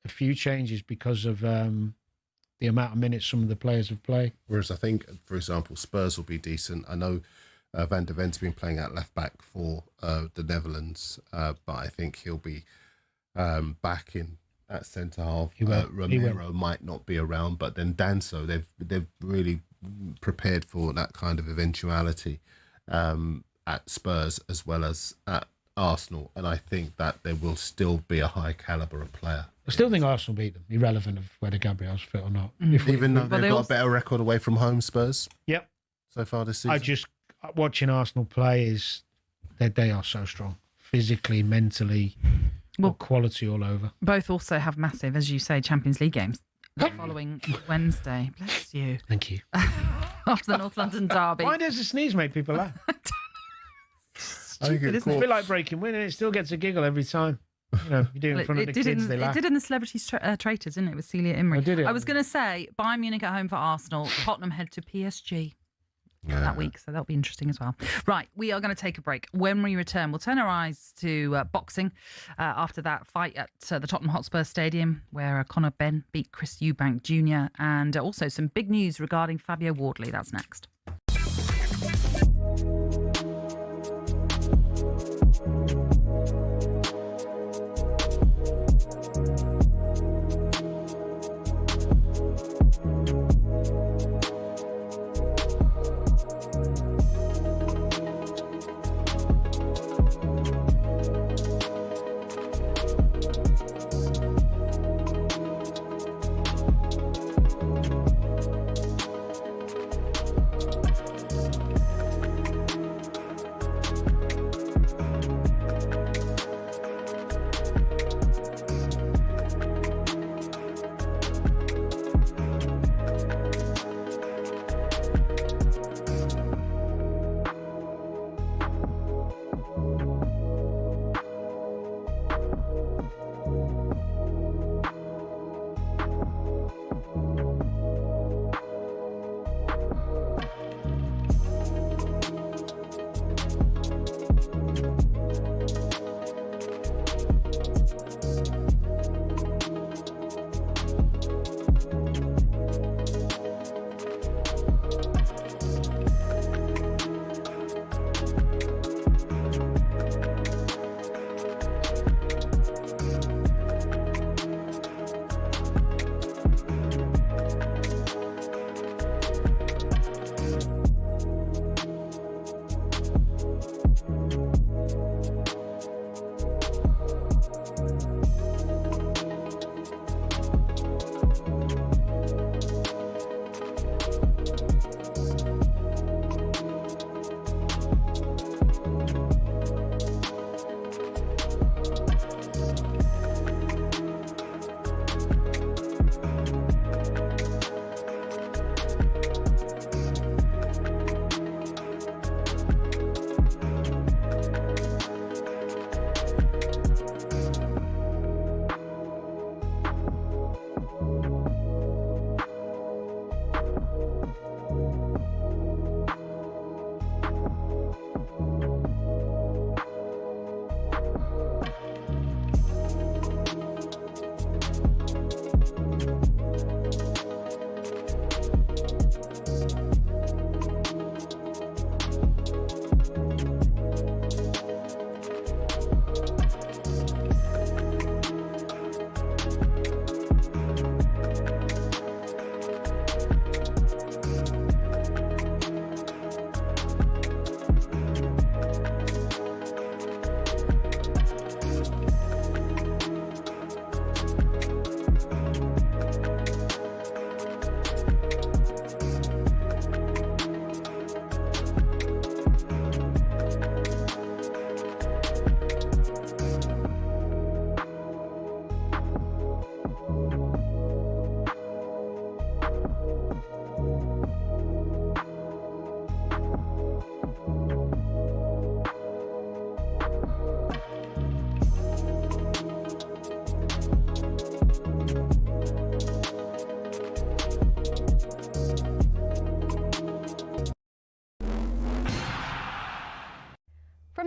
[SPEAKER 4] a few changes because of the amount of minutes some of the players have played.
[SPEAKER 3] Whereas I think, for example, Spurs will be decent. I know Van der Ven's been playing at left back for the Netherlands, but I think he'll be back in at centre half. Romero might not be around, but then Danso, they've really prepared for that kind of eventuality at Spurs as well as at Arsenal, and I think that there will still be a high calibre of player.
[SPEAKER 4] I still think Arsenal beat them, irrelevant of whether Gabriel's fit or not.
[SPEAKER 3] Even though they've got a better record away from home, Spurs.
[SPEAKER 4] Yep.
[SPEAKER 3] So far this season.
[SPEAKER 4] Watching Arsenal play is that they are so strong, physically, mentally, quality all over.
[SPEAKER 2] Both also have massive, as you say, Champions League games the following Wednesday. Bless you.
[SPEAKER 4] Thank you.
[SPEAKER 2] After the North London derby.
[SPEAKER 4] Why does the sneeze make people laugh? It's a bit like breaking wind, and it still gets a giggle every time. You know, you do it in front of the kids, they laugh.
[SPEAKER 2] It did in the Celebrities Traitors, didn't it, with Celia Imrie?
[SPEAKER 4] Did it?
[SPEAKER 2] I was going to say, Bayern Munich at home for Arsenal. Tottenham head to PSG that week, so that'll be interesting as well. Right, we are going to take a break. When we return, we'll turn our eyes to boxing after that fight at the Tottenham Hotspur Stadium, where Conor Benn beat Chris Eubank Jr., and also some big news regarding Fabio Wardley. That's next.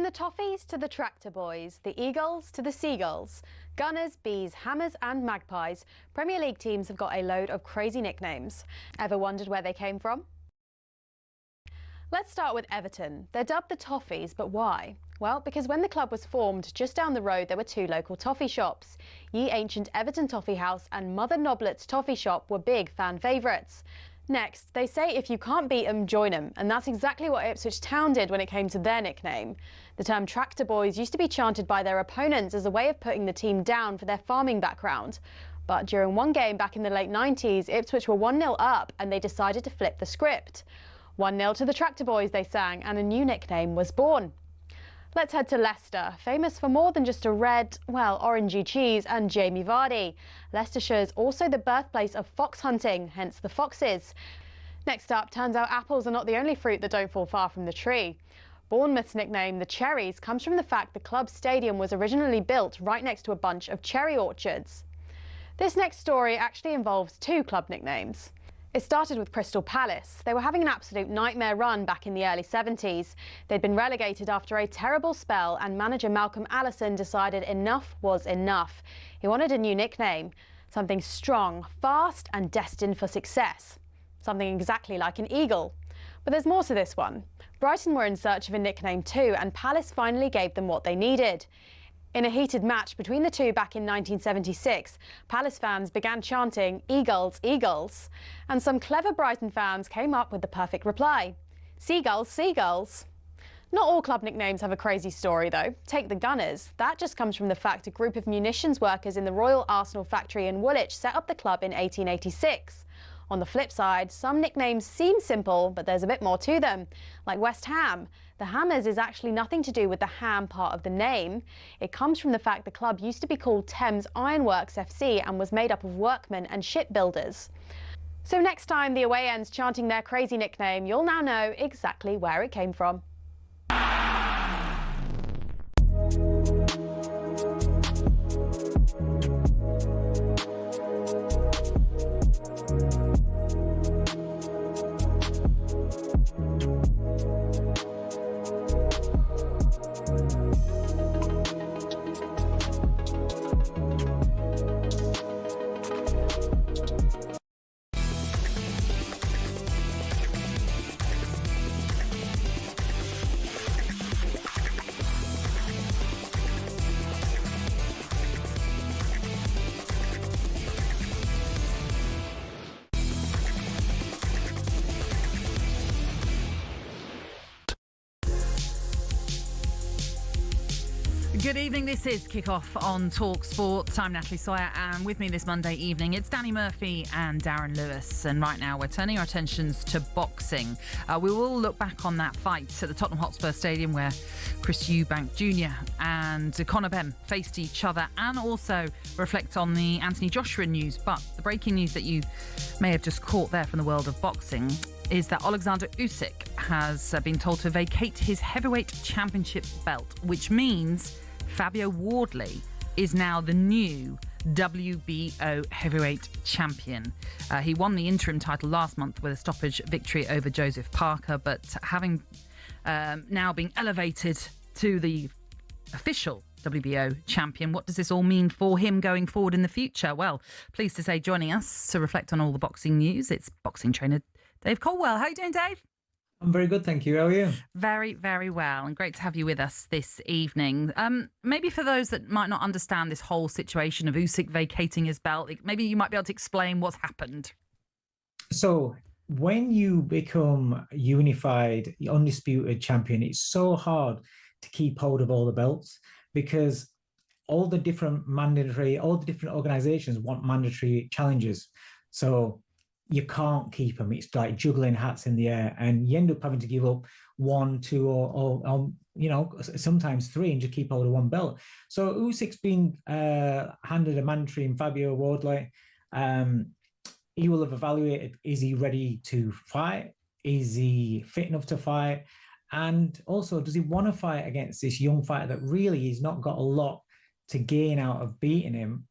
[SPEAKER 9] the Toffees to the Tractor Boys, the Eagles to the Seagulls, Gunners, Bees, Hammers and Magpies, Premier League teams have got a load of crazy nicknames. Ever wondered where they came from? Let's start with Everton. They're dubbed the Toffees, but why? Well, because when the club was formed, just down the road there were two local toffee shops. Ye Ancient Everton Toffee House and Mother Noblet's Toffee Shop were big fan favourites. Next, they say if you can't beat 'em, join 'em, and that's exactly what Ipswich Town did when it came to their nickname. The term Tractor Boys used to be chanted by their opponents as a way of putting the team down for their farming background. But during one game back in the late 90s, Ipswich were 1-0 up and they decided to flip the script. 1-0 to the Tractor Boys, they sang, and a new nickname was born. Let's head to Leicester, famous for more than just a red, well, orangey cheese and Jamie Vardy. Leicestershire's also the birthplace of fox hunting, hence the Foxes. Next up, turns out apples are not the only fruit that don't fall far from the tree. Bournemouth's nickname, the Cherries, comes from the fact the club's stadium was originally built right next to a bunch of cherry orchards. This next story actually involves two club nicknames. It started with Crystal Palace. They were having an absolute nightmare run back in the early 70s. They'd been relegated after a terrible spell and manager Malcolm Allison decided enough was enough. He wanted a new nickname, something strong, fast and destined for success. Something exactly like an eagle. But there's more to this one. Brighton were in search of a nickname too, and Palace finally gave them what they needed. In a heated match between the two back in 1976, Palace fans began chanting, "Eagles, Eagles," and some clever Brighton fans came up with the perfect reply, "Seagulls, Seagulls." Not all club nicknames have a crazy story though. Take the Gunners. That just comes from the fact a group of munitions workers in the Royal Arsenal factory in Woolwich set up the club in 1886. On the flip side, some nicknames seem simple, but there's a bit more to them, like West Ham. The Hammers is actually nothing to do with the ham part of the name. It comes from the fact the club used to be called Thames Ironworks FC and was made up of workmen and shipbuilders. So next time the away end's chanting their crazy nickname, you'll now know exactly where it came from.
[SPEAKER 2] Good evening, this is Kickoff on talkSPORT. I'm Natalie Sawyer, and with me this Monday evening, it's Danny Murphy and Darren Lewis. And right now, we're turning our attentions to boxing. We will look back on that fight at the Tottenham Hotspur Stadium where Chris Eubank Jr. and Conor Benn faced each other, and also reflect on the Anthony Joshua news. But the breaking news that you may have just caught there from the world of boxing is that Alexander Usyk has been told to vacate his heavyweight championship belt, which means Fabio Wardley is now the new WBO heavyweight champion. He won the interim title last month with a stoppage victory over Joseph Parker, but having now been elevated to the official WBO champion, what does this all mean for him going forward in the future? Well, pleased to say joining us to reflect on all the boxing news, it's boxing trainer Dave Colwell. How are you doing, Dave?
[SPEAKER 13] I'm very good, thank you. How are you?
[SPEAKER 2] Very, very well, and great to have you with us this evening. Maybe for those that might not understand this whole situation of Usyk vacating his belt, maybe you might be able to explain what's happened.
[SPEAKER 13] So when you become unified, undisputed champion, it's so hard to keep hold of all the belts because all the different organizations want mandatory challenges. So you can't keep them. It's like juggling hats in the air, and you end up having to give up one, two, or sometimes three, and just keep hold of one belt. So Usyk's been handed a mandatory in Fabio Wardley. He will have evaluated: is he ready to fight? Is he fit enough to fight? And also, does he want to fight against this young fighter that really he's not got a lot to gain out of beating him?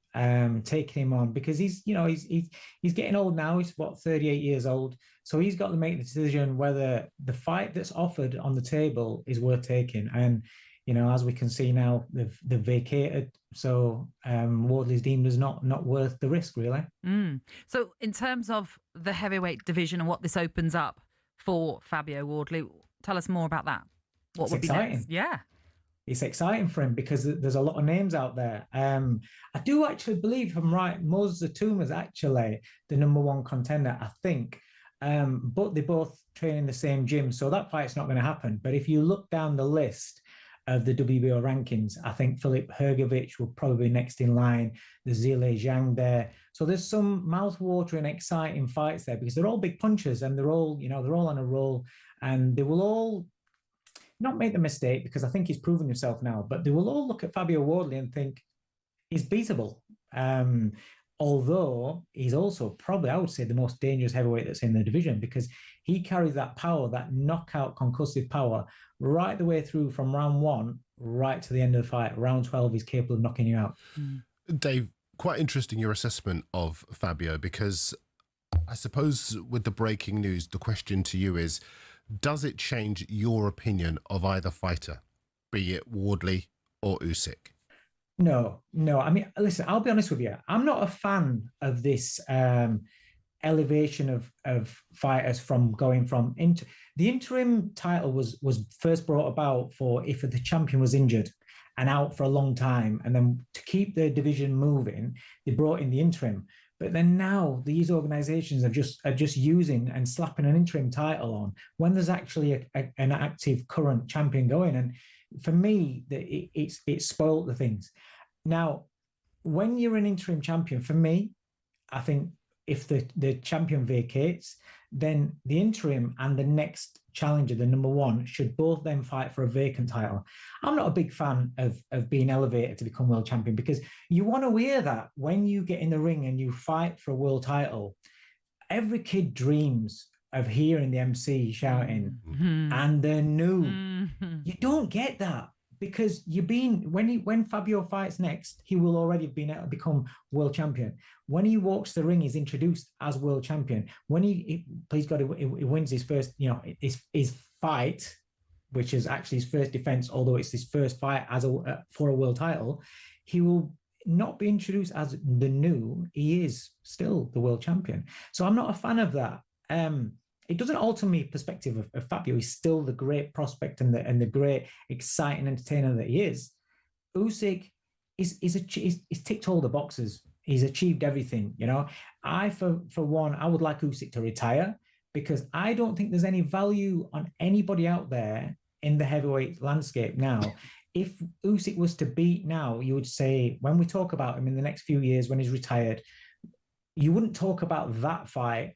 [SPEAKER 13] Taking him on, because he's getting old now. He's 38 years old, so he's got to make the decision whether the fight that's offered on the table is worth taking. And as we can see now, they've vacated. So Wardley's deemed as not worth the risk, really.
[SPEAKER 2] So in terms of the heavyweight division and what this opens up for Fabio Wardley, tell us more about that. What would be next? Yeah.
[SPEAKER 13] It's exciting for him because there's a lot of names out there. I do actually believe, if I'm right, Moses Atuma is actually the number one contender, I think. But they both train in the same gym, so that fight's not going to happen. But if you look down the list of the WBO rankings, I think Filip Hrgović will probably be next in line. There's Zhile Zhang there. So there's some mouth-watering, exciting fights there because they're all big punchers and they're all on a roll, and they will all not make the mistake, because I think he's proven himself now, but they will all look at Fabio Wardley and think he's beatable. Although he's also probably, I would say, the most dangerous heavyweight that's in the division, because he carries that power, that knockout concussive power, right the way through from round 1 right to the end of the fight. Round 12, he's capable of knocking you out.
[SPEAKER 3] Dave, quite interesting your assessment of Fabio, because I suppose with the breaking news, the question to you is, does it change your opinion of either fighter, be it Wardley or Usyk?
[SPEAKER 13] No. I mean, listen, I'll be honest with you. I'm not a fan of this elevation of fighters from going from the interim title was first brought about for if the champion was injured and out for a long time, and then to keep the division moving, they brought in the interim. But then now these organizations are just using and slapping an interim title on when there's actually an active current champion going. And for me, it's spoiled the things. Now, when you're an interim champion, for me, I think if the champion vacates, then the interim and the next challenger, the number one, should both then fight for a vacant title. I'm not a big fan of being elevated to become world champion, because you want to hear that when you get in the ring and you fight for a world title. Every kid dreams of hearing the MC shouting, and they're new. You don't get that, because when Fabio fights next, he will already have been able to become world champion. When he walks the ring, he's introduced as world champion. When he wins his first, his fight, which is actually his first defense, although it's his first fight for a world title, he will not be introduced as the new. He is still the world champion. So I'm not a fan of that. It doesn't alter my perspective of Fabio. He's still the great prospect and the great, exciting entertainer that he is. Usyk he's ticked all the boxes. He's achieved everything. I, for one, I would like Usyk to retire, because I don't think there's any value on anybody out there in the heavyweight landscape now. If Usyk was to beat now, you would say, when we talk about him in the next few years when he's retired, you wouldn't talk about that fight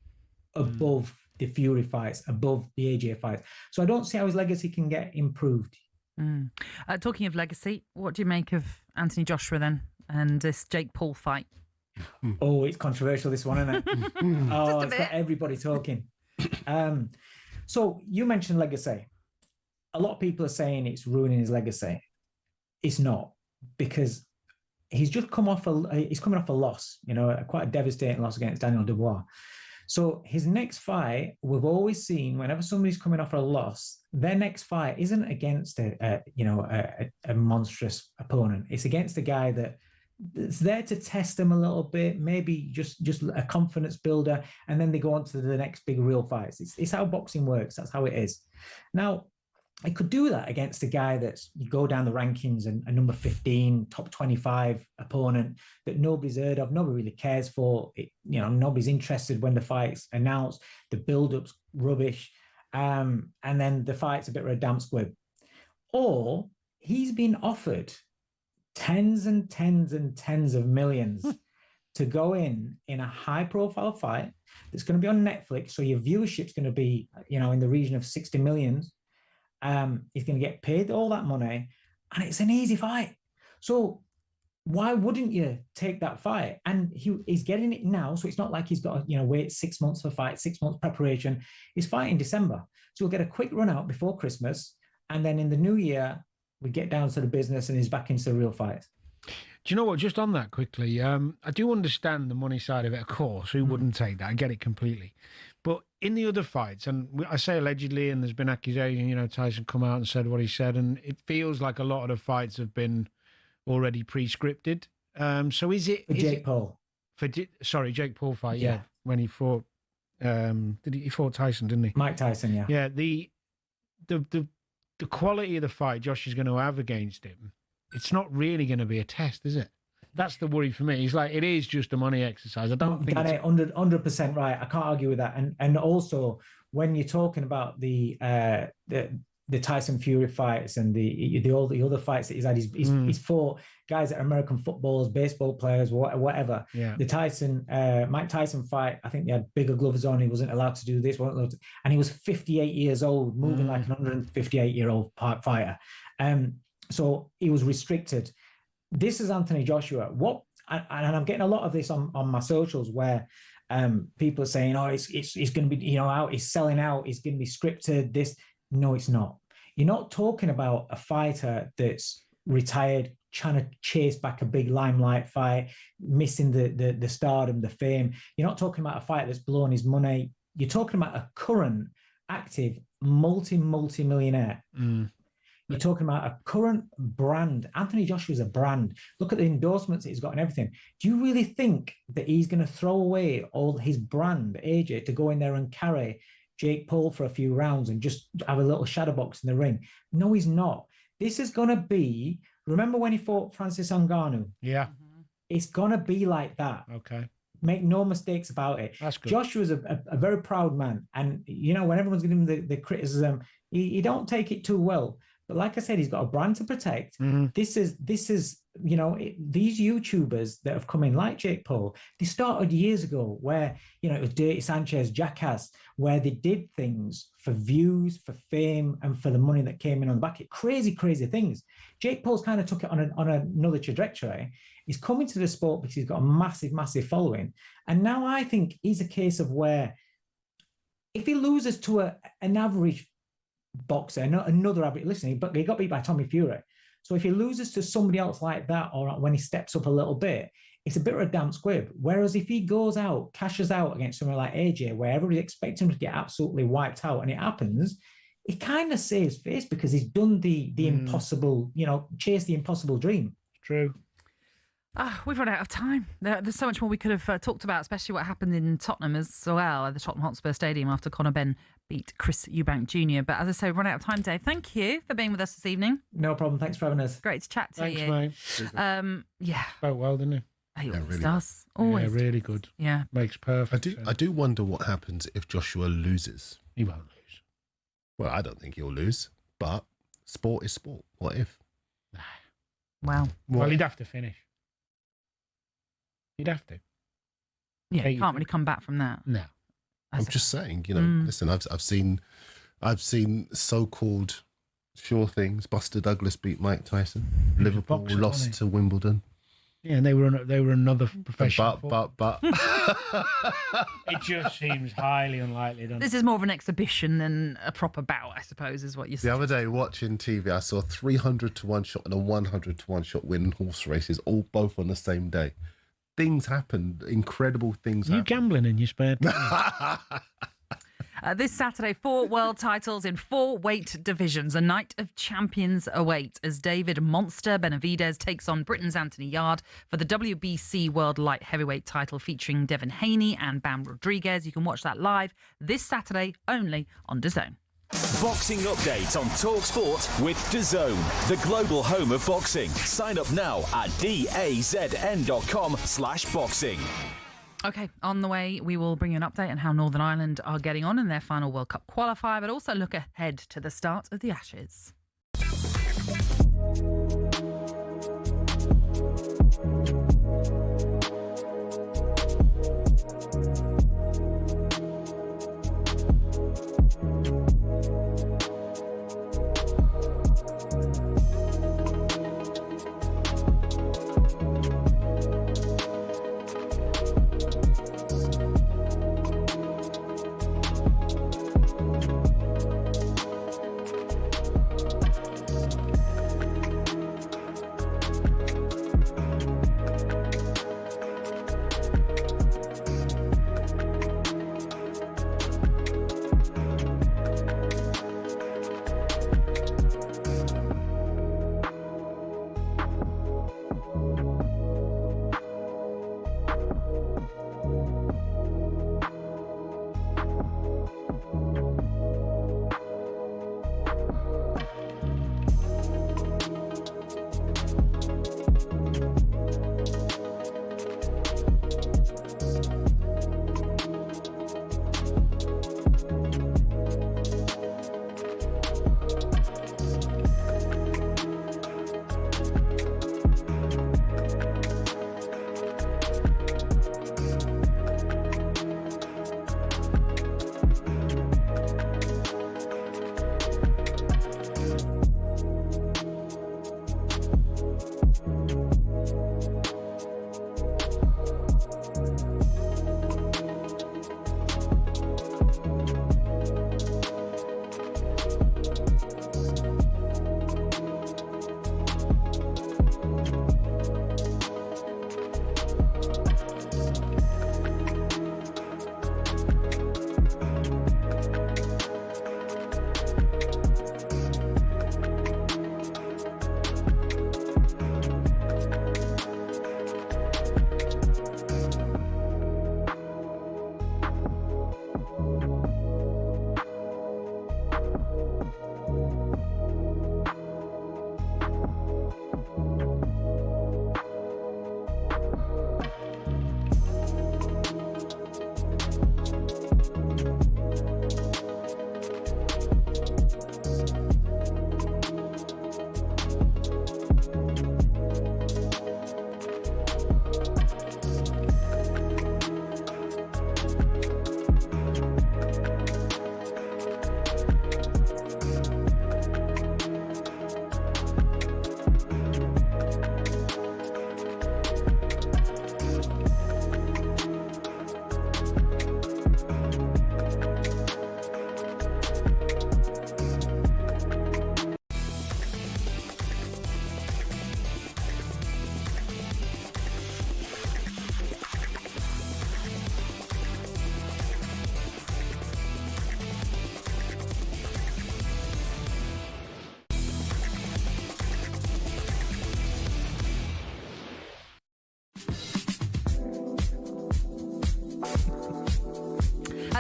[SPEAKER 13] above the Fury fights, above the AJ fights. So I don't see how his legacy can get improved.
[SPEAKER 2] Talking of legacy, what do you make of Anthony Joshua then and this Jake Paul fight?
[SPEAKER 13] Oh, it's controversial, this one, isn't it? It's got everybody talking. So you mentioned legacy. A lot of people are saying it's ruining his legacy. It's not, because he's coming off a loss, quite a devastating loss against Daniel Dubois. So his next fight, we've always seen, whenever somebody's coming off a loss, their next fight isn't against a monstrous opponent. It's against a guy that's there to test them a little bit, maybe just a confidence builder, and then they go on to the next big real fights. It's how boxing works. That's how it is. Now, I could do that against a guy you go down the rankings and a number 15, top 25 opponent that nobody's heard of, nobody really cares for. Nobody's interested when the fight's announced, the build-up's rubbish, and then the fight's a bit of a damp squib. Or he's been offered tens and tens and tens of millions to go in a high-profile fight that's going to be on Netflix, so your viewership's going to be, in the region of 60 million. He's going to get paid all that money, and it's an easy fight. So why wouldn't you take that fight? And he's getting it now, so it's not like he's got to wait 6 months for a fight, 6 months preparation. He's fighting in December, so he'll get a quick run out before Christmas, and then in the new year we get down to the business and he's back into the real fight.
[SPEAKER 4] Do you know what? Just on that quickly, I do understand the money side of it, of course. Who wouldn't take that? I get it completely. But in the other fights, and I say allegedly, and there's been accusation, Tyson come out and said what he said, and it feels like a lot of the fights have been already pre-scripted. So is it...
[SPEAKER 13] Jake Paul.
[SPEAKER 4] Jake Paul fight, yeah. When he fought... he fought Tyson, didn't he?
[SPEAKER 13] Mike Tyson, yeah.
[SPEAKER 4] Yeah, the quality of the fight Josh is going to have against him, it's not really going to be a test, is it? That's the worry for me. He's like, it is just a money exercise. I don't think...
[SPEAKER 13] Danny, 100% right. I can't argue with that. And also, when you're talking about the Tyson Fury fights and all the other fights that he's had, he's fought guys that are American footballers, baseball players, whatever.
[SPEAKER 4] Yeah.
[SPEAKER 13] The Mike Tyson fight, I think they had bigger gloves on. He wasn't allowed to do this, and he was 58 years old, moving like an 158-year-old fighter. So he was restricted. This is Anthony Joshua. And I'm getting a lot of this on my socials where people are saying, "Oh, it's going to be out. He's selling out. He's going to be scripted." This, no, it's not. You're not talking about a fighter that's retired, trying to chase back a big limelight fight, missing the stardom, the fame. You're not talking about a fighter that's blown his money. You're talking about a current, active, multi-millionaire. You're talking about a current brand. Anthony Joshua is a brand. Look at the endorsements that he's got and everything. Do you really think that he's going to throw away all his brand, AJ, to go in there and carry Jake Paul for a few rounds and just have a little shadow box in the ring? No, he's not. This is going to be... Remember when he fought Francis Ngannou?
[SPEAKER 4] Yeah.
[SPEAKER 13] It's going to be like that.
[SPEAKER 4] Okay.
[SPEAKER 13] Make no mistakes about it.
[SPEAKER 4] That's good.
[SPEAKER 13] Joshua's a very proud man. And, when everyone's giving him the criticism, he don't take it too well. But like I said, he's got a brand to protect. This is these YouTubers that have come in, like Jake Paul, they started years ago where, it was Dirty Sanchez, Jackass, where they did things for views, for fame, and for the money that came in on the back. Crazy, crazy things. Jake Paul's kind of took it on another trajectory. He's coming to the sport because he's got a massive, massive following. And now I think he's a case of where if he loses to an average boxer, another average, listen, but he got beat by Tommy Fury. So if he loses to somebody else like that, or when he steps up a little bit, it's a bit of a damp squib. Whereas if he goes out, cashes out against someone like AJ, where everybody's expecting him to get absolutely wiped out, and it happens, it kind of saves face because he's done the impossible, chased the impossible dream.
[SPEAKER 4] True.
[SPEAKER 2] We've run out of time. There's so much more we could have talked about, especially what happened in Tottenham as well, at the Tottenham Hotspur Stadium after Conor Benn beat Chris Eubank Jr. But as I say, we've run out of time, Dave. Thank you for being with us this evening.
[SPEAKER 13] No problem. Thanks for having us.
[SPEAKER 2] Great to chat to you.
[SPEAKER 4] Thanks, mate.
[SPEAKER 2] Yeah.
[SPEAKER 4] Spoke well, didn't he?
[SPEAKER 2] He always
[SPEAKER 3] really
[SPEAKER 2] does. Always.
[SPEAKER 4] Yeah, really good.
[SPEAKER 2] Yeah.
[SPEAKER 4] Makes perfect sense.
[SPEAKER 3] I do wonder what happens if Joshua loses.
[SPEAKER 4] He won't lose.
[SPEAKER 3] Well, I don't think he'll lose, but sport is sport. What if?
[SPEAKER 2] Wow.
[SPEAKER 4] Well, he'd have to finish. He'd have to.
[SPEAKER 2] Yeah, you can't really come back from that.
[SPEAKER 4] No.
[SPEAKER 3] I'm just saying, listen, I've seen so-called sure things. Buster Douglas beat Mike Tyson. Liverpool
[SPEAKER 4] boxer,
[SPEAKER 3] lost to Wimbledon.
[SPEAKER 4] Yeah, and they were another professional.
[SPEAKER 3] But
[SPEAKER 4] it just seems highly unlikely.
[SPEAKER 2] This is more of an exhibition than a proper bout, I suppose, is what you're saying.
[SPEAKER 3] The other day, watching TV, I saw a 300 to 1 shot and a 100 to 1 shot win in horse races, both on the same day. Things happen, incredible things happen.
[SPEAKER 4] You gambling in your spare time?
[SPEAKER 2] This Saturday, 4 world titles in 4 weight divisions. A night of champions awaits as David Monster Benavidez takes on Britain's Anthony Yard for the WBC World Light Heavyweight title, featuring Devin Haney and Bam Rodriguez. You can watch that live this Saturday only on DAZN.
[SPEAKER 7] Boxing update on talkSPORT with DAZN, the global home of boxing. Sign up now at dazn.com/boxing.
[SPEAKER 2] OK, on the way, we will bring you an update on how Northern Ireland are getting on in their final World Cup qualifier, but also look ahead to the start of the Ashes.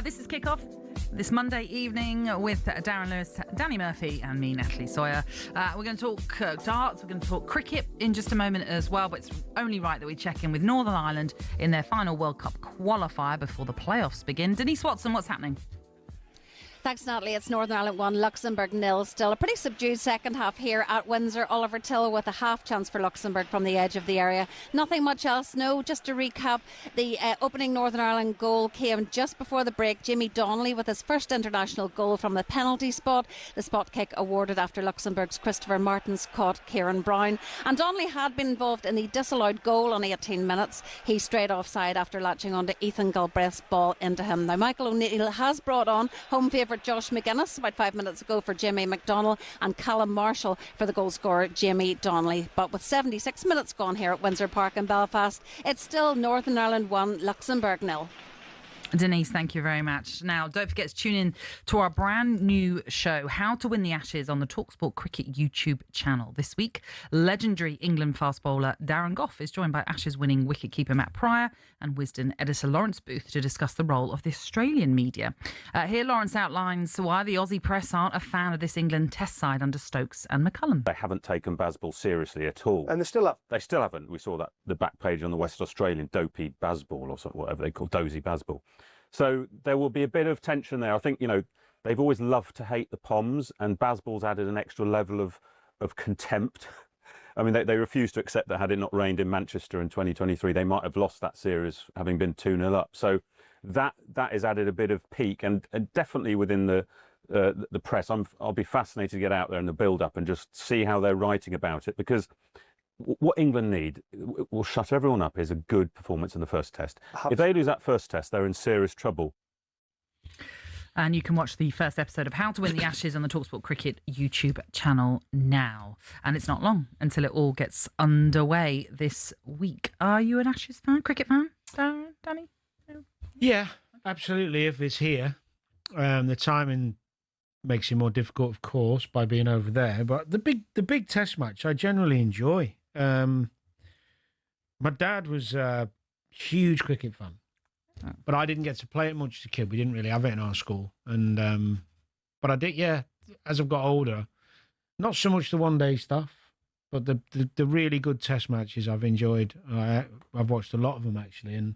[SPEAKER 2] This is Kickoff this Monday evening with Darren Lewis, Danny Murphy and me, Natalie Sawyer. We're going to talk darts, we're going to talk cricket in just a moment as well, but it's only right that we check in with Northern Ireland in their final World Cup qualifier before the playoffs begin. Denise Watson, what's happening?
[SPEAKER 6] Thanks, Natalie. It's Northern Ireland 1, Luxembourg 0. Still a pretty subdued second half here at Windsor. Oliver Till with a half chance for Luxembourg from the edge of the area. Nothing much else. No, just to recap, the opening Northern Ireland goal came just before the break. Jimmy Donnelly with his first international goal from the penalty spot. The spot kick awarded after Luxembourg's Christopher Martins caught Kieran Brown. And Donnelly had been involved in the disallowed goal on 18 minutes. He strayed offside after latching onto Ethan Galbraith's ball into him. Now, Michael O'Neill has brought on home favourite Josh McGuinness about 5 minutes ago for Jimmy McDonnell and Callum Marshall for the goal scorer Jamie Donnelly. But with 76 minutes gone here at Windsor Park in Belfast, it's still Northern Ireland 1, Luxembourg 0.
[SPEAKER 2] Denise, thank you very much. Now, don't forget to tune in to our brand new show, How to Win the Ashes, on the talkSPORT Cricket YouTube channel. This week, legendary England fast bowler Darren Gough is joined by Ashes winning wicketkeeper Matt Pryor and Wisden editor Lawrence Booth to discuss the role of the Australian media. Here, Lawrence outlines why the Aussie press aren't a fan of this England test side under Stokes and McCullum.
[SPEAKER 14] They haven't taken Bazball seriously at all. And they still haven't. We saw that the back page on the West Australian, dopey Bazball or whatever they call dozy Bazball. So there will be a bit of tension there. I think, they've always loved to hate the Poms, and Bazball's added an extra level of contempt. I mean, they refuse to accept that had it not rained in Manchester in 2023, they might have lost that series having been 2-0 up. So that has added a bit of pique, and definitely within the press. I'll be fascinated to get out there in the build-up and just see how they're writing about it, because what England need, will shut everyone up, is a good performance in the first test. If they lose that first test, they're in serious trouble.
[SPEAKER 2] And you can watch the first episode of How to Win the Ashes on the talkSPORT Cricket YouTube channel now. And it's not long until it all gets underway this week. Are you an Ashes fan, cricket fan, Danny?
[SPEAKER 4] Yeah, absolutely, if it's here. The timing makes it more difficult, of course, by being over there. But the big test match I generally enjoy. My dad was a huge cricket fan, but I didn't get to play it much as a kid. We didn't really have it in our school, and but I did. Yeah, as I've got older, not so much the one-day stuff, but the really good test matches I've enjoyed. I've watched a lot of them actually, and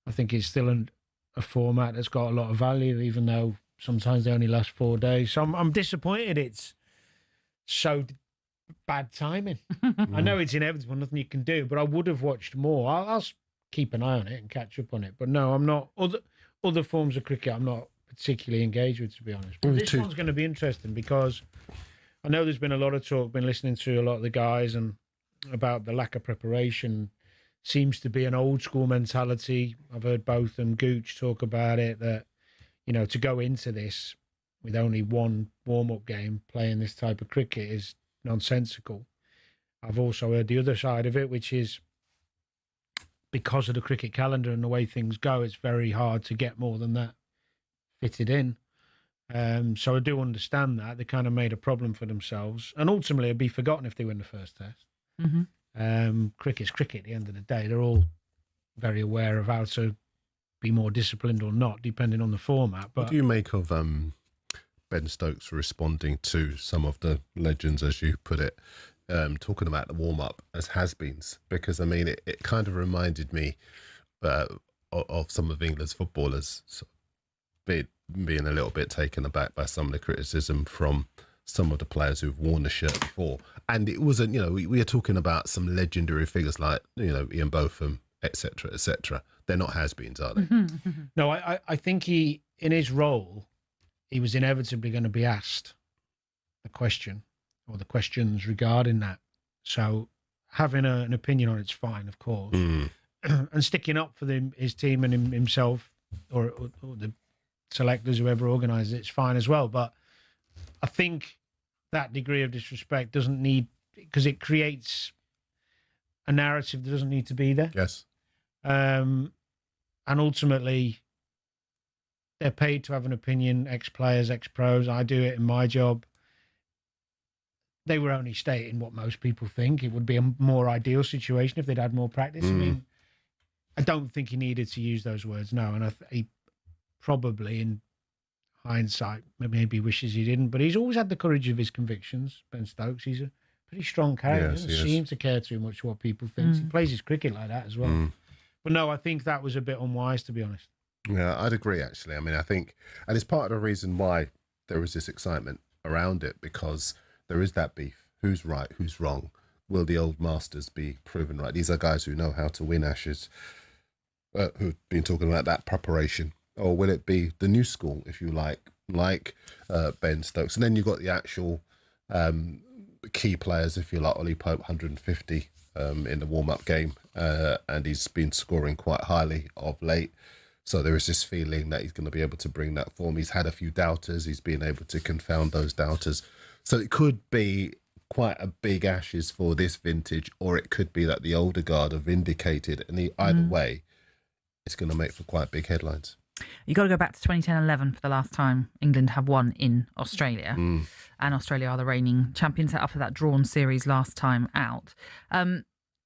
[SPEAKER 4] I think it's still a format that's got a lot of value, even though sometimes they only last 4 days. So I'm disappointed it's so bad timing. I know it's inevitable, nothing you can do, but I would have watched more. I'll keep an eye on it and catch up on it. But no, I'm not. Other forms of cricket I'm not particularly engaged with, to be honest. But this one's going to be interesting because I know there's been a lot of talk, been listening to a lot of the guys, and about the lack of preparation. Seems to be an old school mentality. I've heard both and Gooch talk about it, that to go into this with only one warm-up game playing this type of cricket is nonsensical. I've also heard the other side of it, which is because of the cricket calendar and the way things go, it's very hard to get more than that fitted in. So I do understand that. They kind of made a problem for themselves. And ultimately, it'd be forgotten if they win the first test. Mm-hmm. Cricket's cricket at the end of the day. They're all very aware of how to be more disciplined or not, depending on the format. But
[SPEAKER 3] what do you make of Ben Stokes responding to some of the legends, as you put it, talking about the warm-up as has-beens? Because, I mean, it kind of reminded me of some of England's footballers being a little bit taken aback by some of the criticism from some of the players who've worn the shirt before. And it wasn't, we are talking about some legendary figures like, Ian Botham, etc., etc. They're not has-beens, are they?
[SPEAKER 4] No, I think he, in his role, he was inevitably going to be asked the question or the questions regarding that. So having an opinion on it's fine, of course. And sticking up for his team and himself or the selectors, whoever organises it's fine as well. But I think that degree of disrespect doesn't need, because it creates a narrative that doesn't need to be there.
[SPEAKER 3] Yes.
[SPEAKER 4] And ultimately, they're paid to have an opinion, ex-players, ex-pros. I do it in my job. They were only stating what most people think. It would be a more ideal situation if they'd had more practice. I mean, I don't think he needed to use those words, no. And probably in hindsight, maybe he wishes he didn't, but he's always had the courage of his convictions, Ben Stokes. He's a pretty strong character. He doesn't seem to care too much what people think. He plays his cricket like that as well. But no, I think that was a bit unwise, to be honest.
[SPEAKER 3] Yeah, I'd agree, actually. I mean, I think, and it's part of the reason why there is this excitement around it, because there is that beef. Who's right? Who's wrong? Will the old masters be proven right? These are guys who know how to win Ashes, who've been talking about that preparation. Or will it be the new school, if you like Ben Stokes? And then you've got the actual key players, if you like, Ollie Pope, 150 in the warm-up game, and he's been scoring quite highly of late. So there is this feeling that he's going to be able to bring that form. He's had a few doubters. He's been able to confound those doubters. So it could be quite a big Ashes for this vintage, or it could be that the older guard are vindicated. And either way, it's going to make for quite big headlines.
[SPEAKER 2] You've got to go back to 2010-11 for the last time England have won in Australia. And Australia are the reigning champions after that drawn series last time out.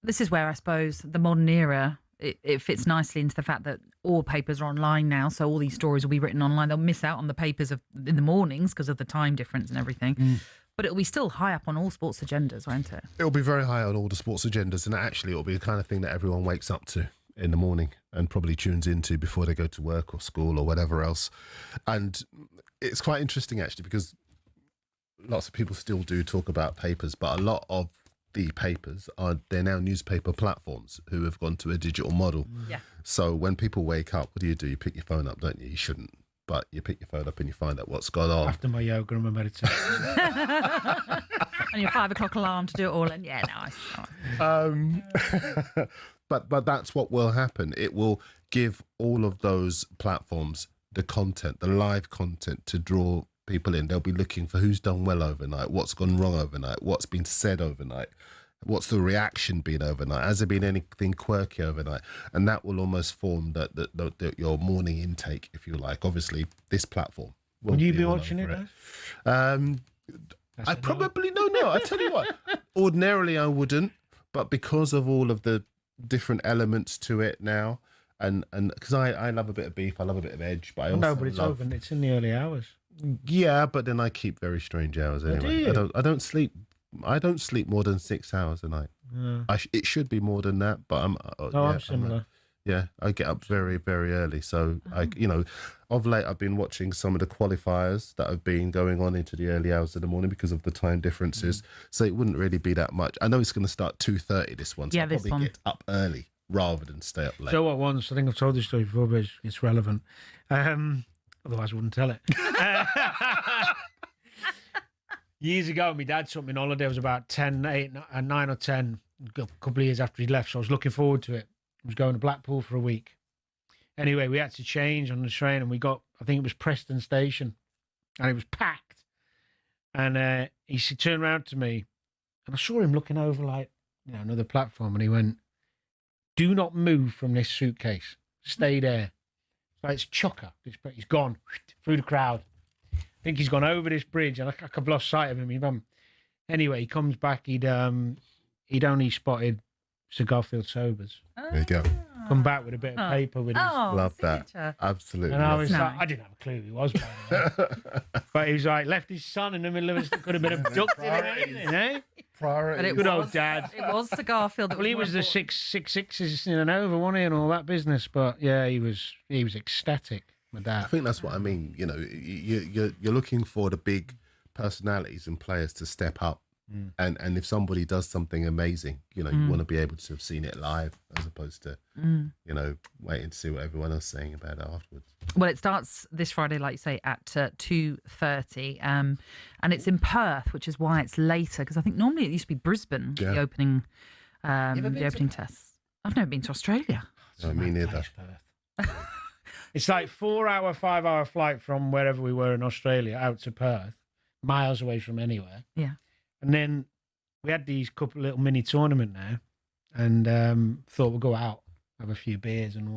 [SPEAKER 2] This is where I suppose the modern era, it fits nicely into the fact that all papers are online now, so all these stories will be written online. They'll miss out on the papers in the mornings because of the time difference and everything. But it'll be still high up on all sports agendas, won't it?
[SPEAKER 3] It'll be very high on all the sports agendas, and actually it'll be the kind of thing that everyone wakes up to in the morning and probably tunes into before they go to work or school or whatever else. And it's quite interesting, actually, because lots of people still do talk about papers, but a lot of the papers they're now newspaper platforms who have gone to a digital model.
[SPEAKER 2] Yeah.
[SPEAKER 3] So when people wake up, what do? You pick your phone up, don't you? You shouldn't, but you pick your phone up and you find out what's gone on.
[SPEAKER 4] After my yoga and my meditation.
[SPEAKER 2] And your 5 o'clock alarm to do it all. And yeah, nice.
[SPEAKER 3] But that's what will happen. It will give all of those platforms the content, the live content to draw people in. They'll be looking for who's done well overnight, what's gone wrong overnight, what's been said overnight, what's the reaction been overnight, has there been anything quirky overnight, and that will almost form your morning intake, if you like. Obviously, this platform.
[SPEAKER 4] Will you be watching it?
[SPEAKER 3] I probably no. I tell you what, ordinarily I wouldn't, but because of all of the different elements to it now, and because I love a bit of beef, I love a bit of edge, but I also
[SPEAKER 4] but it's over. It's in the early hours.
[SPEAKER 3] Yeah, but then I keep very strange hours anyway. I don't sleep. I don't sleep more than 6 hours a night. Yeah. It should be more than that, but I'm
[SPEAKER 4] similar.
[SPEAKER 3] I get up very, very early. So of late I've been watching some of the qualifiers that have been going on into the early hours of the morning because of the time differences. So it wouldn't really be that much. I know it's going to start 2:30 this one. So I'll probably get up early rather than stay up late.
[SPEAKER 4] So what once, I think I've told this story before, but it's relevant. Otherwise I wouldn't tell it. Years ago, my dad took me on holiday. I was about 9 or 10, a couple of years after he'd left, so I was looking forward to it. I was going to Blackpool for a week. Anyway, we had to change on the train, and we got, I think it was Preston Station, and it was packed. And he turned around to me, and I saw him looking over like, another platform, and he went, "Do not move from this suitcase. Stay there." So it's chocker. He's gone through the crowd. I think he's gone over this bridge, and I've lost sight of him. Anyway, he comes back. He'd only spotted Sir Garfield Sobers.
[SPEAKER 3] There you go.
[SPEAKER 4] Come back with a bit of paper with his.
[SPEAKER 3] Love that. Absolutely.
[SPEAKER 4] And I was like, I didn't have a clue who he was. But he was like, left his son in the middle of us that could have been abducted or anything, eh?
[SPEAKER 3] Priority.
[SPEAKER 4] Good old dad.
[SPEAKER 2] It was Sir Garfield.
[SPEAKER 4] Well, he was the 666s over, wasn't he, and all that business. But yeah, he was ecstatic. My dad.
[SPEAKER 3] I think that's what I mean. You're looking for the big personalities and players to step up. And if somebody does something amazing, you want to be able to have seen it live as opposed to, waiting to see what everyone else is saying about it afterwards.
[SPEAKER 2] Well, it starts this Friday, like you say, at 2:30, and it's in Perth, which is why it's later, because I think normally it used to be Brisbane, the opening tests. I've never been to Australia.
[SPEAKER 3] No, me neither.
[SPEAKER 4] It's like 4-hour, 5-hour flight from wherever we were in Australia out to Perth, miles away from anywhere.
[SPEAKER 2] Yeah.
[SPEAKER 4] And then we had these couple little mini tournament now, and thought we'd go out, have a few beers, and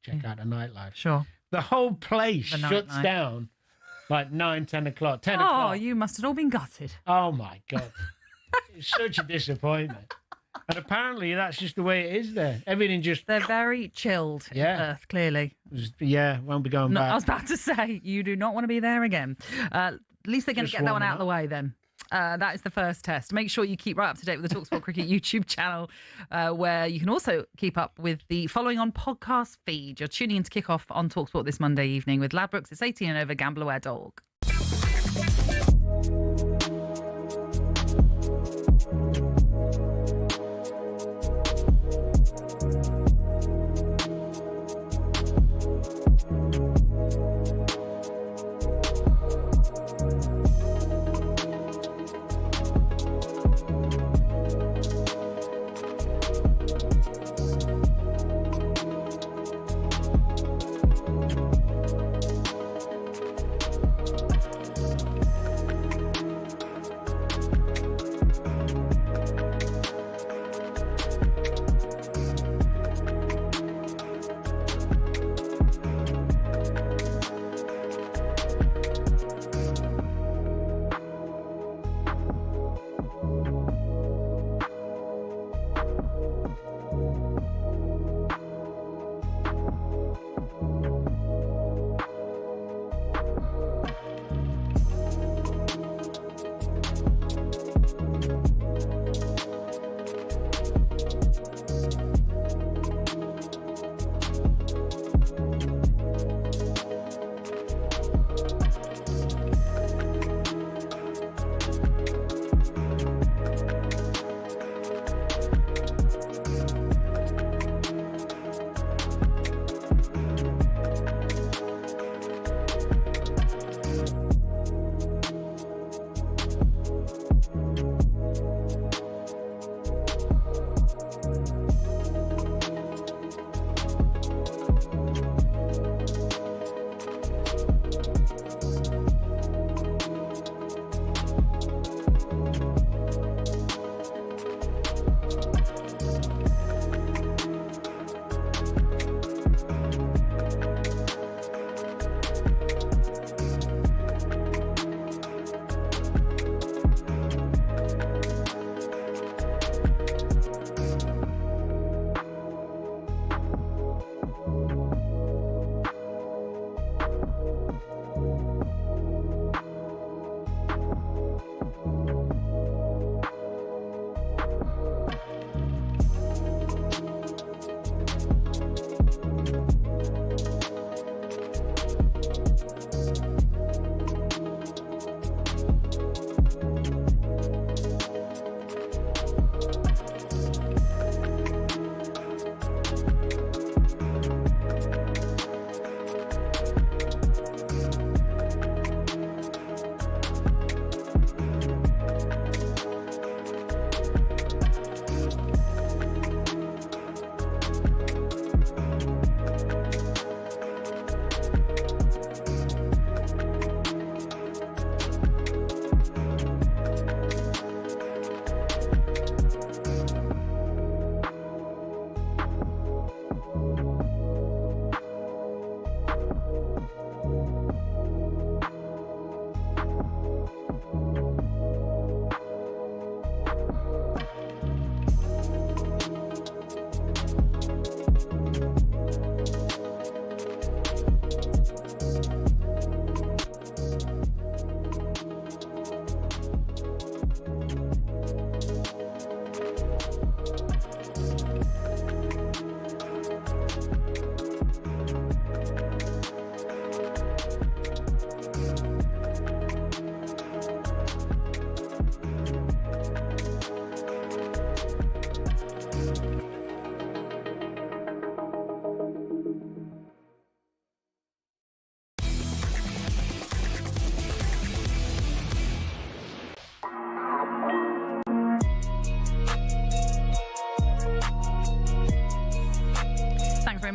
[SPEAKER 4] check out the nightlife.
[SPEAKER 2] Sure.
[SPEAKER 4] The whole place shuts down like 9, 10 o'clock. 10 o'clock.
[SPEAKER 2] Oh, you must have all been gutted.
[SPEAKER 4] Oh my God, it's such a disappointment. And apparently that's just the way it is there. Everything just...
[SPEAKER 2] They're very chilled in Perth, clearly.
[SPEAKER 4] Won't be going back.
[SPEAKER 2] I was about to say, you do not want to be there again. At least they're going to get that one out of the way then. That is the first test. Make sure you keep right up to date with the talkSPORT Cricket YouTube channel, where you can also keep up with the following on podcast feed. You're tuning in to kick off on talkSPORT this Monday evening with Ladbrokes. It's 18 and over, gambleaware.org.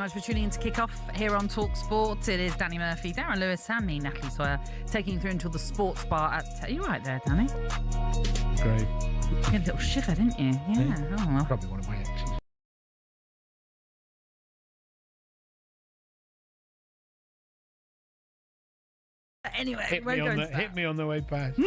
[SPEAKER 2] much for tuning in to kick off here on talkSPORT. It is Danny Murphy, Darren Lewis, and me, Natalie Sawyer, taking you through until the sports bar at... You right there, Danny?
[SPEAKER 4] Great.
[SPEAKER 2] You had a little shiver, didn't you? Yeah. Oh, well.
[SPEAKER 4] Probably one of my exes.
[SPEAKER 2] Anyway,
[SPEAKER 4] hit me on the way past.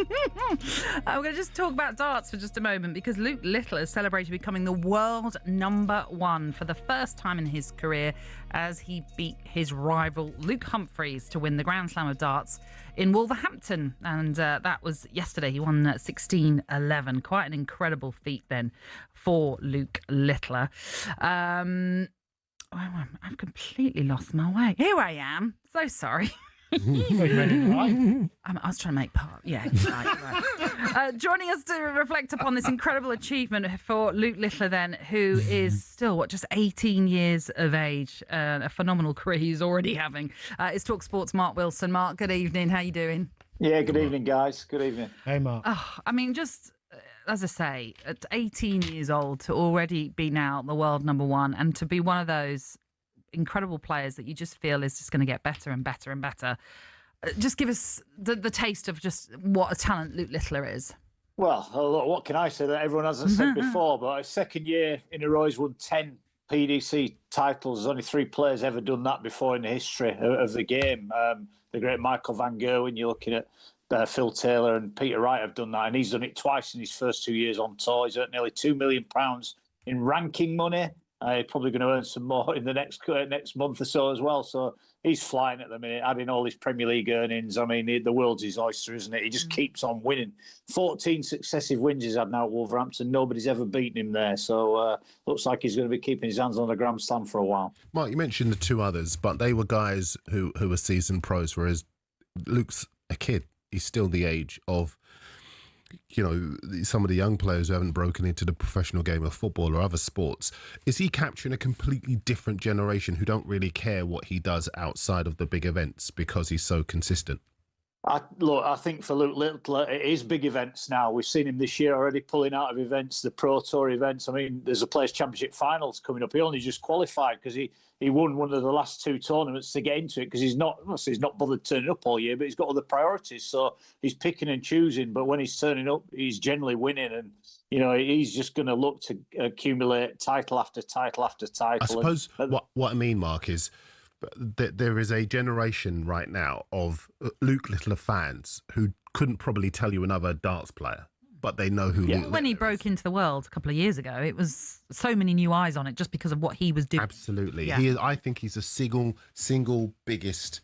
[SPEAKER 2] I'm going to just talk about darts for just a moment, because Luke Littler has celebrated becoming the world #1 for the first time in his career as he beat his rival Luke Humphreys to win the Grand Slam of darts in Wolverhampton. And that was yesterday. He won 16-11. Quite an incredible feat then for Luke Littler. I've completely lost my way. Here I am. So sorry. I was trying to make part. Yeah, right. Joining us to reflect upon this incredible achievement for Luke Littler, then, who is still just 18 years of age, a phenomenal career he's already having, is talkSPORT's Mark Wilson. Mark, good evening. How you doing?
[SPEAKER 15] Yeah, good evening, guys. Good evening.
[SPEAKER 4] Hey, Mark.
[SPEAKER 2] I mean, just as I say, at 18 years old to already be now the world #1 and to be one of those incredible players that you just feel is just going to get better and better and better. Just give us the taste of just what a talent Luke Littler is.
[SPEAKER 15] Well, look, what can I say that everyone hasn't said before? But his second year in a row, he's won 10 PDC titles. There's only 3 players ever done that before in the history of the game. The great Michael Van Gerwen, you're looking at Phil Taylor and Peter Wright have done that, and he's done it twice in his first 2 years on tour. He's earned nearly £2 million in ranking money. He's probably going to earn some more in the next month or so as well. So he's flying at the minute, adding all his Premier League earnings. I mean, the world's his oyster, isn't it? He just keeps on winning. 14 successive wins he's had now at Wolverhampton. Nobody's ever beaten him there. So looks like he's going to be keeping his hands on the Grand Slam for a while.
[SPEAKER 3] Mark, you mentioned the 2 others, but they were guys who were seasoned pros, whereas Luke's a kid. He's still the age of, some of the young players who haven't broken into the professional game of football or other sports. Is he capturing a completely different generation who don't really care what he does outside of the big events because he's so consistent?
[SPEAKER 15] I think for Luke Littler, it is big events now. We've seen him this year already pulling out of events, the Pro Tour events. I mean, there's a Players' Championship finals coming up. He only just qualified because he won one of the last 2 tournaments to get into it, because he's not bothered turning up all year, but he's got other priorities. So he's picking and choosing. But when he's turning up, he's generally winning. And, he's just going to look to accumulate title after title after title.
[SPEAKER 3] I suppose what I mean, Mark, is there is a generation right now of Luke Littler fans who couldn't probably tell you another darts player, but they know who Luke Littler
[SPEAKER 2] when he broke into the world a couple of years ago, it was so many new eyes on it just because of what he was doing.
[SPEAKER 3] Absolutely.
[SPEAKER 2] Yeah.
[SPEAKER 3] I think he's a single biggest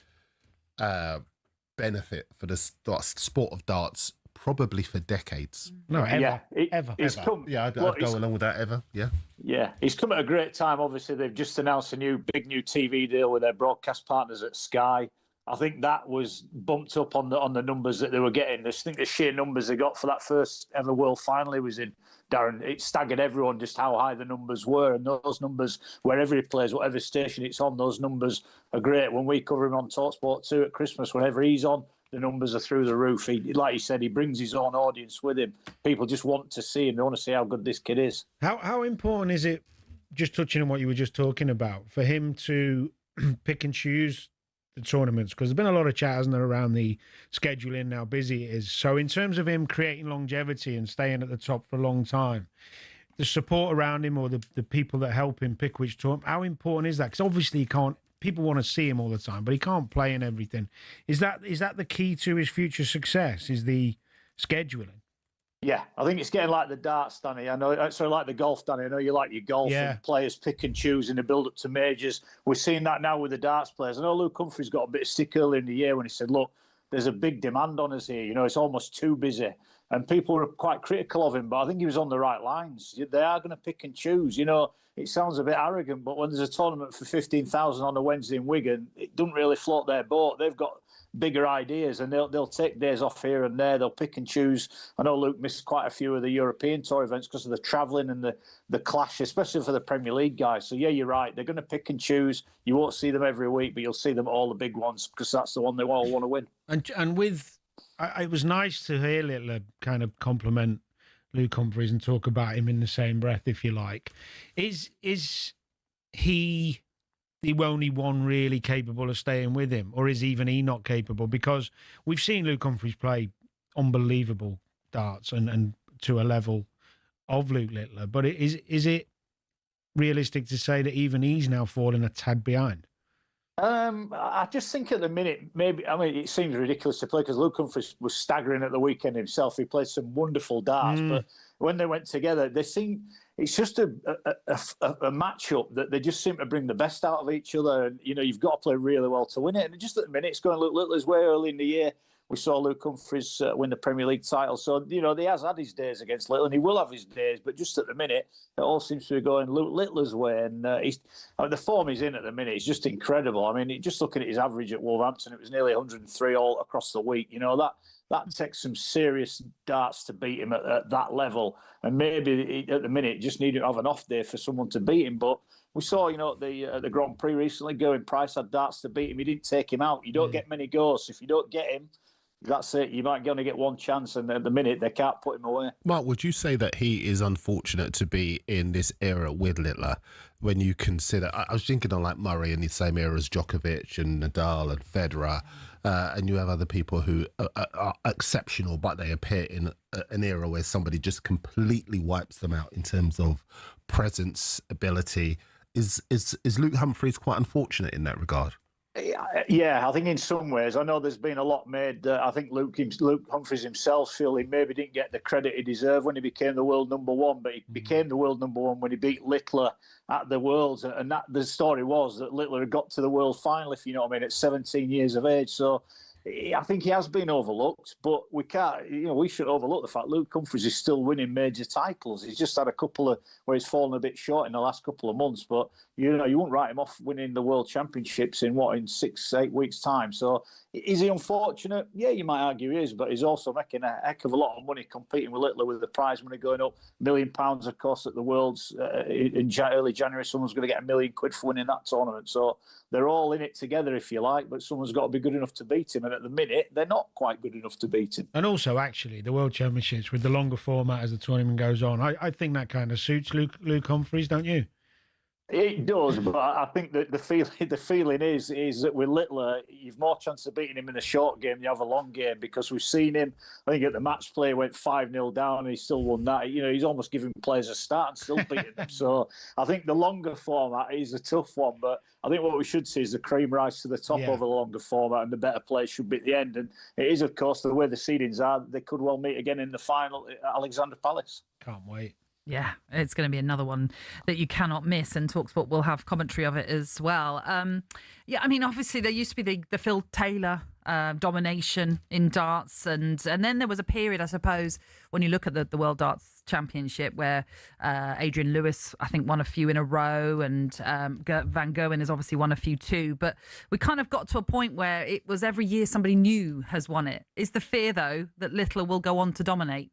[SPEAKER 3] benefit for the sport of darts, probably for decades.
[SPEAKER 4] No, ever. Ever.
[SPEAKER 3] I'd go along with that, ever. Yeah.
[SPEAKER 15] Yeah, he's come at a great time. Obviously, they've just announced a big new TV deal with their broadcast partners at Sky. I think that was bumped up on the numbers that they were getting. I think the sheer numbers they got for that first ever World Final he was in, Darren, it staggered everyone just how high the numbers were. And those numbers, wherever he plays, whatever station it's on, those numbers are great. When we cover him on talkSPORT 2 at Christmas, whenever he's on, the numbers are through the roof. Like you said, he brings his own audience with him. People just want to see him. They want to see how good this kid is.
[SPEAKER 4] How important is it, just touching on what you were just talking about, for him to pick and choose the tournaments? Because there's been a lot of chat, hasn't there, around the scheduling, how busy it is. So in terms of him creating longevity and staying at the top for a long time, the support around him or the people that help him pick which tournament, how important is that? Because obviously he can't. People want to see him all the time, but he can't play in everything. Is that the key to his future success? Is the scheduling?
[SPEAKER 15] Yeah, I think it's getting like the darts, Danny. Like the golf, Danny. I know you like your golf, and players pick and choose in the build-up to majors. We're seeing that now with the darts players. I know Luke Humphreys got a bit of stick earlier in the year when he said, look, there's a big demand on us here. It's almost too busy. And people were quite critical of him, but I think he was on the right lines. They are going to pick and choose. It sounds a bit arrogant, but when there's a tournament for 15,000 on a Wednesday in Wigan, it doesn't really float their boat. They've got bigger ideas, and they'll take days off here and there. They'll pick and choose. I know Luke missed quite a few of the European Tour events because of the travelling and the clash, especially for the Premier League guys. So, yeah, you're right. They're going to pick and choose. You won't see them every week, but you'll see them all the big ones because that's the one they all want to win.
[SPEAKER 4] And it was nice to hear Littler kind of compliment Luke Humphreys and talk about him in the same breath, if you like. Is he the only one really capable of staying with him, or is even he not capable? Because we've seen Luke Humphreys play unbelievable darts and to a level of Luke Littler, but is it realistic to say that even he's now falling a tad behind?
[SPEAKER 15] I just think at the minute, maybe, I mean, it seems ridiculous to play because Luke Humphries was staggering at the weekend himself. He played some wonderful darts, but when they went together, they seem, it's just a matchup that they just seem to bring the best out of each other. And, you know, you've got to play really well to win it. And just at the minute, it's going to look Littler's way early in the year. We saw Luke Humphries win the Premier League title. So, you know, he has had his days against Littler, and he will have his days. But just at the minute, it all seems to be going Luke Littler's way. And the form he's in at the minute is just incredible. I mean, just looking at his average at Wolverhampton, it was nearly 103 all across the week. You know, that takes some serious darts to beat him at that level. And maybe at the minute, just need to have an off day for someone to beat him. But we saw, you know, at the Grand Prix recently, Gerwyn Price had darts to beat him. He didn't take him out. You don't get many goals. If you don't get him, that's it. You might only get one chance, and at the minute, they can't put him away.
[SPEAKER 3] Mark, would you say that he is unfortunate to be in this era with Littler when you consider... I was thinking of like Murray in the same era as Djokovic and Nadal and Federer, and you have other people who are exceptional, but they appear in an era where somebody just completely wipes them out in terms of presence, ability. Is Luke Humphries quite unfortunate in that regard?
[SPEAKER 15] Yeah, I think in some ways, I know there's been a lot made. I think Luke Humphries himself feel he maybe didn't get the credit he deserved when he became the world number one, but he became the world number one when he beat Littler at the Worlds. And that the story was that Littler had got to the world final, if you know what I mean, at 17 years of age. So I think he has been overlooked, but we can't, you know, we shouldn't overlook the fact Luke Humphries is still winning major titles. He's just had a couple of where he's fallen a bit short in the last couple of months, but you know, you wouldn't write him off winning the World Championships in 6-8 weeks' time. So is he unfortunate? Yeah, you might argue he is, but he's also making a heck of a lot of money competing with Littler, with the prize money going up £1 million, of course, at the Worlds in early January. Someone's going to get £1 million for winning that tournament. So they're all in it together, if you like, but someone's got to be good enough to beat him. And at the minute, they're not quite good enough to beat him.
[SPEAKER 4] And also, actually, the World Championships with the longer format as the tournament goes on, I think that kind of suits Luke Humphries, don't you?
[SPEAKER 15] It does, but I think that the feeling is that with Littler, you've more chance of beating him in a short game than you have a long game, because we've seen him. I think at the match play he went 5-0 down and he still won that. You know, he's almost giving players a start and still beating them. So I think the longer format is a tough one, but I think what we should see is the cream rise to the top over the longer format, and the better players should be at the end. And it is, of course, the way the seedings are. They could well meet again in the final at Alexander Palace.
[SPEAKER 4] Can't wait.
[SPEAKER 2] Yeah, it's going to be another one that you cannot miss, and talkSPORT will have commentary of it as well. Yeah, I mean, obviously there used to be the Phil Taylor domination in darts, and then there was a period, I suppose, when you look at the World Darts Championship where Adrian Lewis, I think, won a few in a row, and Van Gerwen has obviously won a few too. But we kind of got to a point where it was every year somebody new has won it. Is the fear, though, that Littler will go on to dominate?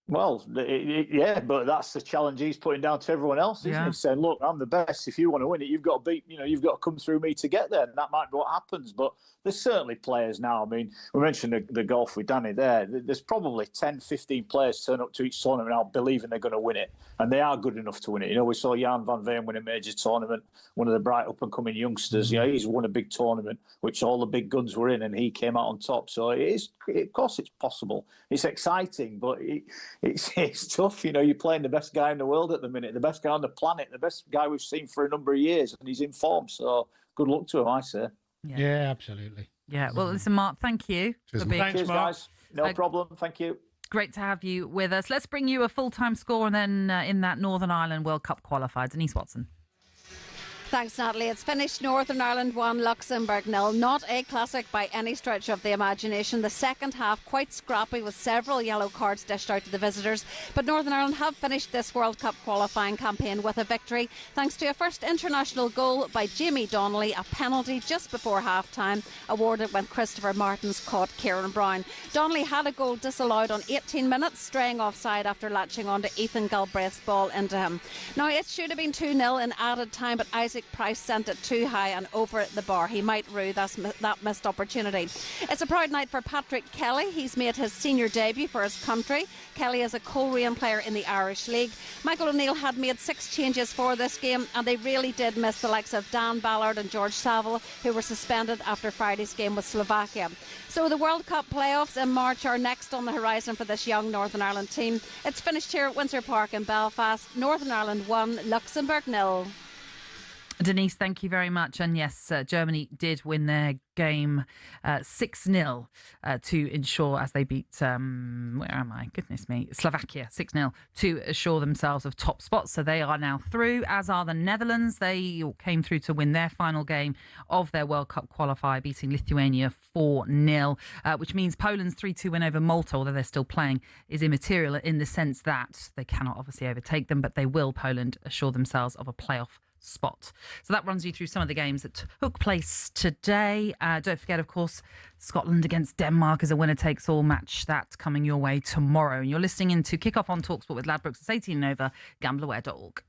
[SPEAKER 15] Well, yeah, but that's the challenge he's putting down to everyone else, isn't he? Saying, look, I'm the best. If you want to win it, you've got to beat, you know, you've got to come through me to get there. And that might be what happens. But there's certainly players now. I mean, we mentioned the golf with Danny there. There's probably 10, 15 players turn up to each tournament now believing they're going to win it. And they are good enough to win it. You know, we saw Jan van Veen win a major tournament, one of the bright up-and-coming youngsters. You know, he's won a big tournament, which all the big guns were in, and he came out on top. So it is, of course, it's possible. It's exciting, but it's tough. You know, you're playing the best guy in the world at the minute, the best guy on the planet, the best guy we've seen for a number of years, and he's in form. So good luck to him, I say.
[SPEAKER 4] Yeah, absolutely.
[SPEAKER 2] Yeah. Well, listen, Mark, thank you.
[SPEAKER 15] Thanks, guys. No problem. Thank you.
[SPEAKER 2] Great to have you with us. Let's bring you a full-time score, and then in that Northern Ireland World Cup qualifier, Denise Watson.
[SPEAKER 6] Thanks, Natalie. It's finished. Northern Ireland 1, Luxembourg 0. Not a classic by any stretch of the imagination. The second half quite scrappy, with several yellow cards dished out to the visitors. But Northern Ireland have finished this World Cup qualifying campaign with a victory, thanks to a first international goal by Jamie Donnelly, a penalty just before half-time, awarded when Christopher Martins caught Kieran Brown. Donnelly had a goal disallowed on 18 minutes, straying offside after latching onto Ethan Galbraith's ball into him. Now, it should have been 2-0 in added time, but Isaac Price sent it too high and over the bar. He might rue that missed opportunity. It's a proud night for Patrick Kelly. He's made his senior debut for his country. Kelly is a Coleraine player in the Irish League. Michael O'Neill had made 6 changes for this game, and they really did miss the likes of Dan Ballard and George Saville, who were suspended after Friday's game with Slovakia. So the World Cup playoffs in March are next on the horizon for this young Northern Ireland team. It's finished here at Windsor Park in Belfast. Northern Ireland 1, Luxembourg 0.
[SPEAKER 2] Denise, thank you very much. And yes, Germany did win their game 6-0 to ensure, as they beat, where am I? Goodness me, Slovakia 6-0 to assure themselves of top spots. So they are now through, as are the Netherlands. They came through to win their final game of their World Cup qualifier, beating Lithuania 4-0, which means Poland's 3-2 win over Malta, although they're still playing, is immaterial in the sense that they cannot obviously overtake them, but they will, Poland, assure themselves of a playoff spot. So that runs you through some of the games that took place today. Don't forget, of course, Scotland against Denmark is a winner-takes-all match. That's coming your way tomorrow. And you're listening in to Kick Off on talkSPORT with Ladbrokes. It's 18 and over, gambleaware.org.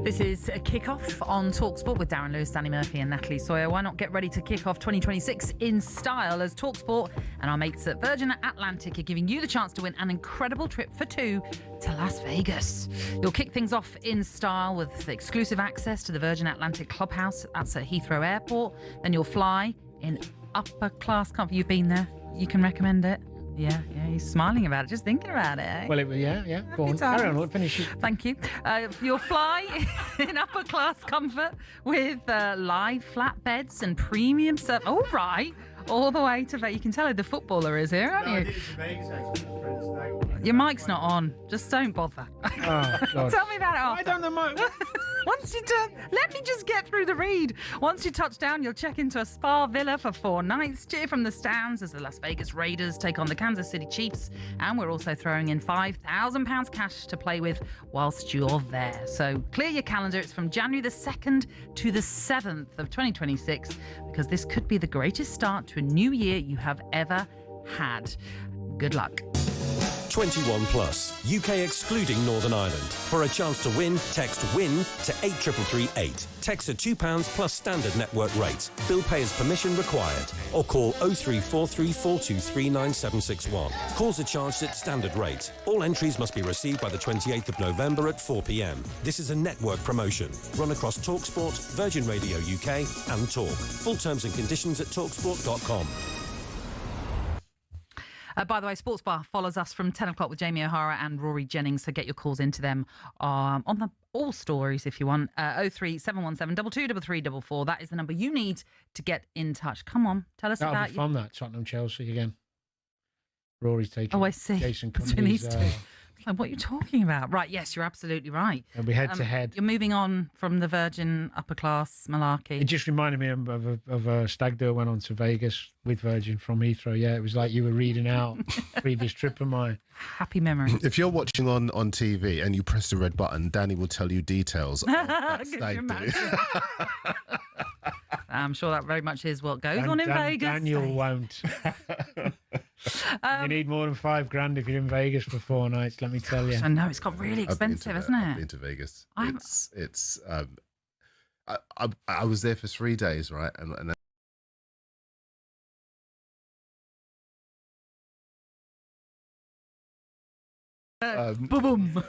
[SPEAKER 2] This is a Kick-Off on talkSPORT with Darren Lewis, Danny Murphy and Natalie Sawyer. Why not get ready to kick off 2026 in style as talkSPORT and our mates at Virgin Atlantic are giving you the chance to win an incredible trip for two to Las Vegas. You'll kick things off in style with exclusive access to the Virgin Atlantic Clubhouse. That's at Heathrow Airport. Then you'll fly in upper-class comfort. You've been there. You can recommend it. Yeah, he's smiling about it, just thinking about it. Eh?
[SPEAKER 4] Well, yeah. Go on. Carry on, finish it.
[SPEAKER 2] Thank you. You'll fly in upper-class comfort with live flat beds and premium service. All right. all the way to Vegas. You can tell who the footballer is here, aren't you? Your mic's not on. Just don't bother.
[SPEAKER 4] Oh, God.
[SPEAKER 2] Tell me about it after.
[SPEAKER 4] I don't know.
[SPEAKER 2] Once you let me just get through the read. Once you touch down, you'll check into a spa villa for 4 nights. Cheer from the stands as the Las Vegas Raiders take on the Kansas City Chiefs. And we're also throwing in £5,000 cash to play with whilst you're there. So clear your calendar. It's from January the 2nd to the 7th of 2026, because this could be the greatest start to a new year you have ever had. Good luck.
[SPEAKER 16] 21 plus, UK excluding Northern Ireland. For a chance to win, text WIN to 83338. Text at £2 plus standard network rates. Bill payer's permission required. Or call 03434239761. Calls are charged at standard rate. All entries must be received by the 28th of November at 4 p.m. This is a network promotion. Run across talkSPORT, Virgin Radio UK and Talk. Full terms and conditions at talksport.com.
[SPEAKER 2] By the way, Sports Bar follows us from 10 o'clock with Jamie O'Hara and Rory Jennings, so get your calls into them on the all stories if you want. 03717 223344. That is the number you need to get in touch. Come on, tell us
[SPEAKER 4] That'll
[SPEAKER 2] about
[SPEAKER 4] be fun, that Tottenham-Chelsea again. Rory's taking
[SPEAKER 2] Oh, I see.
[SPEAKER 4] Jason
[SPEAKER 2] Between these
[SPEAKER 4] Cundy's,
[SPEAKER 2] two. Like, what are you talking about? Right, yes, you're absolutely right.
[SPEAKER 4] It'll be head to head.
[SPEAKER 2] You're moving on from the Virgin upper class malarkey.
[SPEAKER 4] It just reminded me of a stag do I went on to Vegas with Virgin from Heathrow. Yeah, it was like you were reading out a previous trip of mine.
[SPEAKER 2] Happy memories.
[SPEAKER 3] If you're watching on TV and you press the red button, Danny will tell you details of that stag do.
[SPEAKER 2] I'm sure that very much is what goes on in Vegas.
[SPEAKER 4] Daniel won't. You need more than $5,000 if you're in Vegas for 4 nights, let me tell you.
[SPEAKER 2] I know, it's got really expensive, hasn't it?
[SPEAKER 3] I've been to Vegas. I was there for 3 days, right? And
[SPEAKER 2] boom.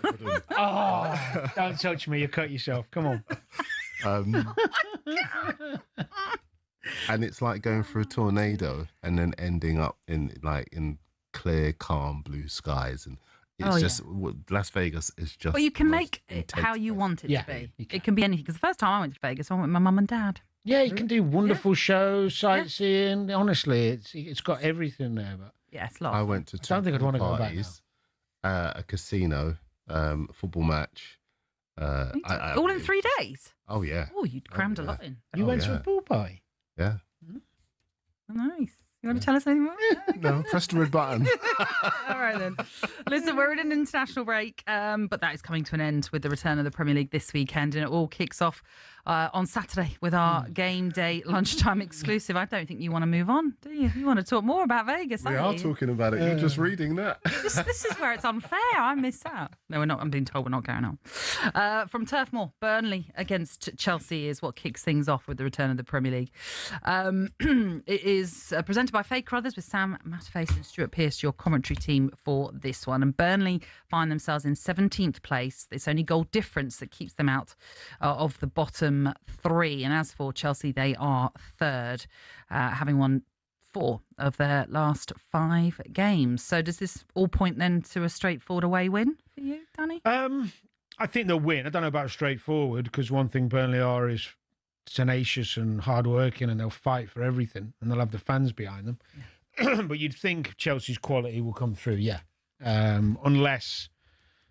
[SPEAKER 4] Oh, don't touch me, you cut yourself. Come on.
[SPEAKER 3] And it's like going through a tornado and then ending up in clear, calm blue skies, and it's Las Vegas is just.
[SPEAKER 2] Well, you can make it how you want it to be. It can be anything. Because the first time I went to Vegas, I went with my mum and dad.
[SPEAKER 4] Yeah, you can do wonderful shows, sightseeing. Yeah. Honestly, it's got everything there. But
[SPEAKER 2] yeah, it's a lot.
[SPEAKER 3] I went to
[SPEAKER 4] I don't think I'd want to go back now.
[SPEAKER 3] A casino, football match.
[SPEAKER 2] All in 3 days?
[SPEAKER 3] Oh, yeah.
[SPEAKER 2] Oh, you'd crammed a lot in.
[SPEAKER 4] You went to a pool party?
[SPEAKER 3] Yeah.
[SPEAKER 2] Nice. You want to tell us anything more?
[SPEAKER 3] No, press the red button.
[SPEAKER 2] All right, then. Listen, we're in an international break, but that is coming to an end with the return of the Premier League this weekend, and it all kicks off on Saturday with our game day lunchtime exclusive. I don't think you want to move on, do you? You want to talk more about Vegas,
[SPEAKER 3] We are talking about it. You're just reading that.
[SPEAKER 2] This is where it's unfair. I missed out. No, we're not. I'm being told we're not going on. From Turf Moor, Burnley against Chelsea is what kicks things off with the return of the Premier League. It is presented by Fake Crothers with Sam Matterface and Stuart Pearce, your commentary team for this one. And Burnley find themselves in 17th place. It's only goal difference that keeps them out of the bottom 3. And as for Chelsea, they are third, having won 4 of their last 5 games. So does this all point then to a straightforward away win for you, Danny?
[SPEAKER 4] I think they'll win. I don't know about straightforward, because one thing Burnley are is tenacious and hardworking, and they'll fight for everything, and they'll have the fans behind them. Yeah. But you'd think Chelsea's quality will come through, unless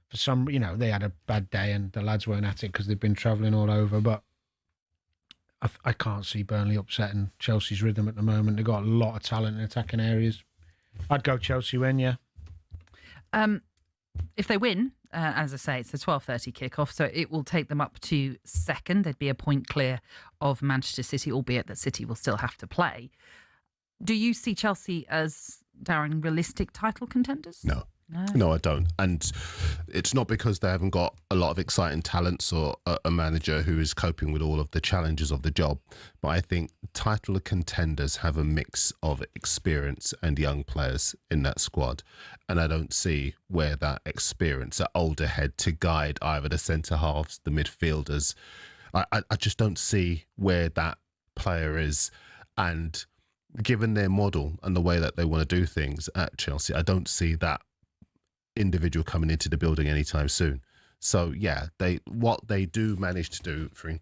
[SPEAKER 4] for some, they had a bad day and the lads weren't at it because they've been travelling all over. But I can't see Burnley upsetting Chelsea's rhythm at the moment. They've got a lot of talent in attacking areas. I'd go Chelsea win, yeah.
[SPEAKER 2] If they win, as I say, it's a 12:30 kickoff, so it will take them up to second. They'd be a point clear of Manchester City, albeit that City will still have to play. Do you see Chelsea as, Darren, realistic title contenders?
[SPEAKER 3] No, I don't. And it's not because they haven't got a lot of exciting talents or a manager who is coping with all of the challenges of the job. But I think title contenders have a mix of experience and young players in that squad. And I don't see where that experience, that older head to guide either the centre halves, the midfielders, I just don't see where that player is. And given their model and the way that they want to do things at Chelsea, I don't see that individual coming into the building anytime soon. So yeah, what they do manage to do, for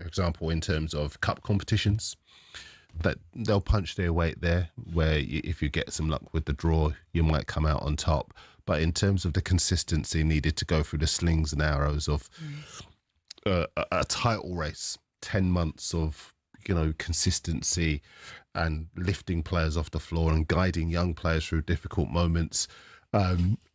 [SPEAKER 3] example, in terms of cup competitions, that they'll punch their weight there, where if you get some luck with the draw, you might come out on top. But in terms of the consistency needed to go through the slings and arrows of a title race, 10 months of, consistency and lifting players off the floor and guiding young players through difficult moments,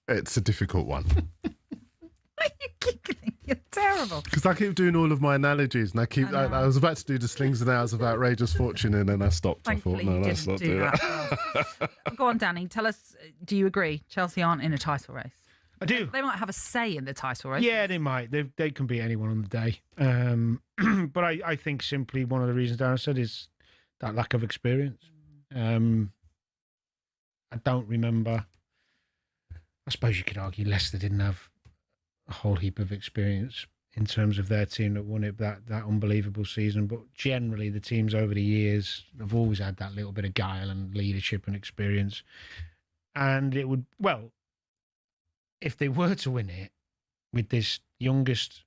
[SPEAKER 3] it's a difficult one.
[SPEAKER 2] Why are you giggling? You're terrible.
[SPEAKER 3] Because I keep doing all of my analogies, and I was about to do the slings and arrows of outrageous fortune, and then I stopped.
[SPEAKER 2] Thankfully,
[SPEAKER 3] I thought, no, let's not do
[SPEAKER 2] that. Go on, Danny. Tell us, do you agree Chelsea aren't in a title race?
[SPEAKER 4] I do.
[SPEAKER 2] They might have a say in the title race.
[SPEAKER 4] Yeah, they might. They can beat anyone on the day. But I think simply one of the reasons Darren said is that lack of experience. I don't remember. I suppose you could argue Leicester didn't have a whole heap of experience in terms of their team that won it that unbelievable season. But generally, the teams over the years have always had that little bit of guile and leadership and experience. And it would, well, if they were to win it with this youngest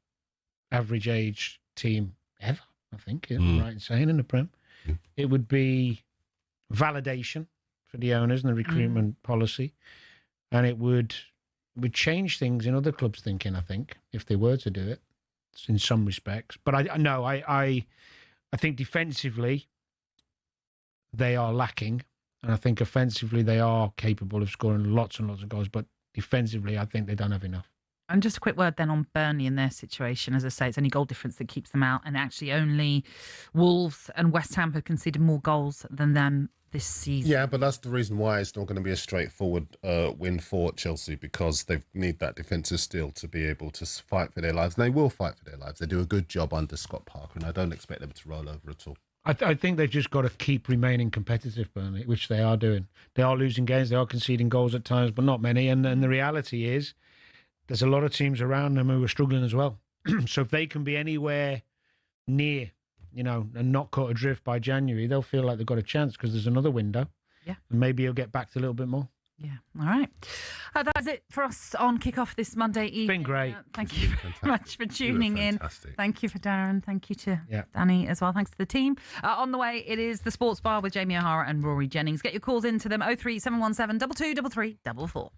[SPEAKER 4] average age team ever, I think, I'm right in saying, in the Prem, it would be validation for the owners and the recruitment policy. And it would change things in other clubs' thinking, I think, if they were to do it, in some respects. But I think defensively they are lacking, and I think offensively they are capable of scoring lots and lots of goals. But defensively, I think they don't have enough.
[SPEAKER 2] And just a quick word then on Burnley and their situation. As I say, it's only goal difference that keeps them out, and actually only Wolves and West Ham have conceded more goals than them this season.
[SPEAKER 3] Yeah, but that's the reason why it's not going to be a straightforward win for Chelsea, because they need that defensive steel to be able to fight for their lives. And they will fight for their lives. They do a good job under Scott Parker, and I don't expect them to roll over at all.
[SPEAKER 4] I think they've just got to keep remaining competitive, Burnley, which they are doing. They are losing games, they are conceding goals at times, but not many. And the reality is there's a lot of teams around them who are struggling as well. So if they can be anywhere near, and not caught adrift by January, they'll feel like they've got a chance, because there's another window.
[SPEAKER 2] Yeah.
[SPEAKER 4] And maybe he'll get back to a little bit more.
[SPEAKER 2] Yeah. All right. That's it for us on Kickoff this Monday evening.
[SPEAKER 4] It's been great.
[SPEAKER 2] Thank you very much for tuning in. Thank you for Darren. Thank you to Danny as well. Thanks to the team. On the way, it is the Sports Bar with Jamie O'Hara and Rory Jennings. Get your calls into them, 03717 2233 44.